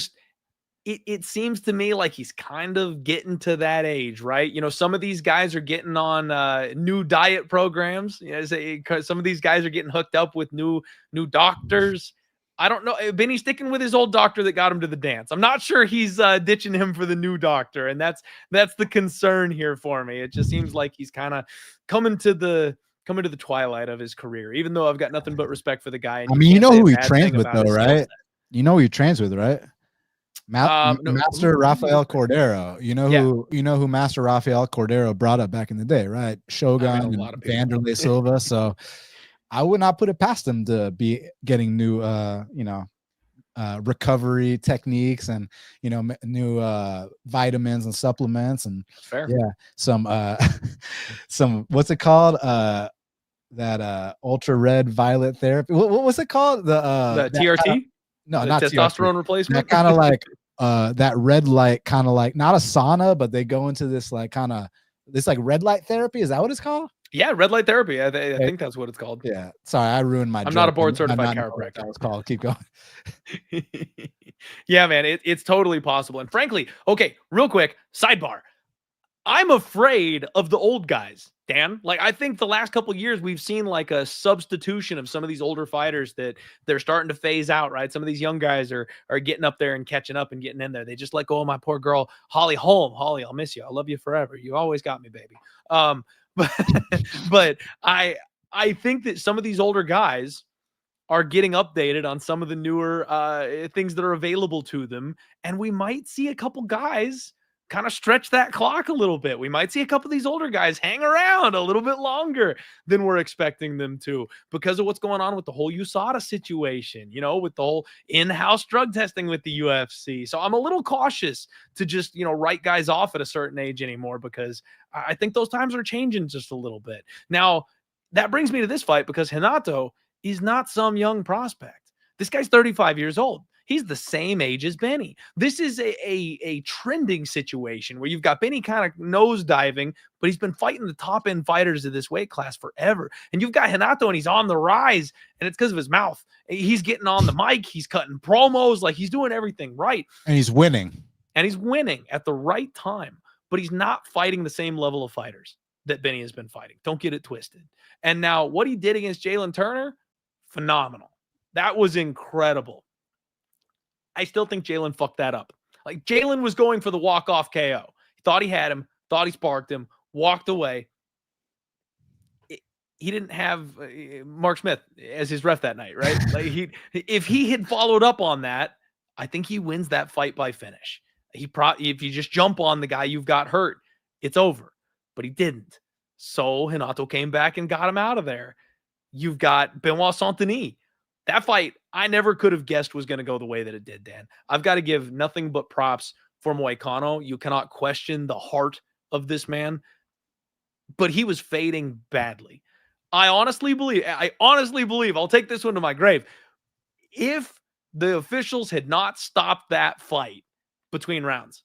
it seems to me like he's kind of getting to that age, right? Some of these guys are getting on new diet programs. Some of these guys are getting hooked up with new doctors. I don't know. Benny's sticking with his old doctor that got him to the dance. I'm not sure he's ditching him for the new doctor, and that's the concern here for me. It just seems like he's kind of coming to the twilight of his career. Even though I've got nothing but respect for the guy. And you know who he trains with, though, right? You know who he trains with, right? Master Rafael Cordero. You know who Master Rafael Cordero brought up back in the day, right? Shogun and Vanderlei Silva. So I would not put it past him to be getting new recovery techniques and new vitamins and supplements and some what's it called, that ultra red violet therapy. What was it called? The TRT? No, not testosterone TRT. replacement. That kind of like that red light, kind of like not a sauna, but they go into this like kind of this like red light therapy. Is that what it's called? Yeah, red light therapy. I think that's what it's called. Yeah. Sorry, I ruined my. I'm not a board certified chiropractor. It's called. Keep going. Yeah, man, it's totally possible. And frankly, okay, real quick sidebar. I'm afraid of the old guys, Dan. Like, I think the last couple of years we've seen like a substitution of some of these older fighters that they're starting to phase out, right? Some of these young guys are getting up there and catching up and getting in there. They just let go of my poor girl, Holly Holm. Holly, I'll miss you. I love you forever. You always got me, baby. But but I think that some of these older guys are getting updated on some of the newer things that are available to them. And we might see a couple guys kind of stretch that clock a little bit. We might see a couple of these older guys hang around a little bit longer than we're expecting them to because of what's going on with the whole USADA situation, you know, with the whole in-house drug testing with the UFC. So I'm a little cautious to just, you know, write guys off at a certain age anymore because I think those times are changing just a little bit. Now, that brings me to this fight because Renato is not some young prospect. This guy's 35 years old. He's the same age as Benny. This is a trending situation where you've got Benny kind of nosediving, but he's been fighting the top end fighters of this weight class forever. And you've got Renato and he's on the rise, and it's because of his mouth. He's getting on the mic. He's cutting promos. Like, he's doing everything right. And he's winning. And he's winning at the right time, but he's not fighting the same level of fighters that Benny has been fighting. Don't get it twisted. And now what he did against Jailton Turner, phenomenal. That was incredible. I still think Jailton fucked that up. Like, Jailton was going for the walk-off KO. He thought he had him, thought he sparked him, walked away. He didn't have Mark Smith as his ref that night, right? Like, if he had followed up on that, I think he wins that fight by finish. If you just jump on the guy you've got hurt, it's over. But he didn't. So Renato came back and got him out of there. You've got Benoit Saint-Denis. That fight, I never could have guessed was going to go the way that it did, Dan. I've got to give nothing but props for Moicano. You cannot question the heart of this man, but he was fading badly. I honestly believe, I'll take this one to my grave. If the officials had not stopped that fight between rounds,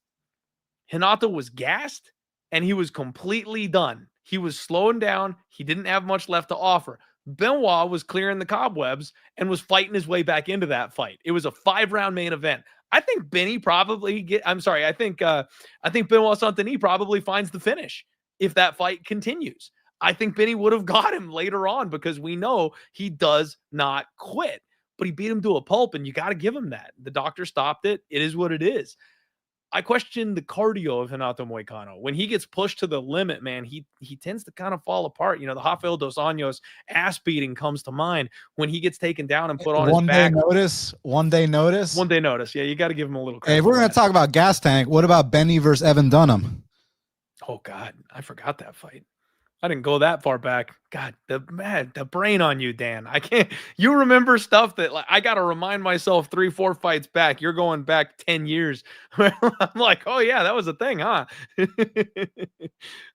Renato was gassed and he was completely done. He was slowing down. He didn't have much left to offer. Benoit was clearing the cobwebs and was fighting his way back into that fight. It was a 5-round main event. I think Benny probably I think Benoit Saint-Denis probably finds the finish if that fight continues. I think Benny would have got him later on because we know he does not quit. But he beat him to a pulp, and you got to give him that. The doctor stopped it. It is what it is. I question the cardio of Renato Moicano. When he gets pushed to the limit, man, he tends to kind of fall apart. You know, the Rafael dos Anjos ass beating comes to mind when he gets taken down and put on his back. One day notice. Yeah, you got to give him a little credit. Hey, we're going to talk about gas tank. What about Benny versus Evan Dunham? Oh, God, I forgot that fight. I didn't go that far back. God, the brain on you, Dan. I can't. You remember stuff that, like, I got to remind myself 3-4 fights back. You're going back 10 years. I'm like, oh yeah, that was a thing, huh?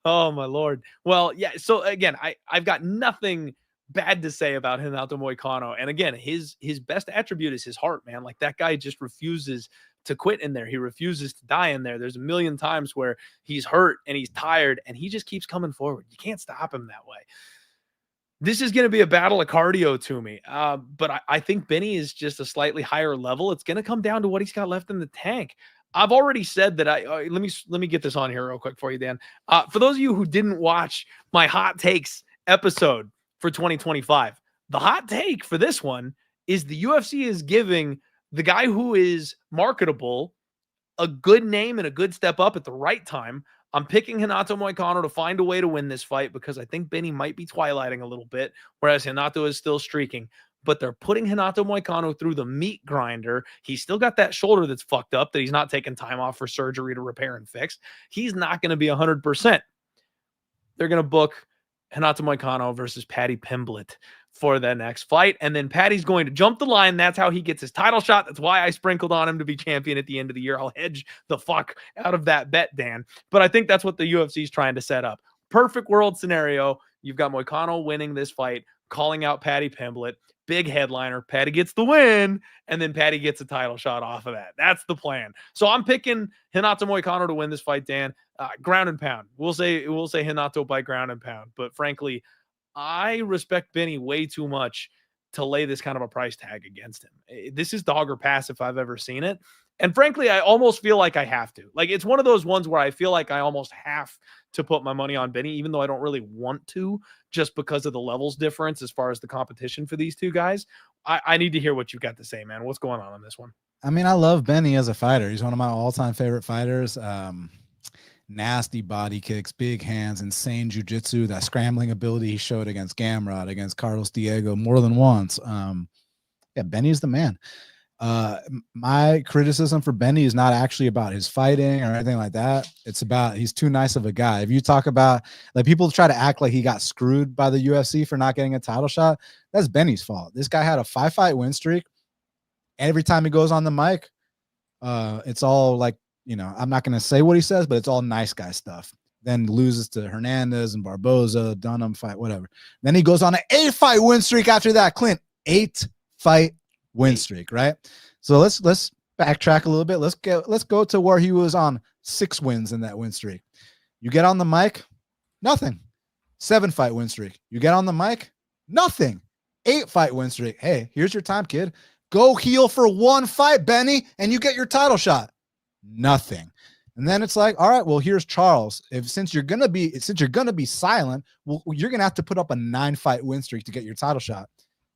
Oh my Lord. Well, yeah. So again, I've got nothing bad to say about Renato Moicano. And again, his best attribute is his heart, man. Like, that guy just refuses to quit in there. He refuses to die in there. There's a million times where he's hurt and he's tired and he just keeps coming forward. You can't stop him that way. This is going to be a battle of cardio to me. But I think Benny is just a slightly higher level. It's going to come down to what he's got left in the tank. I've already said that let me get this on here real quick for you, Dan. For those of you who didn't watch my hot takes episode for 2025, the hot take for this one is the UFC is giving the guy who is marketable a good name and a good step up at the right time. I'm picking Renato Moicano to find a way to win this fight because I think Benny might be twilighting a little bit, whereas Renato is still streaking. But they're putting Renato Moicano through the meat grinder. He's still got that shoulder that's fucked up that he's not taking time off for surgery to repair and fix. He's not going to be 100%. They're going to book Renato Moicano versus Paddy Pimblett for the next fight. And then Paddy's going to jump the line. That's how he gets his title shot. That's why I sprinkled on him to be champion at the end of the year. I'll hedge the fuck out of that bet, Dan. But I think that's what the UFC is trying to set up. Perfect world scenario. You've got Moicano winning this fight, calling out Paddy Pimblett. Big headliner. Paddy gets the win, and then Paddy gets a title shot off of that. That's the plan. So I'm picking Renato Moicano to win this fight, Dan. Ground and pound. We'll say Renato by ground and pound. But frankly, I respect Benny way too much to lay this kind of a price tag against him. This is dog or pass if I've ever seen it. And frankly, I almost feel like I have to. Like, it's one of those ones where I feel like I almost have to put my money on Benny, even though I don't really want to, just because of the levels difference as far as the competition for these two guys. I need to hear what you've got to say, man. What's going on this one? I mean, I love Benny as a fighter. He's one of my all-time favorite fighters. Nasty body kicks, big hands, insane jiu-jitsu, that scrambling ability he showed against Gamrot, against Carlos Diego more than once. Yeah, Benny's the man. My criticism for Benny is not actually about his fighting or anything like that. It's about he's too nice of a guy. If you talk about, like, people try to act like he got screwed by the UFC for not getting a title shot, that's Benny's fault. This guy had a 5-fight win streak. Every time he goes on the mic, it's all like, you know, I'm not going to say what he says, but it's all nice guy stuff. Then loses to Hernandez and Barboza, Dunham fight, whatever. Then he goes on an 8-fight win streak after that, Clint. 8-fight win streak, right? So let's backtrack a little bit. Let's go to where he was on 6 wins in that win streak. You get on the mic, nothing. 7-fight win streak. You get on the mic, nothing. 8-fight win streak. Hey, here's your time, kid. Go heel for 1 fight, Benny, and you get your title shot. Nothing. And then it's like, all right, well, here's Charles. Since you're gonna be silent, well, you're gonna have to put up a 9-fight win streak to get your title shot.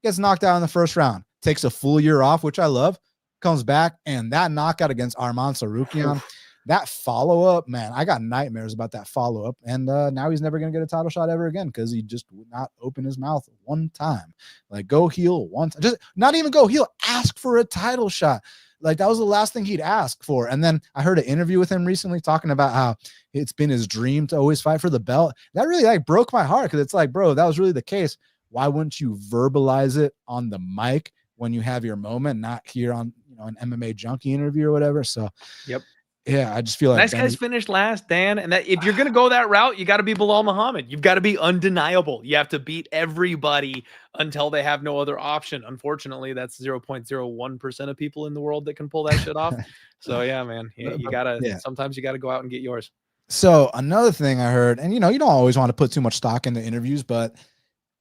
Gets knocked out in the first round. Takes a full year off, which I love. Comes back, and that knockout against Arman Tsarukyan, that follow-up, man, I got nightmares about that follow-up. And now he's never going to get a title shot ever again because he just would not open his mouth one time. Like, go heel once. Just not even go heel. Ask for a title shot. Like, that was the last thing he'd ask for. And then I heard an interview with him recently talking about how it's been his dream to always fight for the belt. That really, like, broke my heart because it's like, bro, that was really the case. Why wouldn't you verbalize it on the mic when you have your moment, not here on, you know, an MMA junkie interview or whatever? So, yep. Yeah, I just feel like nice guys finished last, Dan. And that if you're going to go that route, you got to be Bilal Muhammad. You've got to be undeniable. You have to beat everybody until they have no other option. Unfortunately, that's 0.01% of people in the world that can pull that shit off. So yeah, man, you gotta, sometimes you got to go out and get yours. So another thing I heard, and you know, you don't always want to put too much stock in the interviews, but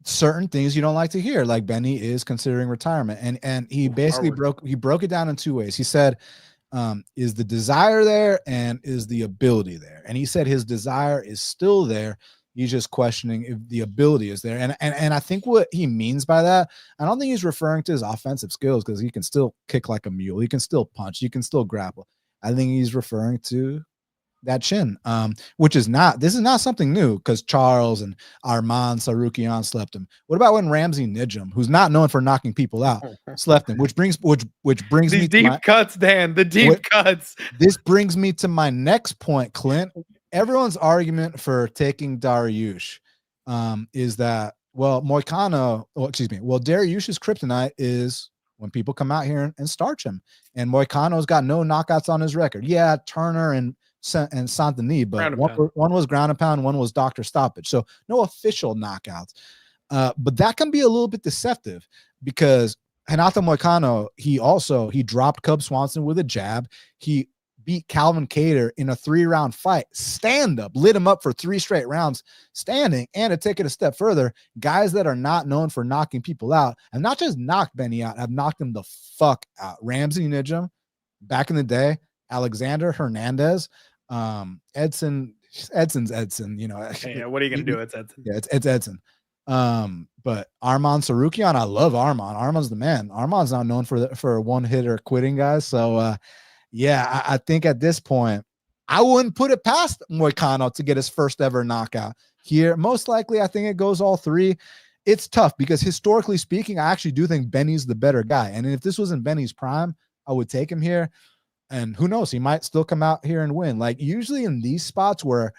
certain things you don't like to hear, like Benny is considering retirement. And he basically broke it down in 2 ways. He said, is the desire there and is the ability there? And he said his desire is still there. He's just questioning if the ability is there. And I think what he means by that, I don't think he's referring to his offensive skills, because he can still kick like a mule. He can still punch. He can still grapple. I think he's referring to that chin, which is not, this is not something new, because Charles and Arman Tsarukyan slept him. What about when Ramsey Nijum, who's not known for knocking people out, slept him? Which brings these me deep cuts, Dan. The deep cuts. This brings me to my next point, Clint. Everyone's argument for taking Dariush is that, well, Dariush's kryptonite is when people come out here and starch him, and Moicano's got no knockouts on his record. Yeah, Turner and Saint-Denis, but one was ground and pound, one was doctor stoppage. So no official knockouts. But that can be a little bit deceptive, because Renato Moicano, he dropped Cub Swanson with a jab. He beat Calvin Kattar in a 3-round fight, stand up, lit him up for 3 straight rounds standing. And to take it a step further, guys that are not known for knocking people out have not just knocked Benny out, have knocked him the fuck out. Ramsey Nijum, back in the day, Alexander Hernandez, Edson's Edson, you know. Yeah, what are you gonna do? It's Edson. Yeah, it's Edson. But Arman Tsarukyan, I love Arman. Arman's the man. Arman's not known for one hitter quitting guys. So yeah, I think at this point, I wouldn't put it past Moicano to get his first ever knockout here. Most likely, I think it goes all 3. It's tough because historically speaking, I actually do think Benny's the better guy. And if this was in Benny's prime, I would take him here. And who knows, he might still come out here and win. Like, usually in these spots where,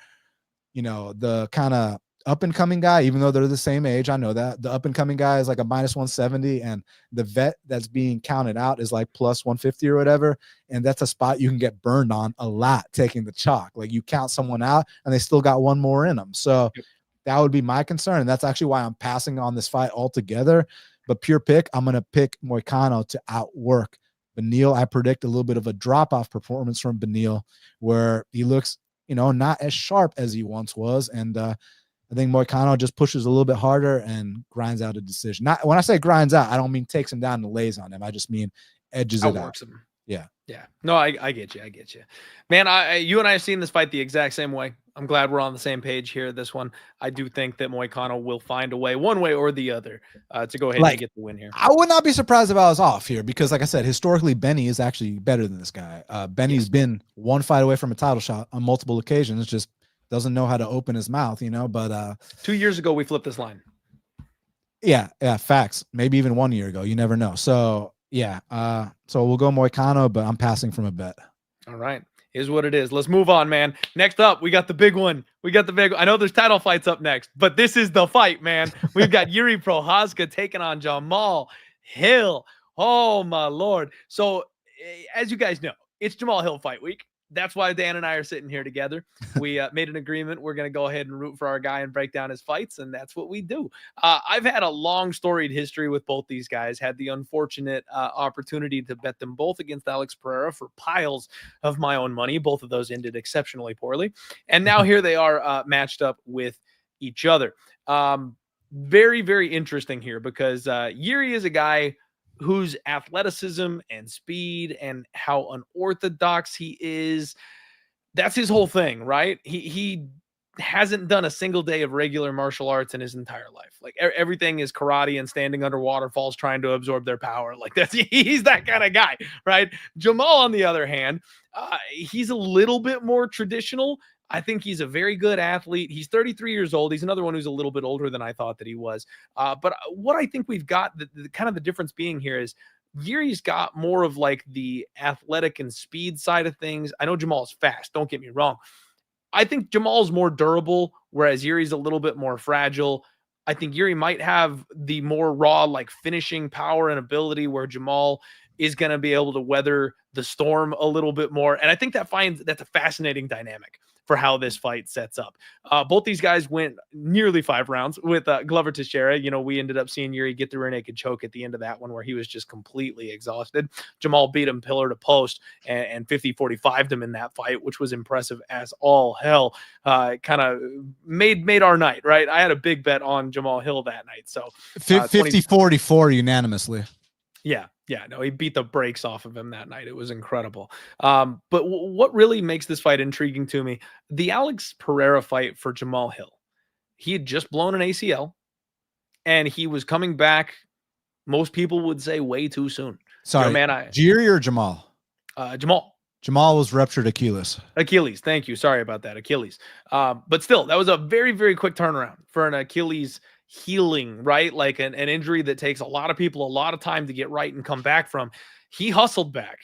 you know, the kind of up-and-coming guy, even though they're the same age, I know that the up-and-coming guy is like a -170, and the vet that's being counted out is like +150 or whatever. And that's a spot you can get burned on a lot, taking the chalk. Like, you count someone out and they still got one more in them. So that would be my concern. And that's actually why I'm passing on this fight altogether. But pure pick, I'm going to pick Moicano to outwork Beneil. I predict a little bit of a drop-off performance from Beneil, where he looks, you know, not as sharp as he once was. And I think Moicano just pushes a little bit harder and grinds out a decision. Not, when I say grinds out, I don't mean takes him down and lays on him. I just mean edges it out. Him. Yeah. Yeah. No, I get you. I get you. Man, you and I have seen this fight the exact same way. I'm glad we're on the same page here. This one, I do think that Moicano will find a way, one way or the other, to go ahead and get the win here. I would not be surprised if I was off here because, like I said, historically, Benny is actually better than this guy. Benny's been one fight away from a title shot on multiple occasions, just doesn't know how to open his mouth, but 2 years ago, we flipped this line. Yeah, facts. Maybe even 1 year ago. You never know. So, yeah. So we'll go Moicano, but I'm passing from a bet. All right. Is what it is. Let's move on, man. Next up, we got the big one. I know there's title fights up next, but this is the fight, man. We've got Jiří Procházka taking on Jamahal Hill. Oh, my Lord. So, as you guys know, it's Jamahal Hill fight week. That's why Dan and I are sitting here together. We made an agreement. We're going to go ahead and root for our guy and break down his fights, and that's what we do. I've had a long storied history with both these guys. Had the unfortunate opportunity to bet them both against Alex Pereira for piles of my own money. Both of those ended exceptionally poorly. And now here they are matched up with each other. Very, very interesting here because Jiří is a guy whose athleticism and speed and how unorthodox he is, that's his whole thing, right? He hasn't done a single day of regular martial arts in his entire life. Like everything is karate and standing under waterfalls trying to absorb their power. Like he's that kind of guy, right? Jamahal, on the other hand, he's a little bit more traditional. I think he's a very good athlete. He's 33 years old. He's another one who's a little bit older than I thought that he was. But what I think we've got, the kind of the difference being here is Jiří's got more of like the athletic and speed side of things. I know Jamal's fast. Don't get me wrong. I think Jamal's more durable, whereas Jiří's a little bit more fragile. I think Jiří might have the more raw, like finishing power and ability where Jamahal is going to be able to weather the storm a little bit more. And I think that's a fascinating dynamic for how this fight sets up. Both these guys went nearly 5 rounds with Glover Teixeira. We ended up seeing Jiří get the rear naked choke at the end of that one where he was just completely exhausted. Jamahal beat him pillar to post and 50-45'd him in that fight, which was impressive as all hell. Kind of made our night, right? I had a big bet on Jamahal Hill that night. So 50-44 unanimously. Yeah, no, he beat the brakes off of him that night. It was incredible. But what really makes this fight intriguing to me, the Alex Pereira fight for Jamahal Hill, he had just blown an ACL, and he was coming back, most people would say, way too soon. Sorry, man, Jiří or Jamahal? Jamahal was ruptured Achilles. Thank you. Sorry about that, Achilles. But still, that was a very, very quick turnaround for an Achilles healing, right? Like an injury that takes a lot of people a lot of time to get right and come back from. He hustled back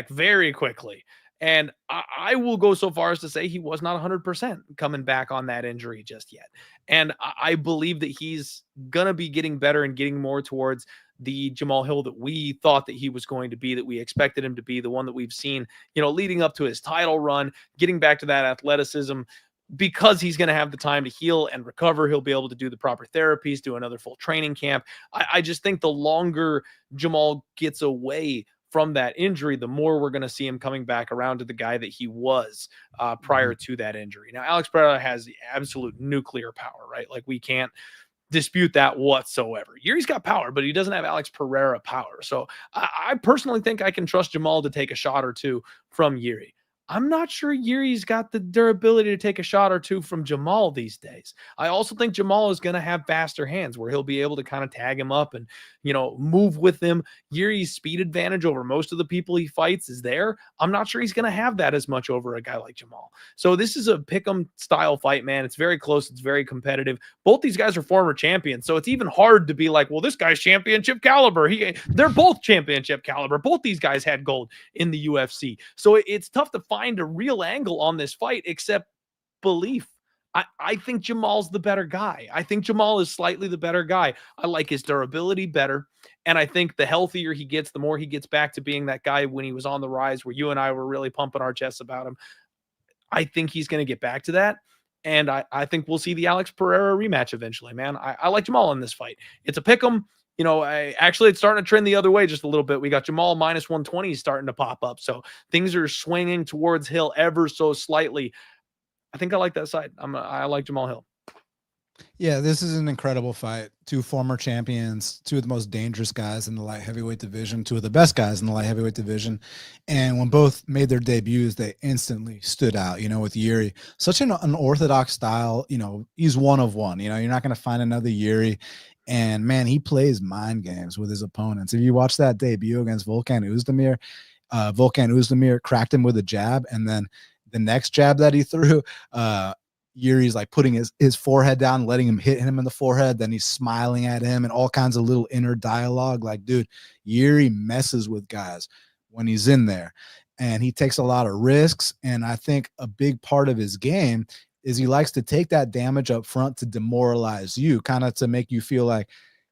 very quickly. And I will go so far as to say he was not 100% coming back on that injury just yet. And I believe that he's going to be getting better and getting more towards the Jamahal Hill that we thought that he was going to be, that we expected him to be, the one that we've seen, leading up to his title run, getting back to that athleticism. Because he's going to have the time to heal and recover, he'll be able to do the proper therapies, do another full training camp. I just think the longer Jamahal gets away from that injury, the more we're going to see him coming back around to the guy that he was prior to that injury. Now, Alex Pereira has the absolute nuclear power, right? Like we can't dispute that whatsoever. Jiří's got power, but he doesn't have Alex Pereira power. So I personally think I can trust Jamahal to take a shot or two from Jiří. I'm not sure Jiří's got the durability to take a shot or two from Jamahal these days. I also think Jamahal is going to have faster hands where he'll be able to kind of tag him up and, move with him. Jiří's speed advantage over most of the people he fights is there. I'm not sure he's going to have that as much over a guy like Jamahal. So this is a pick'em style fight, man. It's very close. It's very competitive. Both these guys are former champions. So it's even hard to be like, well, this guy's championship caliber. They're both championship caliber. Both these guys had gold in the UFC. So it's tough to find a real angle on this fight except belief. I think Jamal's the better guy. I think Jamahal is slightly the better guy. I like his durability better. And I think the healthier he gets, the more he gets back to being that guy when he was on the rise, where you and I were really pumping our chests about him. I think he's going to get back to that. And I think we'll see the Alex Pereira rematch eventually, man. I like Jamahal in this fight. It's a pick'em. Actually, it's starting to trend the other way just a little bit. We got Jamahal minus 120 starting to pop up. So things are swinging towards Hill ever so slightly. I think I like that side. I like Jamahal Hill. Yeah, this is an incredible fight. Two former champions, two of the most dangerous guys in the light heavyweight division, two of the best guys in the light heavyweight division. And when both made their debuts, they instantly stood out, with Jiří. Such an unorthodox style, he's one of one. You're not going to find another Jiří. And man, he plays mind games with his opponents. If you watch that debut against Volkan Oezdemir cracked him with a jab, and then the next jab that he threw, Jiří's like putting his forehead down, letting him hit him in the forehead. Then he's smiling at him and all kinds of little inner dialogue. Like, dude, Jiří messes with guys when he's in there, and he takes a lot of risks. And I think a big part of his game is he likes to take that damage up front to demoralize you, kind of to make you feel like,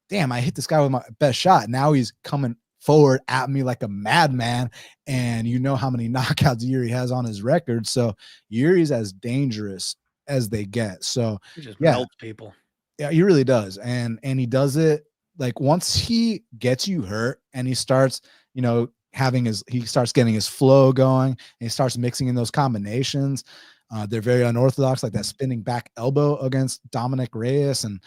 damn, I hit this guy with my best shot. Now he's coming forward at me like a madman, and you know how many knockouts Jiří has on his record. So Jiří's as dangerous as they get. So he just melts people. Yeah, he really does. And he does it like once he gets you hurt and he starts, he starts getting his flow going and he starts mixing in those combinations. They're very unorthodox, like that spinning back elbow against Dominic Reyes and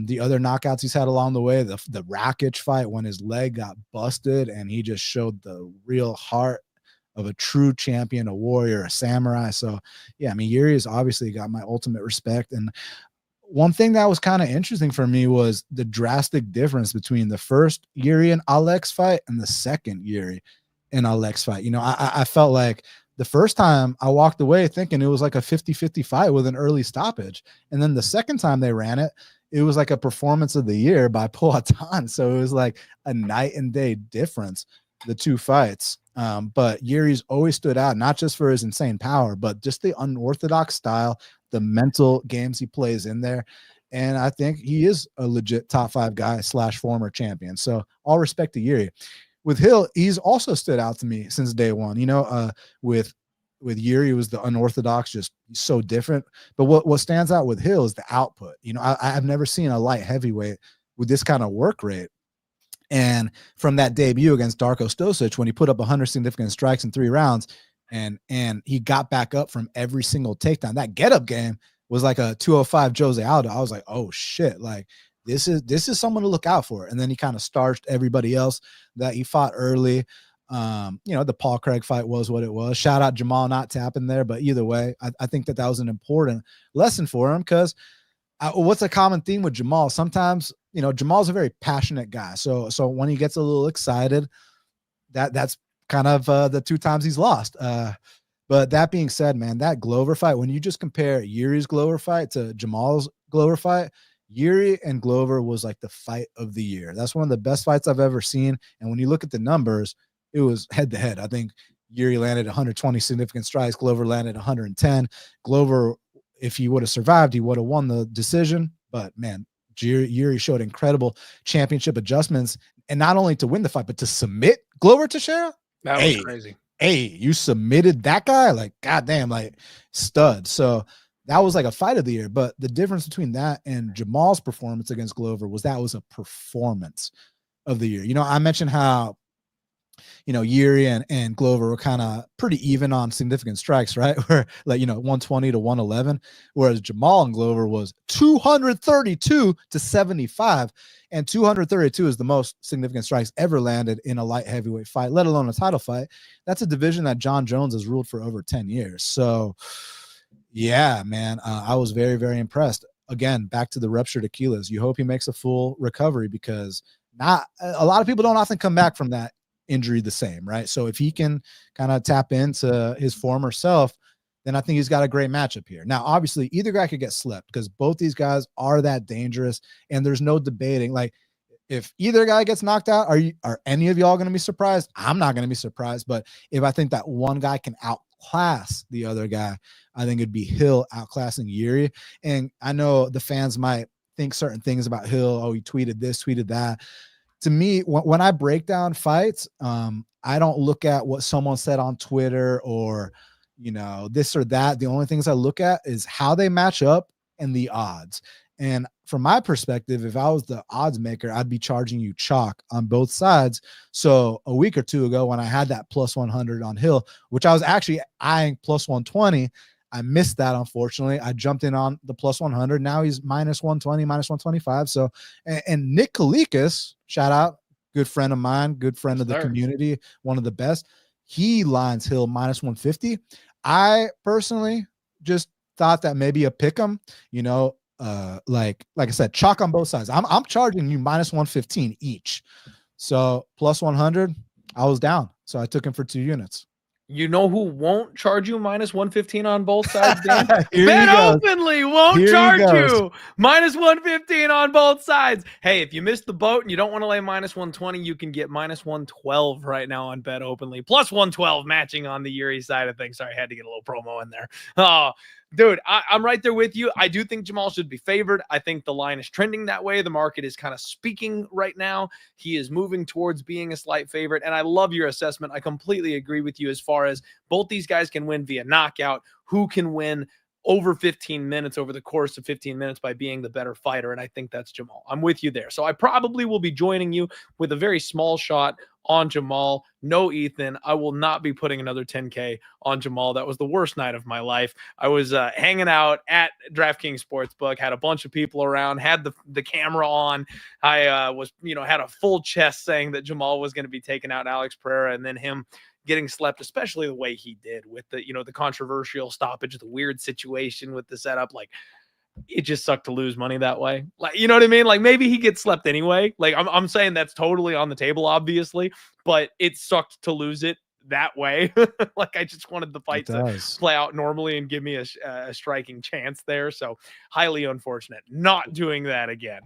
the other knockouts he's had along the way, the Rakic fight when his leg got busted and he just showed the real heart of a true champion, a warrior, a samurai. So yeah, I mean, Jiří has obviously got my ultimate respect. And one thing that was kind of interesting for me was the drastic difference between the first Jiří and Alex fight and the second Jiří and Alex fight. I felt like the first time I walked away thinking it was like a 50-50 fight with an early stoppage. And then the second time they ran it, it was like a performance of the year by Poatan. So it was like a night and day difference, the two fights. But Jiří's always stood out, not just for his insane power, but just the unorthodox style, the mental games he plays in there. And I think he is a legit top 5 guy / former champion. So all respect to Jiří. With Hill, he's also stood out to me since day one. With Jiří was the unorthodox, just so different. But what stands out with Hill is the output. I've never seen a light heavyweight with this kind of work rate. And from that debut against Darko Stosic, when he put up 100 significant strikes in 3 rounds, and he got back up from every single takedown, that get-up game was like a 205 Jose Aldo. I was like, oh shit, like this is someone to look out for. And then he kind of starched everybody else that he fought early. The Paul Craig fight was what it was. Shout out Jamahal not tapping there, but either way, I think that was an important lesson for him because what's a common theme with Jamahal? Sometimes, Jamal's a very passionate guy. So when he gets a little excited, that's kind of the 2 times he's lost. But that being said, man, that Glover fight, when you just compare Jiří's Glover fight to Jamal's Glover fight, Jiří and Glover was like the fight of the year. That's one of the best fights I've ever seen. And when you look at the numbers, it was head to head. I think Jiří landed 120 significant strikes. Glover landed 110. Glover, if he would have survived, he would have won the decision. But man, Jiří showed incredible championship adjustments, and not only to win the fight, but to submit Glover Teixeira. That was crazy. Hey, you submitted that guy? Like, goddamn, like stud. So that was like a fight of the year. But the difference between that and Jamal's performance against Glover was that was a performance of the year. I mentioned how Jiří and Glover were kind of pretty even on significant strikes, right? Where 120 to 111, whereas Jamahal and Glover was 232 to 75, and 232 is the most significant strikes ever landed in a light heavyweight fight, let alone a title fight. That's a division that John Jones has ruled for over 10 years. So yeah, man, I was very, very impressed. Again, back to the ruptured Achilles. You hope he makes a full recovery because not a lot of people don't often come back from that injury the same, right? So if he can kind of tap into his former self, then I think he's got a great matchup here. Now, obviously, either guy could get slept because both these guys are that dangerous, and there's no debating. Like, if either guy gets knocked out, are any of y'all going to be surprised? I'm not going to be surprised, but if I think that one guy can outclass the other guy, I think it'd be Hill outclassing Jiří. And I know the fans might think certain things about Hill. Oh, he tweeted this, tweeted that. To me, when I break down fights, I don't look at what someone said on Twitter or, this or that. The only things I look at is how they match up and the odds. And from my perspective, if I was the odds maker, I'd be charging you chalk on both sides. So a week or two ago, when I had that plus 100 on Hill, which I was actually eyeing plus 120, I missed that, unfortunately. I jumped in on the plus 100. Now he's minus 120, minus 125. So, and Nick Kalikas, shout out, good friend of mine, good friend of the community, one of the best. He lines Hill minus 150. I personally just thought that maybe a pick 'em, you know, like I said, chalk on both sides. I'm charging you minus 115 each. So plus 100, I was down. So I took him for 2 units. You know who won't charge you minus 115 on both sides, Dan? Bet Openly won't charge you minus 115 on both sides. Hey, if you missed the boat and you don't want to lay minus 120, you can get minus 112 right now on Bet Openly. Plus 112 matching on the Jiří side of things. Sorry, I had to get a little promo in there. Oh, dude, I'm right there with you. I do think Jamahal should be favored. I think the line is trending that way. The market is kind of speaking right now. He is moving towards being a slight favorite, and I love your assessment. I completely agree with you as far as both these guys can win via knockout. Who can win over 15 minutes over the course of 15 minutes by being the better fighter? And I think that's Jamahal. I'm with you there. So I probably will be joining you with a very small shot on Jamahal. No, Ethan, I will not be putting another 10K on Jamahal. That was the worst night of my life. I was hanging out at DraftKings Sportsbook, had a bunch of people around, had the camera on. I was, had a full chest saying that Jamahal was going to be taking out Alex Pereira, and then him getting slept, especially the way he did with the, the controversial stoppage, the weird situation with the setup. Like, it just sucked to lose money that way. Like, you know what I mean? Like, maybe he gets slept anyway. Like, I'm saying that's totally on the table, obviously, but it sucked to lose it that way. Like, I just wanted the fight to play out normally and give me a striking chance there. So highly unfortunate not doing that again,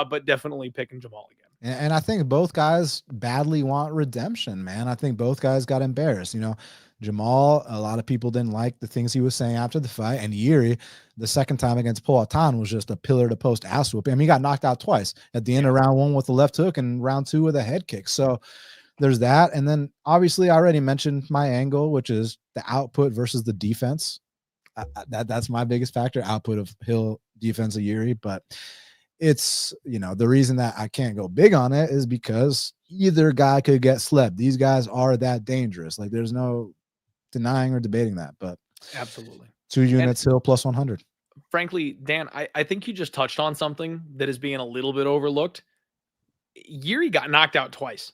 but definitely picking Jamahal again. And I think both guys badly want redemption, man. I think both guys got embarrassed. Jamahal, a lot of people didn't like the things he was saying after the fight. And Jiří, the second time against Payton, was just a pillar-to-post ass whooping. I mean, he got knocked out twice at the end of round 1 with the left hook and round 2 with a head kick. So there's that. And then, obviously, I already mentioned my angle, which is the output versus the defense. That's my biggest factor, output of Hill, defense of Jiří. But it's, the reason that I can't go big on it is because either guy could get slept. These guys are that dangerous. Like, there's no denying or debating that. But absolutely 2 units, Hill plus 100. Frankly, Dan, I think you just touched on something that is being a little bit overlooked. Jiří got knocked out twice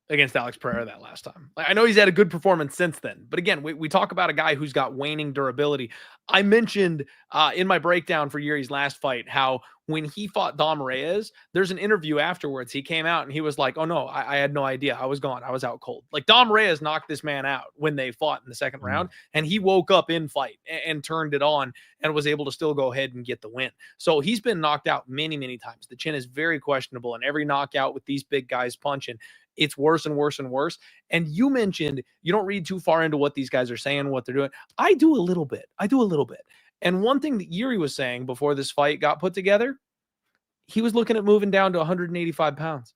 against Alex Pereira that last time. I know he's had a good performance since then, but again, we talk about a guy who's got waning durability. I mentioned in my breakdown for Jiří's last fight how when he fought Dom Reyes, there's an interview afterwards. He came out and he was like, oh no, I had no idea. I was gone. I was out cold. Like, Dom Reyes knocked this man out when they fought in the second round, and he woke up in fight and turned it on and was able to still go ahead and get the win. So he's been knocked out many, many times. The chin is very questionable, and every knockout with these big guys punching, it's worse and worse and worse. And you mentioned you don't read too far into what these guys are saying, what they're doing. I do a little bit. And one thing that Jiří was saying before this fight got put together, he was looking at moving down to 185 pounds.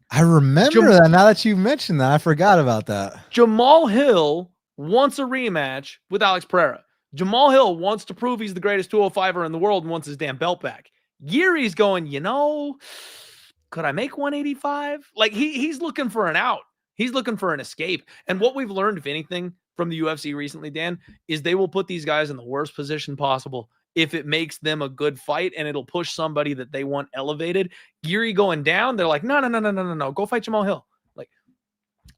I remember that. Now that you mentioned that, I forgot about that. Jamahal Hill wants a rematch with Alex Pereira. Jamahal Hill wants to prove he's the greatest 205er in the world and wants his damn belt back. Jiří's going, could I make 185? Like, he's looking for an out. He's looking for an escape. And what we've learned, if anything, from the UFC recently, Dan, is they will put these guys in the worst position possible if it makes them a good fight and it'll push somebody that they want elevated. Jiří going down, they're like, no, go fight Jamahal Hill. Like,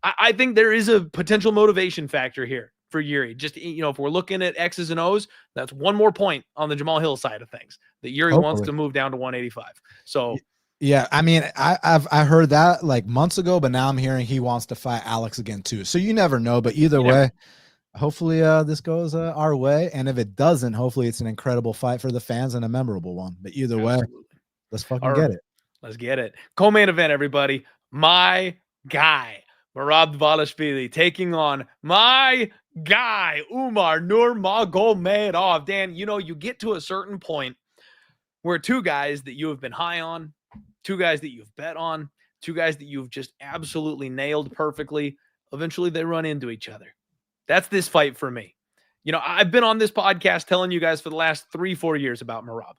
I think there is a potential motivation factor here for Jiří. Just, if we're looking at X's and O's, that's one more point on the Jamahal Hill side of things that Jiří wants to move down to 185. So yeah, I mean, I heard that like months ago, but now I'm hearing he wants to fight Alex again too. So you never know, but either way, hopefully this goes our way. And if it doesn't, hopefully it's an incredible fight for the fans and a memorable one. But either way, let's fucking get it. Let's get it. Co-main event, everybody. My guy, Merab Dvalishvili, taking on my guy, Umar Nurmagomedov. Dan, you get to a certain point where two guys that you have been high on, two guys that you've bet on, two guys that you've just absolutely nailed perfectly, eventually they run into each other. That's this fight for me. I've been on this podcast telling you guys for the last 3-4 years about Merab.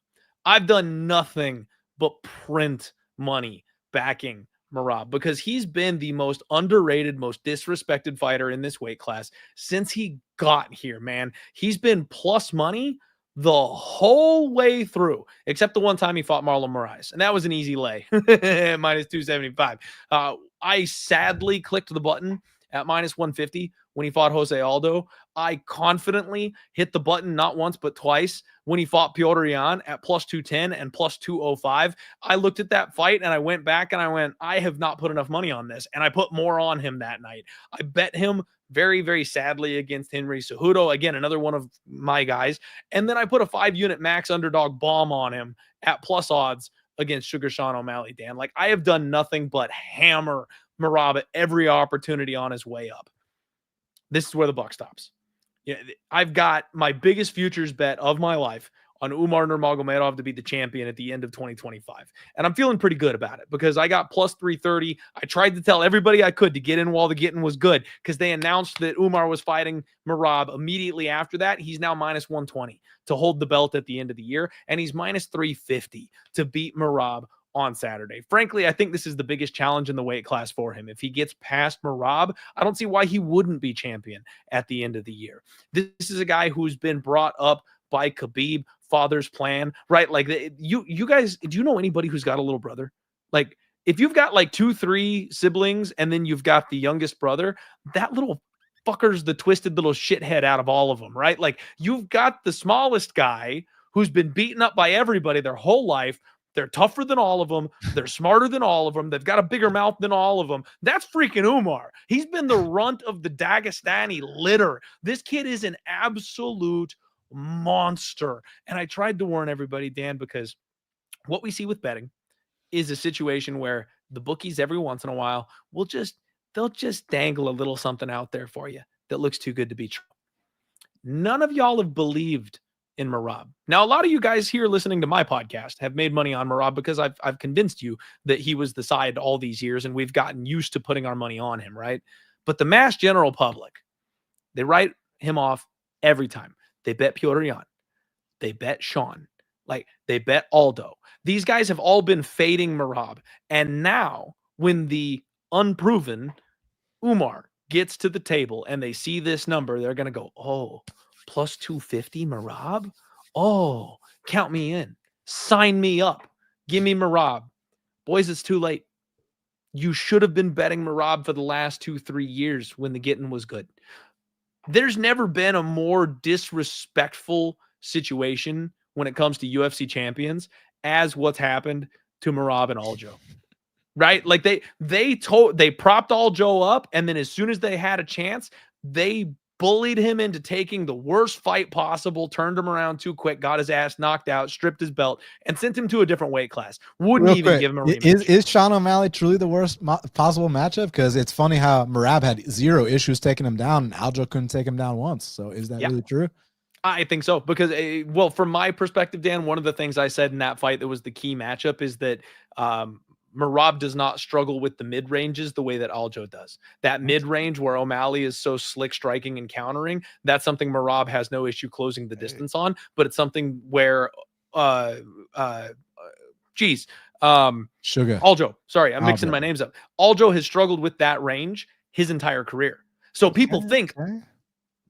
I've done nothing but print money backing Merab, because he's been the most underrated, most disrespected fighter in this weight class since he got here, man. He's been plus money the whole way through, except the one time he fought Marlon Moraes, and that was an easy lay, minus 275. I sadly clicked the button at minus 150 when he fought Jose Aldo. I confidently hit the button not once but twice when he fought Petr Yan at plus 210 and plus 205. I looked at that fight and I went back and I went, I have not put enough money on this. And I put more on him that night. I bet him very, very sadly against Henry Cejudo. Again, another one of my guys. And then I put a 5-unit max underdog bomb on him at plus odds against Sugar Sean O'Malley, Dan. Like, I have done nothing but hammer Merab at every opportunity on his way up. This is where the buck stops. Yeah, I've got my biggest futures bet of my life on Umar Nurmagomedov to be the champion at the end of 2025. And I'm feeling pretty good about it because I got plus 330. I tried to tell everybody I could to get in while the getting was good because they announced that Umar was fighting Merab immediately after that. He's now minus 120 to hold the belt at the end of the year. And he's minus 350 to beat Merab on Saturday. Frankly, I think this is the biggest challenge in the weight class for him. If he gets past Merab, I don't see why he wouldn't be champion at the end of the year. This is a guy who's been brought up by Khabib, father's plan, right? Like, you guys, do you know anybody who's got a little brother? Like, if you've got like 2-3 siblings and then you've got the youngest brother, that little fucker's the twisted little shithead out of all of them, right? Like, you've got the smallest guy who's been beaten up by everybody their whole life. They're tougher than all of them. They're smarter than all of them. They've got a bigger mouth than all of them. That's freaking Umar. He's been the runt of the Dagestani litter. This kid is an absolute monster. And I tried to warn everybody, Dan, because what we see with betting is a situation where the bookies every once in a while they'll just dangle a little something out there for you that looks too good to be true. None of y'all have believed in Merab. Now, a lot of you guys here listening to my podcast have made money on Merab because I've convinced you that he was the side all these years and we've gotten used to putting our money on him, right? But the mass general public, they write him off every time. They bet Petr Yan. They bet Sean. Like, they bet Aldo. These guys have all been fading Merab. And now, when the unproven Umar gets to the table and they see this number, they're going to go, oh, plus 250 Merab? Oh, count me in. Sign me up. Give me Merab. Boys, it's too late. You should have been betting Merab for the last 2-3 years when the getting was good. There's never been a more disrespectful situation when it comes to UFC champions as what's happened to Merab and Aljo. Right? Like, they propped Aljo up, and then as soon as they had a chance, they bullied him into taking the worst fight possible, turned him around too quick, got his ass knocked out, stripped his belt, and sent him to a different weight class. Wouldn't even give him a rematch. Is Sean O'Malley truly the worst possible matchup? Because it's funny how Merab had zero issues taking him down, and Aljo couldn't take him down once. So is that really true? I think so, because, well, from my perspective, Dan, one of the things I said in that fight that was the key matchup is that Merab does not struggle with the mid-ranges the way that Aljo does. That mid-range where O'Malley is so slick striking and countering, that's something Merab has no issue closing the distance on, but it's something where Aljo, sorry, I'm mixing my names up. Aljo has struggled with that range his entire career. So people think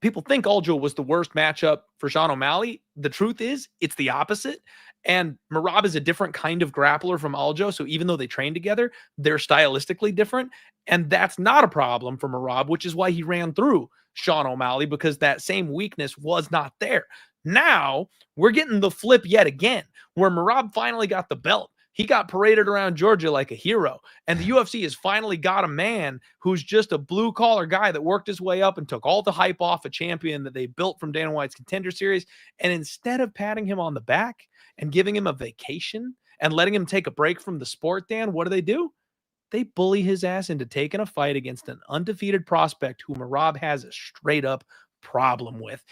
Aljo was the worst matchup for Sean O'Malley. The truth is, it's the opposite. And Merab is a different kind of grappler from Aljo. So even though they train together, they're stylistically different. And that's not a problem for Merab, which is why he ran through Sean O'Malley, because that same weakness was not there. Now we're getting the flip yet again, where Merab finally got the belt. He got paraded around Georgia like a hero. And the UFC has finally got a man who's just a blue-collar guy that worked his way up and took all the hype off a champion that they built from Dana White's Contender Series. And instead of patting him on the back and giving him a vacation and letting him take a break from the sport, Dan, what do? They bully his ass into taking a fight against an undefeated prospect who Merab has a straight-up problem with.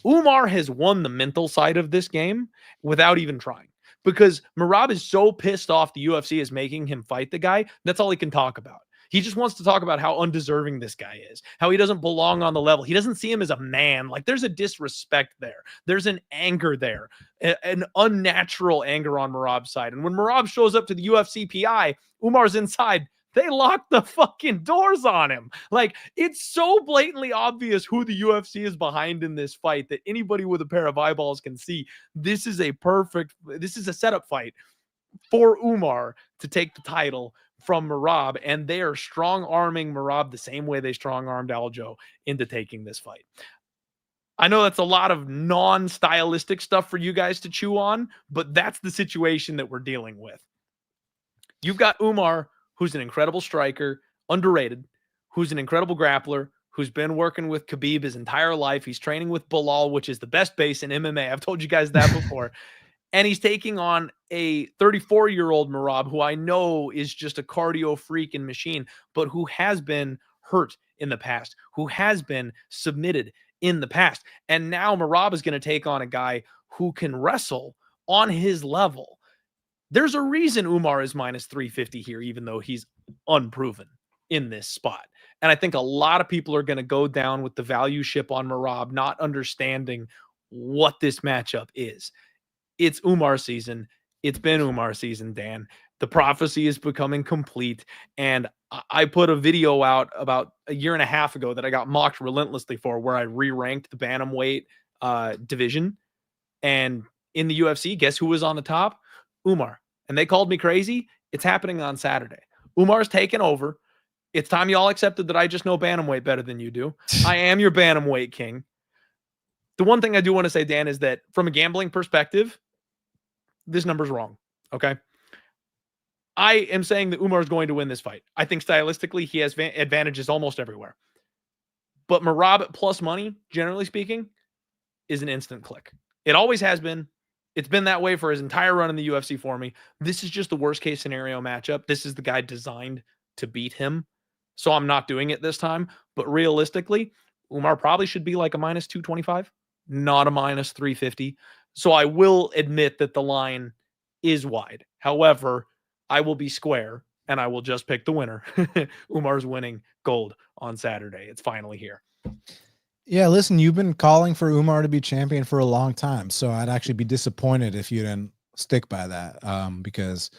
Umar has won the mental side of this game without even trying, because Merab is so pissed off the UFC is making him fight the guy. That's all he can talk about. He just wants to talk about how undeserving this guy is, how he doesn't belong on the level. He doesn't see him as a man. Like, there's a disrespect there. There's an anger there, an unnatural anger on Merab's side. And when Merab shows up to the UFC PI, Umar's inside They locked the fucking doors on him. Like, it's so blatantly obvious who the UFC is behind in this fight that anybody with a pair of eyeballs can see. This is a setup fight for Umar to take the title from Merab, and they are strong-arming Merab the same way they strong-armed Aljo into taking this fight. I know that's a lot of non-stylistic stuff for you guys to chew on, but that's the situation that we're dealing with. You've got Umar, who's an incredible striker, underrated, who's an incredible grappler, who's been working with Khabib his entire life. He's training with Belal, which is the best base in MMA. I've told you guys that before. And he's taking on a 34-year-old Merab, who I know is just a cardio freaking machine, but who has been hurt in the past, who has been submitted in the past. And now Merab is going to take on a guy who can wrestle on his level. There's a reason Umar is minus 350 here, even though he's unproven in this spot. And I think a lot of people are going to go down with the value ship on Merab, not understanding what this matchup is. It's Umar season. It's been Umar season, Dan. The prophecy is becoming complete. And I put a video out about a year and a half ago that I got mocked relentlessly for, where I re-ranked the bantamweight division. And in the UFC, guess who was on the top? Umar. And they called me crazy. It's happening on Saturday. Umar's taken over. It's time y'all accepted that I just know bantamweight better than you do. I am your bantamweight king. The one thing I do want to say, Dan, is that from a gambling perspective, this number's wrong. Okay. I am saying that Umar is going to win this fight. I think stylistically he has advantages almost everywhere. But Merab at plus money, generally speaking, is an instant click. It always has been. It's been that way for his entire run in the UFC for me. This is just the worst case scenario matchup. This is the guy designed to beat him. So I'm not doing it this time. But realistically, Umar probably should be like a minus 225, not a minus 350. So I will admit that the line is wide. However, I will be square and I will just pick the winner. Umar's winning gold on Saturday. It's finally here. Yeah, listen, you've been calling for Umar to be champion for a long time, so I'd actually be disappointed if you didn't stick by that, because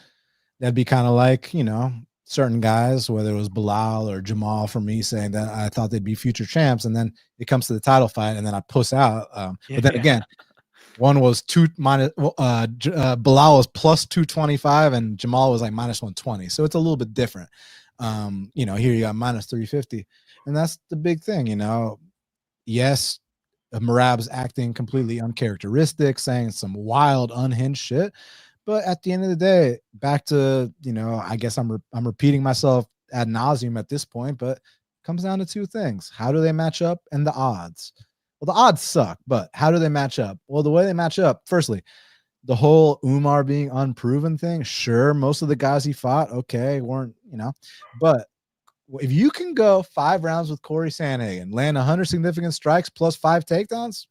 that'd be kind of like, you know, certain guys, whether it was Beneil or Jamahal, for me saying that I thought they'd be future champs, and then it comes to the title fight, and then I puss out. But then again, one was Beneil was plus 225, and Jamahal was like minus 120, so it's a little bit different. You know, here you got minus 350, and that's the big thing, you know. Yes, Merab's acting completely uncharacteristic, saying some wild, unhinged shit. But at the end of the day, back to, you know, I guess I'm repeating myself ad nauseum at this point, but it comes down to two things. How do they match up, and the odds? Well, the odds suck, but how do they match up? Well, the way they match up, firstly, the whole Umar being unproven thing, sure, most of the guys he fought, okay, weren't, you know, but if you can go 5 rounds with Corey Sandhagen, land 100 significant strikes plus 5 takedowns,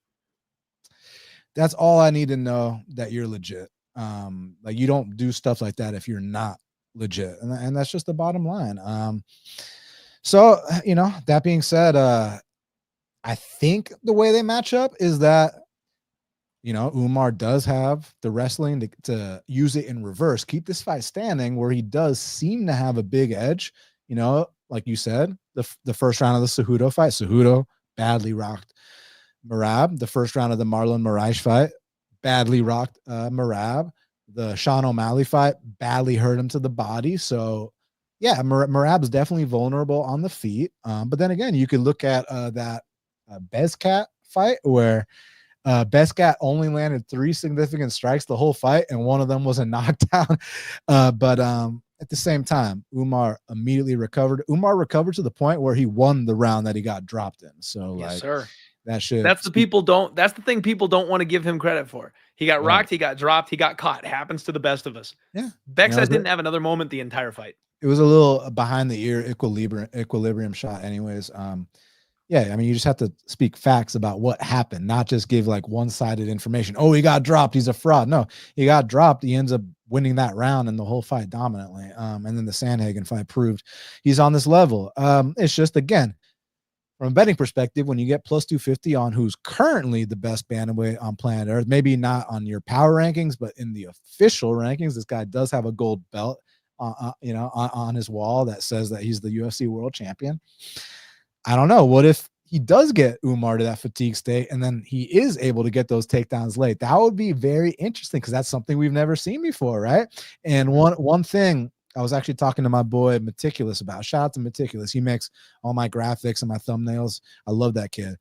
that's all I need to know that you're legit. Like, you don't do stuff like that if you're not legit, and that's just the bottom line. So, you know, that being said, I think the way they match up is that, you know, Umar does have the wrestling to use it in reverse, keep this fight standing, where he does seem to have a big edge. You know, like you said, the first round of the Cejudo fight, Cejudo badly rocked Merab. The first round of the Marlon Moraes fight, badly rocked Merab. The Sean O'Malley fight badly hurt him to the body. So, yeah, Merab's definitely vulnerable on the feet. But then again, you could look at that Bezcat fight, where Bezcat only landed 3 significant strikes the whole fight, and one of them was a knockdown. But at the same time, Umar immediately recovered. Umar recovered to the point where he won the round that he got dropped in. So, yes, like, sir. That shit. That's the thing people don't want to give him credit for. He got rocked, he got dropped, he got caught. It happens to the best of us. Yeah. Bezcat didn't have another moment the entire fight. It was a little behind the ear equilibrium shot anyways. Yeah, I mean, you just have to speak facts about what happened, not just give like one-sided information. Oh, he got dropped, he's a fraud. No, he got dropped, he ends up winning that round and the whole fight dominantly. And then the Sandhagen fight proved he's on this level. It's just, again, from a betting perspective, when you get plus 250 on who's currently the best bantamweight on planet Earth, maybe not on your power rankings, but in the official rankings, this guy does have a gold belt on his wall that says that he's the UFC world champion. I don't know. What if he does get Umar to that fatigue state and then he is able to get those takedowns late? That would be very interesting because that's something we've never seen before, right? And one thing I was actually talking to my boy Meticulous about. Shout out to Meticulous. He makes all my graphics and my thumbnails. I love that kid.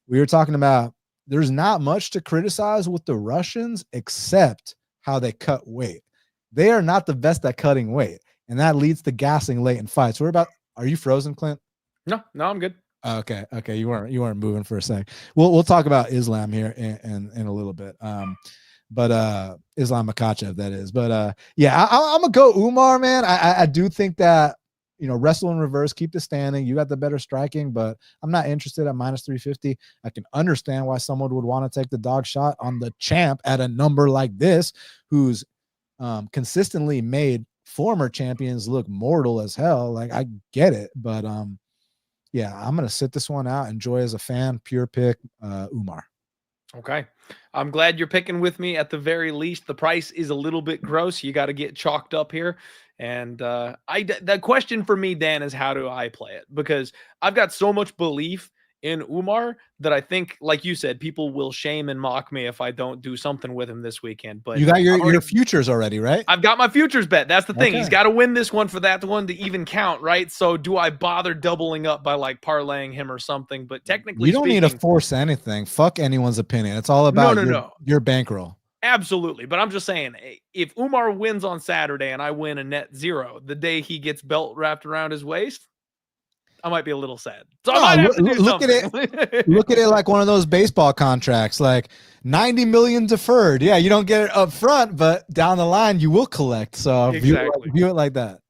We were talking about there's not much to criticize with the Russians except how they cut weight. They are not the best at cutting weight, and that leads to gassing late in fights. Are you frozen, Clint? No, I'm good. Okay. You weren't moving for a sec. We'll talk about Islam here in a little bit. But Islam Makhachev, that is. But yeah, I'm gonna go Umar, man. I do think that, wrestle in reverse, keep the standing. You got the better striking, but I'm not interested at -350. I can understand why someone would want to take the dog shot on the champ at a number like this, who's consistently made former champions look mortal as hell. Like, I get it, but yeah, I'm gonna sit this one out. Enjoy as a fan. Pure pick, Umar. Okay. I'm glad you're picking with me at the very least. The price is a little bit gross. You got to get chalked up here. And the question for me, Dan, is how do I play it? Because I've got so much belief in Umar that I think, like you said, people will shame and mock me if I don't do something with him this weekend. But you got your futures already, right? I've got my futures bet. That's the thing. Okay. He's got to win this one for that one to even count, right? So do I bother doubling up by like parlaying him or something? But technically, you don't need to force anything. Fuck anyone's opinion. It's all about your bankroll. Absolutely. But I'm just saying, if Umar wins on Saturday and I win a net zero, the day he gets belt wrapped around his waist, I might be a little sad. So I might have to do something. Look at it like one of those baseball contracts, like $90 million deferred. Yeah, you don't get it up front, but down the line you will collect. So exactly. view it like that.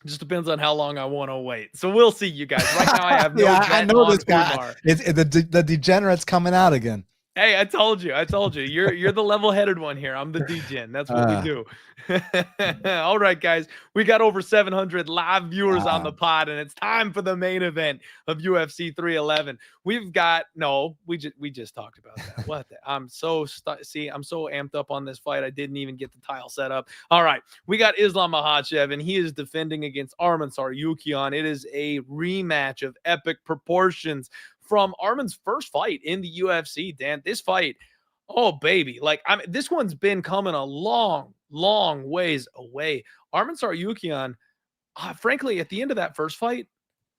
Just depends on how long I want to wait. So we'll see, you guys. Right now I have no I know this guy. The degenerate's coming out again. Hey, I told you. You're the level-headed one here. I'm the degen. That's what we do. All right, guys. We got over 700 live viewers on the pod, and it's time for the main event of UFC 311. We just talked about that. What? I'm so amped up on this fight. I didn't even get the tile set up. All right, we got Islam Makhachev, and he is defending against Arman Tsarukyan. It is a rematch of epic proportions from Arman's first fight in the UFC, Dan. This fight, oh baby, this one's been coming a long ways away. Arman Tsarukyan, frankly, at the end of that first fight,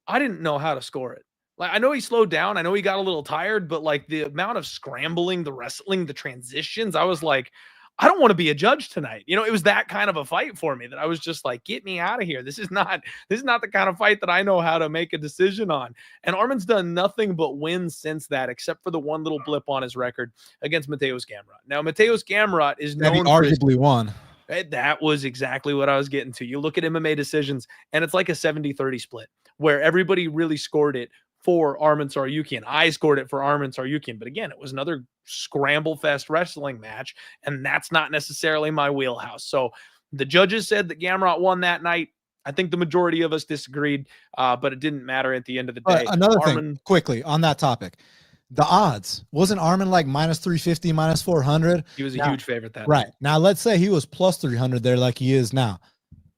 I didn't know how to score it. Like, I know he slowed down, I know he got a little tired, but like the amount of scrambling, the wrestling, the transitions, I was like, I don't want to be a judge tonight. It was that kind of a fight for me that I was just like, get me out of here. This is not the kind of fight that I know how to make a decision on. And Arman's done nothing but win since that, except for the one little blip on his record against Mateusz Gamrot. Now, Mateusz Gamrot is known for arguably won. That was exactly what I was getting to. You look at MMA decisions, and it's like a 70-30 split where everybody really scored it for Arman Tsarukyan. I scored it for Arman Tsarukyan, but again, it was another scramble fest wrestling match, and that's not necessarily my wheelhouse. So the judges said that Gamrot won that night. I think the majority of us disagreed, but it didn't matter at the end of the day. Another thing, quickly on that topic, the odds. Wasn't Arman like -350, -400? He was a huge favorite that right night. Now, let's say he was +300 there like he is now.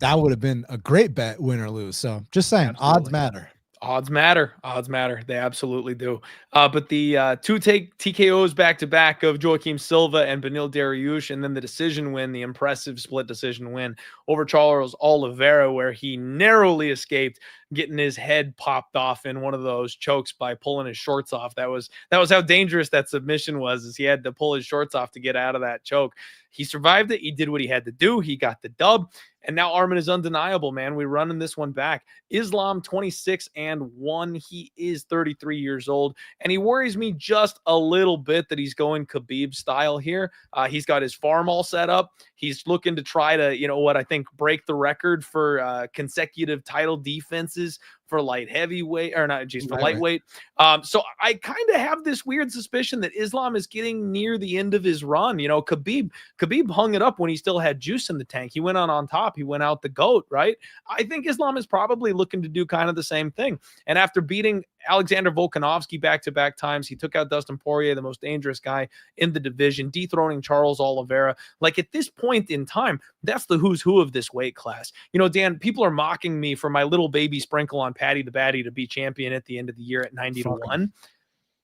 That would have been a great bet, win or lose. So just saying, absolutely. Odds matter. Odds matter. They absolutely do. But the two TKOs back-to-back of Joaquim Silva and Beneil Dariush, and then the decision win, the impressive split decision win over Charles Oliveira, where he narrowly escaped getting his head popped off in one of those chokes by pulling his shorts off. That was how dangerous that submission was, is he had to pull his shorts off to get out of that choke. He survived it. He did what he had to do. He got the dub. And now Arman is undeniable, man. We're running this one back. Islam 26-1. He is 33 years old. And he worries me just a little bit that he's going Khabib style here. He's got his farm all set up. He's looking to try to, I think break the record for consecutive title defenses for lightweight. So I kind of have this weird suspicion that Islam is getting near the end of his run. Khabib hung it up when he still had juice in the tank. He went on top. He went out the GOAT, right? I think Islam is probably looking to do kind of the same thing. And after beating Alexander Volkanovski back-to-back times, he took out Dustin Poirier, the most dangerous guy in the division, dethroning Charles Oliveira. Like, at this point point in time, that's the who's who of this weight class. You know, Dan, people are mocking me for my little baby sprinkle on Paddy the Baddy to be champion at the end of the year at 90-1.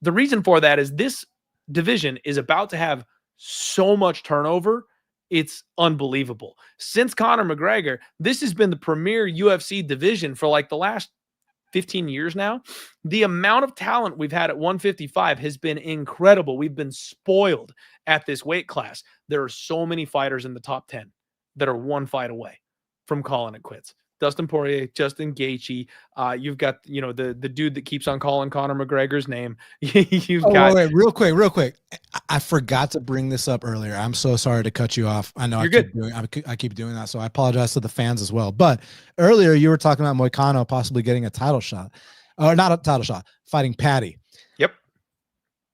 The reason for that is this division is about to have so much turnover. It's unbelievable. Since Conor McGregor, this has been the premier UFC division for like the last 15 years now. The amount of talent we've had at 155 has been incredible. We've been spoiled at this weight class. There are so many fighters in the top 10 that are one fight away from calling it quits. Dustin Poirier, Justin Gaethje. You've got, you know, the dude that keeps on calling Conor McGregor's name. Wait, real quick. I forgot to bring this up earlier. I'm so sorry to cut you off. I know I keep doing that, so I apologize to the fans as well. But earlier you were talking about Moicano possibly getting a title shot, or not a title shot, fighting Paddy. Yep.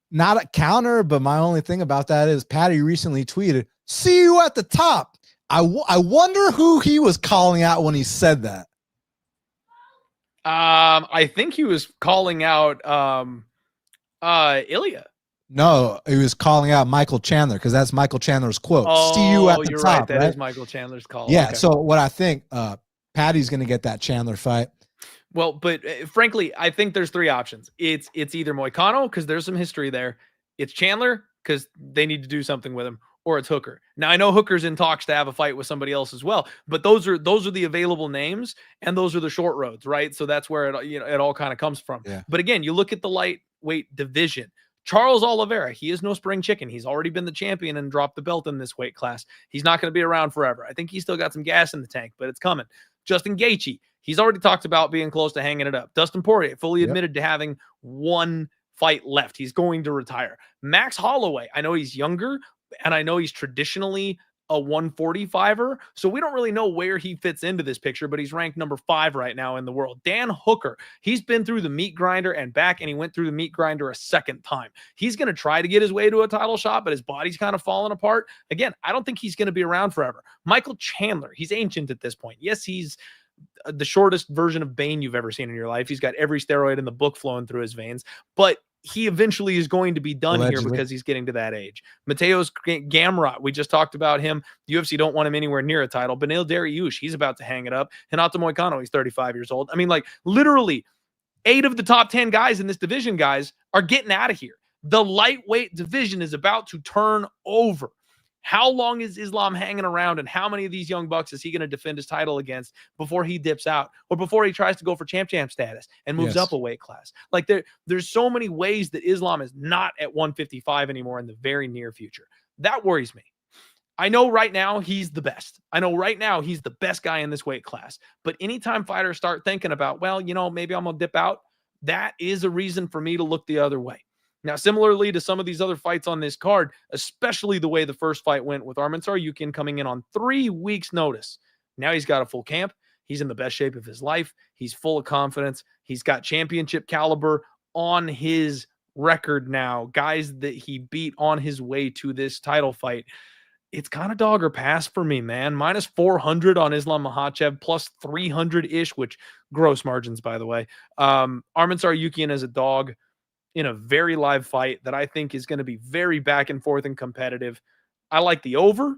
Not a counter, but my only thing about that is Paddy recently tweeted, "See you at the top." I wonder who he was calling out when he said that. I think he was calling out Ilya. No, he was calling out Michael Chandler, because that's Michael Chandler's quote. See you at the top. Right. That is Michael Chandler's call. Yeah. Okay. So what I think, Paddy's going to get that Chandler fight. Well, but frankly, I think there's three options. It's either Moicano, because there's some history there. It's Chandler, because they need to do something with him, or it's Hooker. Now, I know Hooker's in talks to have a fight with somebody else as well, but those are the available names, and those are the short roads, right? So that's where it all kind of comes from. Yeah. But again, you look at the lightweight division. Charles Oliveira, he is no spring chicken. He's already been the champion and dropped the belt in this weight class. He's not going to be around forever. I think he's still got some gas in the tank, but it's coming. Justin Gaethje, he's already talked about being close to hanging it up. Dustin Poirier fully admitted to having one fight left. He's going to retire. Max Holloway, I know he's younger, and I know he's traditionally a 145er, so we don't really know where he fits into this picture, but he's ranked number 5 right now in the world. Dan Hooker, he's been through the meat grinder and back, and he went through the meat grinder a second time. He's going to try to get his way to a title shot, but his body's kind of falling apart. Again, I don't think he's going to be around forever. Michael Chandler, he's ancient at this point. Yes, he's the shortest version of Bane you've ever seen in your life. He's got every steroid in the book flowing through his veins, but he eventually is going to be done here because he's getting to that age. Mateos Gamrot, we just talked about him. The UFC don't want him anywhere near a title. Beneil Dariush, he's about to hang it up. Renato Moicano, he's 35 years old. I mean, like, literally 8 of the top 10 guys in this division, guys, are getting out of here. The lightweight division is about to turn over. How long is Islam hanging around, and how many of these young bucks is he going to defend his title against before he dips out, or before he tries to go for champ status and moves up a weight class? Like, there's so many ways that Islam is not at 155 anymore in the very near future. That worries me. I know right now he's the best. I know right now he's the best guy in this weight class. But anytime fighters start thinking about, well, you know, maybe I'm going to dip out, that is a reason for me to look the other way. Now, similarly to some of these other fights on this card, especially the way the first fight went with Arman Tsarukyan coming in on 3 weeks' notice. Now he's got a full camp. He's in the best shape of his life. He's full of confidence. He's got championship caliber on his record now. Guys that he beat on his way to this title fight. It's kind of dog or pass for me, man. Minus 400 on Islam Makhachev, plus 300-ish, which gross margins, by the way. Arman Tsarukyan as a dog in a very live fight that I think is going to be very back and forth and competitive. I like the over,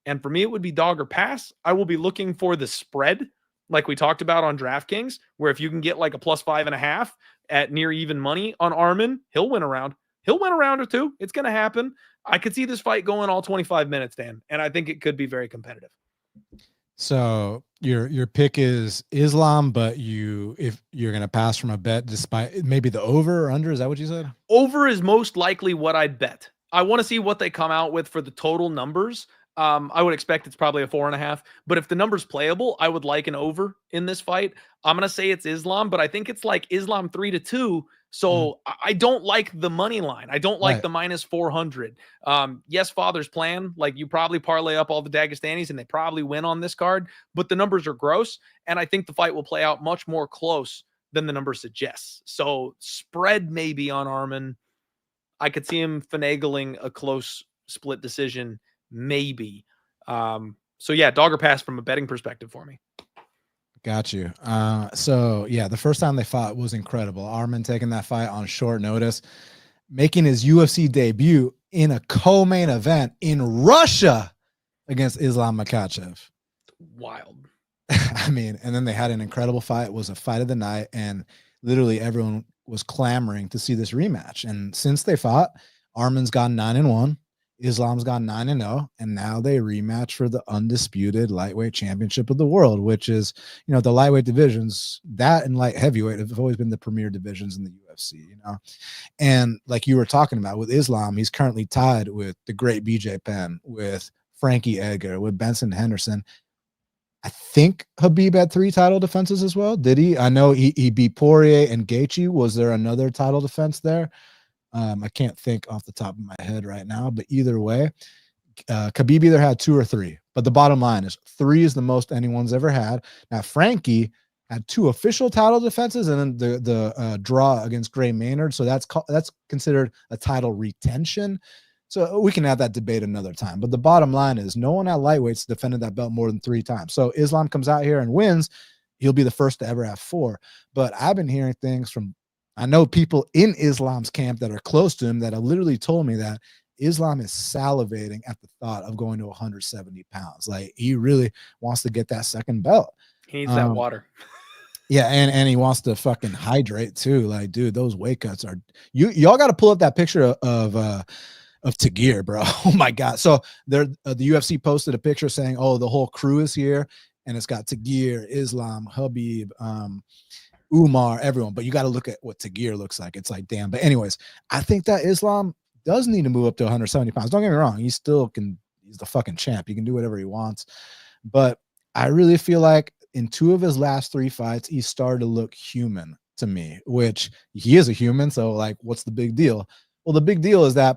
and for me, it would be dog or pass. I will be looking for the spread, like we talked about on DraftKings, where if you can get like a plus 5.5 at near even money on Arman, he'll win a round. He'll win a round or two. It's going to happen. I could see this fight going all 25 minutes, Dan, and I think it could be very competitive. So your pick is Islam, but if you're going to pass from a bet, despite maybe the over or under, is that what you said? Over is most likely what I'd bet. I want to see what they come out with for the total numbers. I would expect it's probably a 4.5, but if the number's playable, I would like an over in this fight. I'm going to say it's Islam, but I think it's like Islam 3-2. So I don't like the money line. I don't like the minus 400. Yes, father's plan. Like, you probably parlay up all the Dagestanis and they probably win on this card, but the numbers are gross. And I think the fight will play out much more close than the number suggests. So spread maybe on Arman. I could see him finagling a close split decision, maybe. So yeah, dog or pass from a betting perspective for me. Got you. So yeah, the first time they fought was incredible. Arman taking that fight on short notice, making his UFC debut in a co-main event in Russia. against Islam Makhachev. Wild. I mean, and then they had an incredible fight. It was a fight of the night, and literally everyone was clamoring to see this rematch. And since they fought, Arman's gone 9-1, Islam's gone 9-0, and now they rematch for the undisputed lightweight championship of the world, which is, you know, the lightweight divisions, that and light heavyweight have always been the premier divisions in the UFC, you know. And like you were talking about with Islam, he's currently tied with the great BJ Penn, with Frankie Edgar, with Benson Henderson. I think Khabib had 3 title defenses as well. Did he? I know he beat Poirier and Gaethje. Was there another title defense there? I can't think off the top of my head right now, but either way, Khabib either had 2 or 3. But the bottom line is 3 is the most anyone's ever had. Now, Frankie had 2 official title defenses and then the draw against Gray Maynard. So that's considered a title retention. So we can have that debate another time. But the bottom line is no one at lightweights defended that belt more than 3 times. So Islam comes out here and wins. He'll be the first to ever have 4. But I've been hearing things from, I know people in Islam's camp that are close to him that have literally told me that Islam is salivating at the thought of going to 170 pounds. Like, he really wants to get that second belt. He needs that water. Yeah, and he wants to fucking hydrate too. Like, dude, those weight cuts are, y'all got to pull up that picture of Tagir, bro. Oh my God. So the UFC posted a picture saying, oh, the whole crew is here, and it's got Tagir, Islam, Khabib, Umar, everyone. But you got to look at what Tagir looks like. It's like, damn. But anyways, I think that Islam does need to move up to 170 pounds. Don't get me wrong. He still can, he's the fucking champ. He can do whatever he wants. But I really feel like in 2 of his last 3 fights, he started to look human to me, which he is a human. So like, what's the big deal? Well, the big deal is that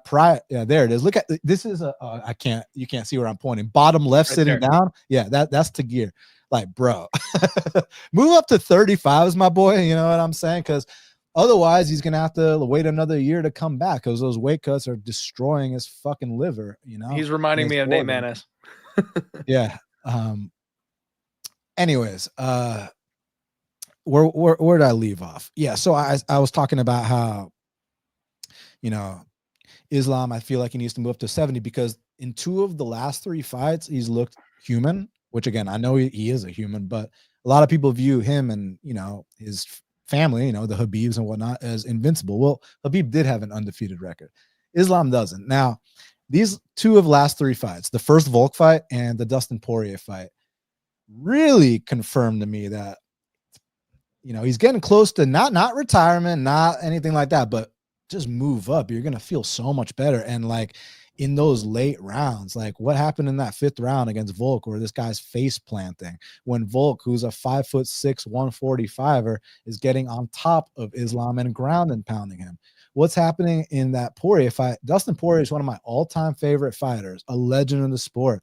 yeah, there it is. Look at this is you can't see where I'm pointing. Bottom left right sitting there. Down. Yeah, that's Tagir. Like, bro, move up to 35s, my boy. You know what I'm saying? Because otherwise, he's gonna have to wait another year to come back because those weight cuts are destroying his fucking liver. You know, he's reminding me of Nate Manis. Yeah. Anyways, where did I leave off? Yeah, so I was talking about how, you know, Islam, I feel like he needs to move up to 70 because in 2 of the last 3 fights, he's looked human, which again, I know he is a human, but a lot of people view him and, you know, his family, you know, the Habibs and whatnot, as invincible. Well, Habib did have an undefeated record. Islam doesn't. Now, these 2 of the last 3 fights, the first Volk fight and the Dustin Poirier fight, really confirmed to me that, you know, he's getting close to not retirement, not anything like that, but just move up. You're gonna feel so much better. And like in those late rounds, like what happened in that 5th round against Volk, where this guy's face planting when Volk, who's a 5'6", 145er, is getting on top of Islam and ground and pounding him. What's happening in that Poirier fight? Dustin Poirier is one of my all-time favorite fighters, a legend in the sport.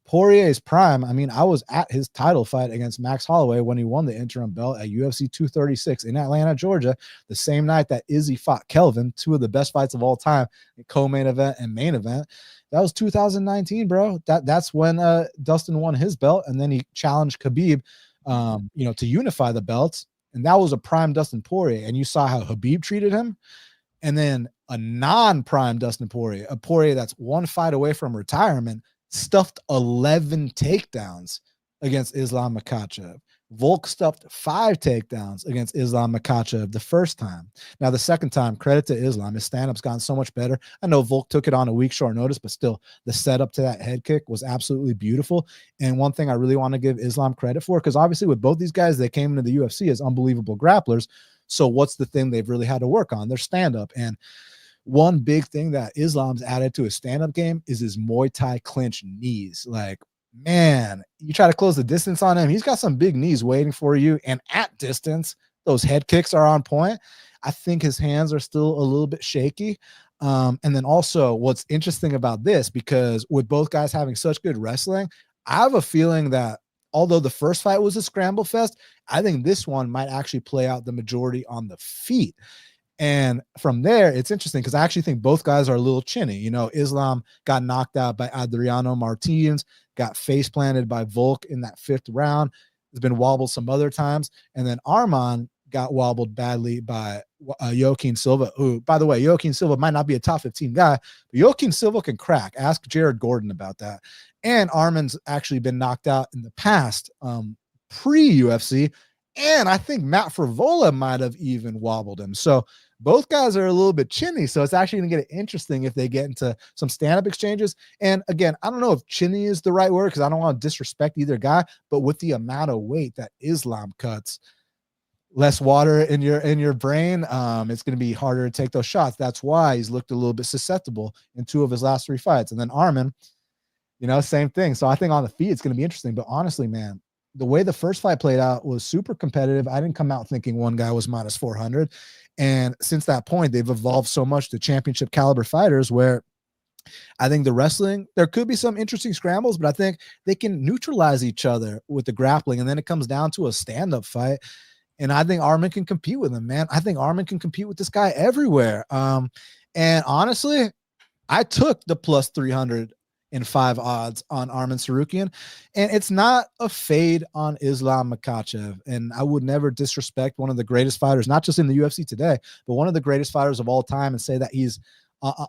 Poirier's prime, I mean, I was at his title fight against Max Holloway when he won the interim belt at UFC 236 in Atlanta, Georgia, the same night that Izzy fought Kelvin, 2 of the best fights of all time, co-main event and main event. That was 2019, bro. That's when Dustin won his belt, and then he challenged Khabib, you know, to unify the belts, and that was a prime Dustin Poirier, and you saw how Khabib treated him. And then a non-prime Dustin Poirier, a Poirier that's 1 fight away from retirement, stuffed 11 takedowns against Islam Makhachev. Volk stuffed 5 takedowns against Islam Makhachev the first time. Now, the second time, credit to Islam, his stand-up's gotten so much better. I know Volk took it on a week short notice, but still, the setup to that head kick was absolutely beautiful. And one thing I really want to give Islam credit for, because obviously with both these guys, they came into the UFC as unbelievable grapplers. So what's the thing they've really had to work on? Their stand-up. And one big thing that Islam's added to his stand-up game is his Muay Thai clinch knees. Like, man, you try to close the distance on him, he's got some big knees waiting for you. And at distance, those head kicks are on point. I think his hands are still a little bit shaky. And then also what's interesting about this, because with both guys having such good wrestling, I have a feeling that although the first fight was a scramble fest, I think this one might actually play out the majority on the feet. And from there, it's interesting because I actually think both guys are a little chinny. You know, Islam got knocked out by Adriano Martins, got face planted by Volk in that 5th round. Has been wobbled some other times. And then Arman got wobbled badly by Joaquin Silva, who, by the way, Joaquin Silva might not be a top 15 guy, but Joaquin Silva can crack. Ask Jared Gordon about that. And Arman's actually been knocked out in the past, pre-UFC, and I think Matt Frevola might have even wobbled him. So both guys are a little bit chinny, so it's actually going to get interesting if they get into some stand-up exchanges. And again, I don't know if chinny is the right word because I don't want to disrespect either guy, but with the amount of weight that Islam cuts, less water in your brain, it's going to be harder to take those shots. That's why he's looked a little bit susceptible in 2 of his last 3 fights. And then Arman, same thing. So I think on the feet it's going to be interesting. But honestly, man, the way the first fight played out was super competitive. I didn't come out thinking one guy was minus 400. And since that point, they've evolved so much to championship caliber fighters where I think the wrestling, there could be some interesting scrambles, but I think they can neutralize each other with the grappling. And then it comes down to a stand-up fight. And I think Arman can compete with him, man. I think Arman can compete with this guy everywhere. And honestly, I took the plus 305 odds on Arman Tsarukyan, and it's not a fade on Islam Makhachev. And I would never disrespect one of the greatest fighters, not just in the UFC today, but one of the greatest fighters of all time, and say that he's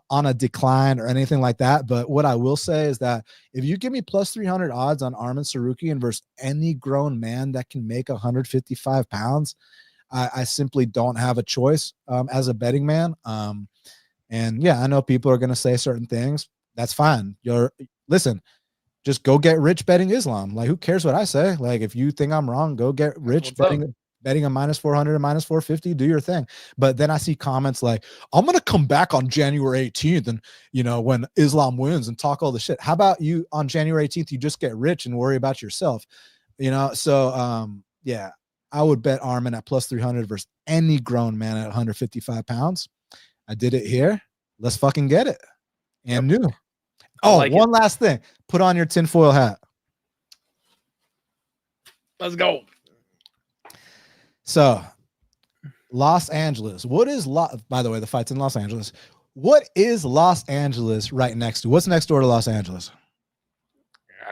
on a decline or anything like that. But what I will say is that if you give me plus 300 odds on Arman Tsarukyan versus any grown man that can make 155 pounds, I simply don't have a choice as a betting man. And yeah, I know people are going to say certain things. That's fine. Listen, just go get rich betting Islam. Like, who cares what I say? Like, if you think I'm wrong, go get rich betting a minus 400 and minus 450, do your thing. But then I see comments like, I'm going to come back on January 18th and, when Islam wins and talk all the shit. How about you on January 18th, you just get rich and worry about yourself, So, yeah, I would bet Arman at plus 300 versus any grown man at 155 pounds. I did it here. Let's fucking get it. And new. Oh, like one last thing. Put on your tinfoil hat. Let's go. So, Los Angeles. By the way, the fight's in Los Angeles. What is Los Angeles right next to? What's next door to Los Angeles?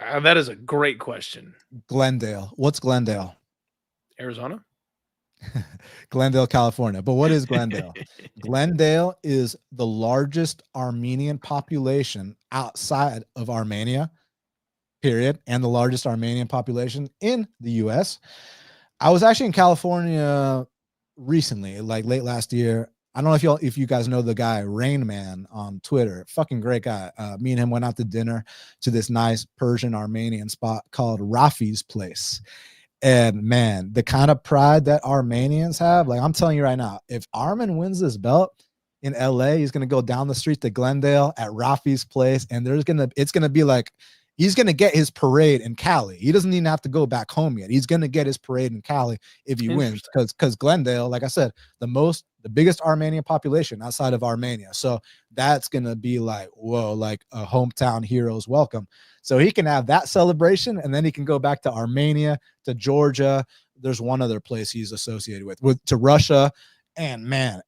That is a great question. Glendale. What's Glendale? Arizona? Glendale, California. But what is Glendale? Glendale is the largest Armenian population outside of Armenia, period, and the largest Armenian population in the U.S. I was actually in California recently, like late last year. I don't know if you guys know the guy Rain Man on Twitter. Fucking great guy. Me and him went out to dinner to this nice Persian Armenian spot called Rafi's Place. And man, the kind of pride that Armenians have, like I'm telling you right now, if Arman wins this belt in LA, he's going to go down the street to Glendale at Rafi's Place. And it's going to be like, he's going to get his parade in Cali. He doesn't even have to go back home yet. He's going to get his parade in Cali if he wins, because Glendale, like I said, the biggest Armenian population outside of Armenia. So that's going to be like, whoa, like a hometown hero's welcome. So he can have that celebration, and then he can go back to Armenia, to Georgia. There's one other place he's associated to Russia. And man,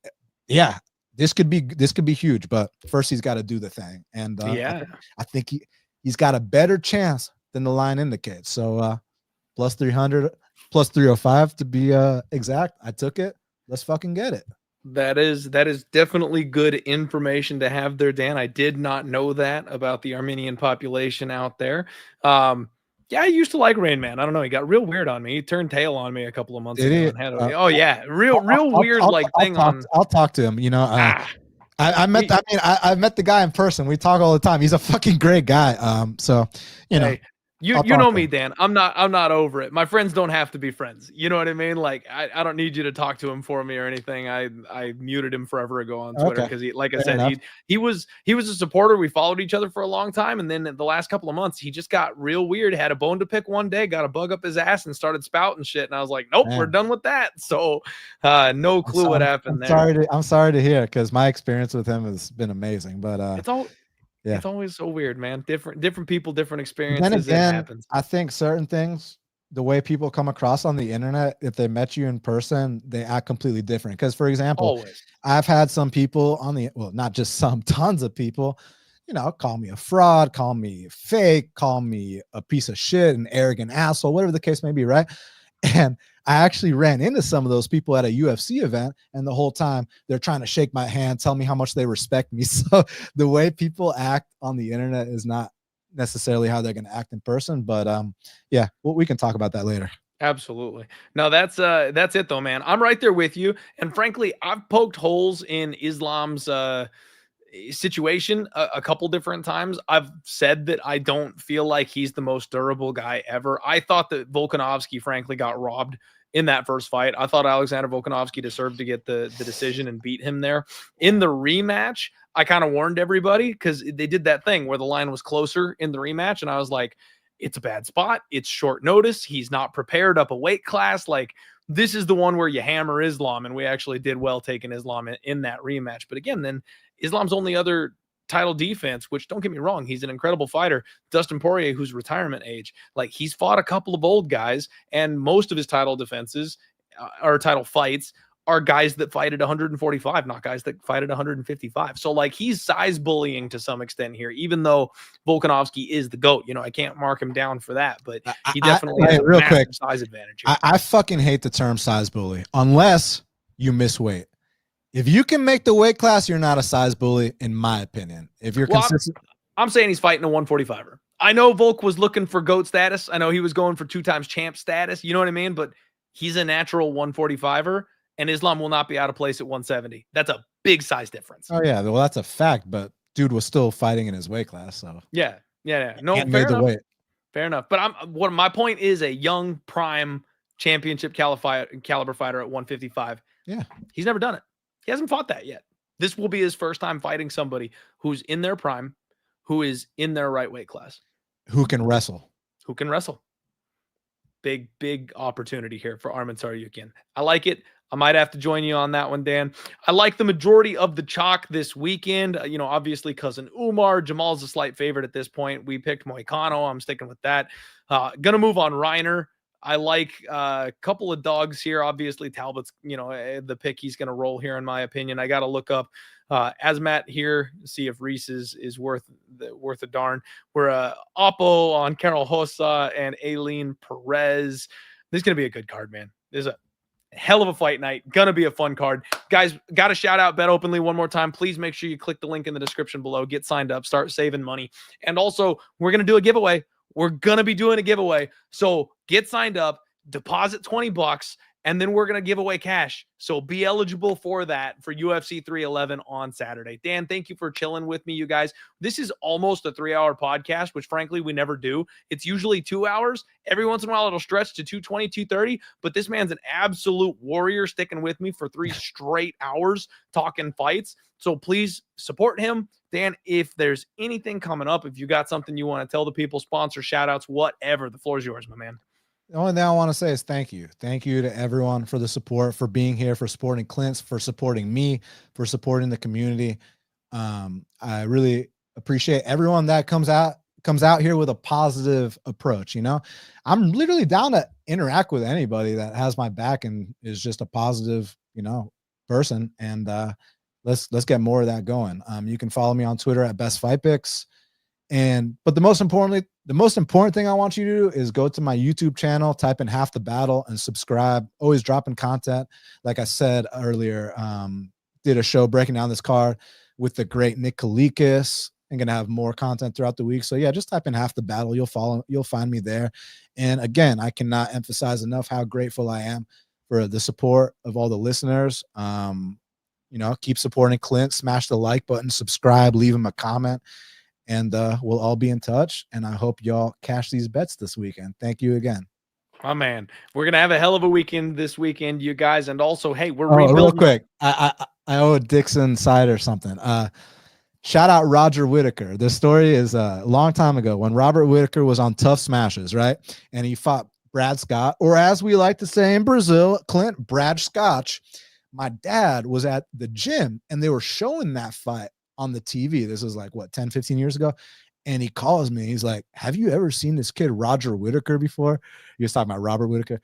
yeah, this could be huge, but first he's got to do the thing. And I think he's got a better chance than the line indicates. So plus 300, plus 305 to be exact. I took it. Let's fucking get it. That is definitely good information to have there, Dan. I did not know that about the Armenian population out there. Yeah, I used to like Rain Man. I don't know. He got real weird on me. He turned tail on me a couple of months ago. And had real weird thing on. I'll talk to him. I met the guy in person. We talk all the time. He's a fucking great guy. So Hey, you know me, Dan. I'm not over it. My friends don't have to be friends. You know what I mean? Like I don't need you to talk to him for me or anything. I muted him forever ago on Twitter because he was a supporter. We followed each other for a long time, and then the last couple of months he just got real weird. Had a bone to pick one day, got a bug up his ass, and started spouting shit. And I was like, nope, we're done with that. So no clue what happened there. I'm sorry to hear, because my experience with him has been amazing. But it's always so weird, man. Different people, different experiences. Then again, it happens. I think certain things, the way people come across on the internet, if they met you in person, they act completely different. Because, for example, I've had some people not just some, tons of people, call me a fraud, call me fake, call me a piece of shit, an arrogant asshole, whatever the case may be, right? And I actually ran into some of those people at a UFC event, and the whole time they're trying to shake my hand, tell me how much they respect me. So the way people act on the internet is not necessarily how they're going to act in person. But yeah, well, we can talk about that later. Absolutely. No, that's it though, man. I'm right there with you. And frankly, I've poked holes in Islam's situation a couple different times. I've said that I don't feel like he's the most durable guy ever. I thought that Volkanovski, frankly, got robbed in that first fight. I thought Alexander Volkanovski deserved to get the decision and beat him there. In the rematch, I kind of warned everybody because they did that thing where the line was closer in the rematch. And I was like, it's a bad spot. It's short notice. He's not prepared up a weight class. Like, this is the one where you hammer Islam. And we actually did well taking Islam in that rematch. But again, then Islam's only other title defense, which don't get me wrong, he's an incredible fighter. Dustin Poirier, who's retirement age, like he's fought a couple of old guys, and most of his title defenses or title fights are guys that fight at 145, not guys that fight at 155. So like he's size bullying to some extent here, even though Volkanovski is the GOAT. You know, I can't mark him down for that, but he definitely has a real massive quick size advantage here. I fucking hate the term size bully unless you miss weight. If you can make the weight class, you're not a size bully, in my opinion. If you're consistent, I'm saying he's fighting a 145er. I know Volk was looking for GOAT status. I know he was going for 2-time champ status. You know what I mean? But he's a natural 145er, and Islam will not be out of place at 170. That's a big size difference. Oh yeah, well that's a fact. But dude was still fighting in his weight class, so yeah. No, fair enough. Weight. Fair enough. But my point is a young prime championship caliber fighter at 155. Yeah, he's never done it. He hasn't fought that yet. This will be his first time fighting somebody who's in their prime, who is in their right weight class. Who can wrestle. Big opportunity here for Arman Tsarukyan. I like it. I might have to join you on that one, Dan. I like the majority of the chalk this weekend. You know, obviously cousin Umar. Jamal's a slight favorite at this point. We picked Moicano. I'm sticking with that. Gonna move on Reinier. I like a couple of dogs here. Obviously, Talbott's, you know, the pick he's going to roll here, in my opinion. I got to look up Asmat here, see if Reese is worth a darn. We're Oppo on Carol Hossa and Aileen Perez. This is going to be a good card, man. This is a hell of a fight night. Gonna be a fun card. Guys, got to shout out Bet Openly one more time. Please make sure you click the link in the description below. Get signed up. Start saving money. And also, we're going to do a giveaway. We're going to be doing a giveaway. So get signed up, deposit $20, and then we're going to give away cash. So be eligible for that for UFC 311 on Saturday. Dan, thank you for chilling with me, you guys. This is almost a 3-hour podcast, which frankly, we never do. It's usually 2 hours. Every once in a while, it'll stretch to 220, 230, but this man's an absolute warrior sticking with me for 3 straight hours talking fights. So please support him. Dan, if there's anything coming up, if you got something you want to tell the people, sponsor, shout outs, whatever, the floor is yours, my man. The only thing I want to say is thank you. Thank you to everyone for the support, for being here, for supporting Clint, for supporting me, for supporting the community. I really appreciate everyone that comes out here with a positive approach. You know, I'm literally down to interact with anybody that has my back and is just a positive, you know, person. And let's get more of that going. You can follow me on Twitter at Best Fight Picks. But the most important thing I want you to do is go to my YouTube channel, type in Half the Battle, and subscribe. Always dropping content. Like I said earlier, did a show breaking down this card with the great Nick Kalikas. I'm gonna have more content throughout the week. So yeah, just type in Half the Battle. You'll find me there. And again, I cannot emphasize enough how grateful I am for the support of all the listeners. You know, keep supporting Clint. Smash the like button, subscribe, leave him a comment. And we'll all be in touch. And I hope y'all cash these bets this weekend. Thank you again. My man, we're going to have a hell of a weekend this weekend, you guys. And also, hey, we're rebuilding. Real quick, I owe Dixon Cider something. Shout out Roger Whittaker. This story is a long time ago when Robert Whittaker was on Tough Smashes, right? And he fought Brad Scott, or as we like to say in Brazil, Clint Brad Scotch. My dad was at the gym and they were showing that fight on the TV. This was like, what, 10, 15 years ago? And he calls me. He's like, have you ever seen this kid, Roger Whittaker, before? He was talking about Robert Whittaker.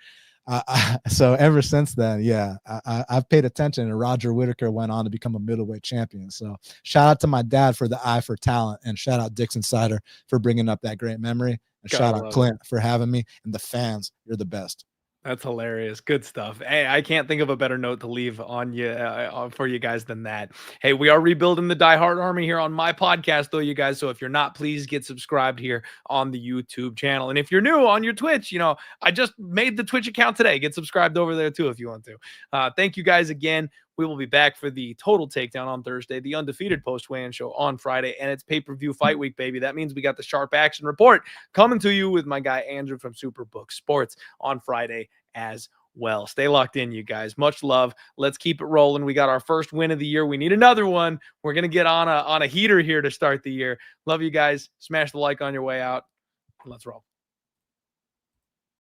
So ever since then, yeah, I've paid attention, and Roger Whittaker went on to become a middleweight champion. So shout out to my dad for the eye for talent, and shout out Dixon Cider for bringing up that great memory. And shout out Clint for having me, and the fans. You're the best. That's hilarious. Good stuff. Hey, I can't think of a better note to leave on you for you guys than that. Hey, we are rebuilding the Die Hard Army here on my podcast, though, you guys. So if you're not, please get subscribed here on the YouTube channel. And if you're new on your Twitch, I just made the Twitch account today. Get subscribed over there too if you want to. Thank you guys again. We will be back for the Total Takedown on Thursday, the Undefeated post-weigh-in show on Friday, and it's pay-per-view fight week, baby. That means we got the Sharp Action Report coming to you with my guy Andrew from Superbook Sports on Friday as well. Stay locked in, you guys. Much love. Let's keep it rolling. We got our first win of the year. We need another one. We're going to get on a heater here to start the year. Love you guys. Smash the like on your way out. Let's roll.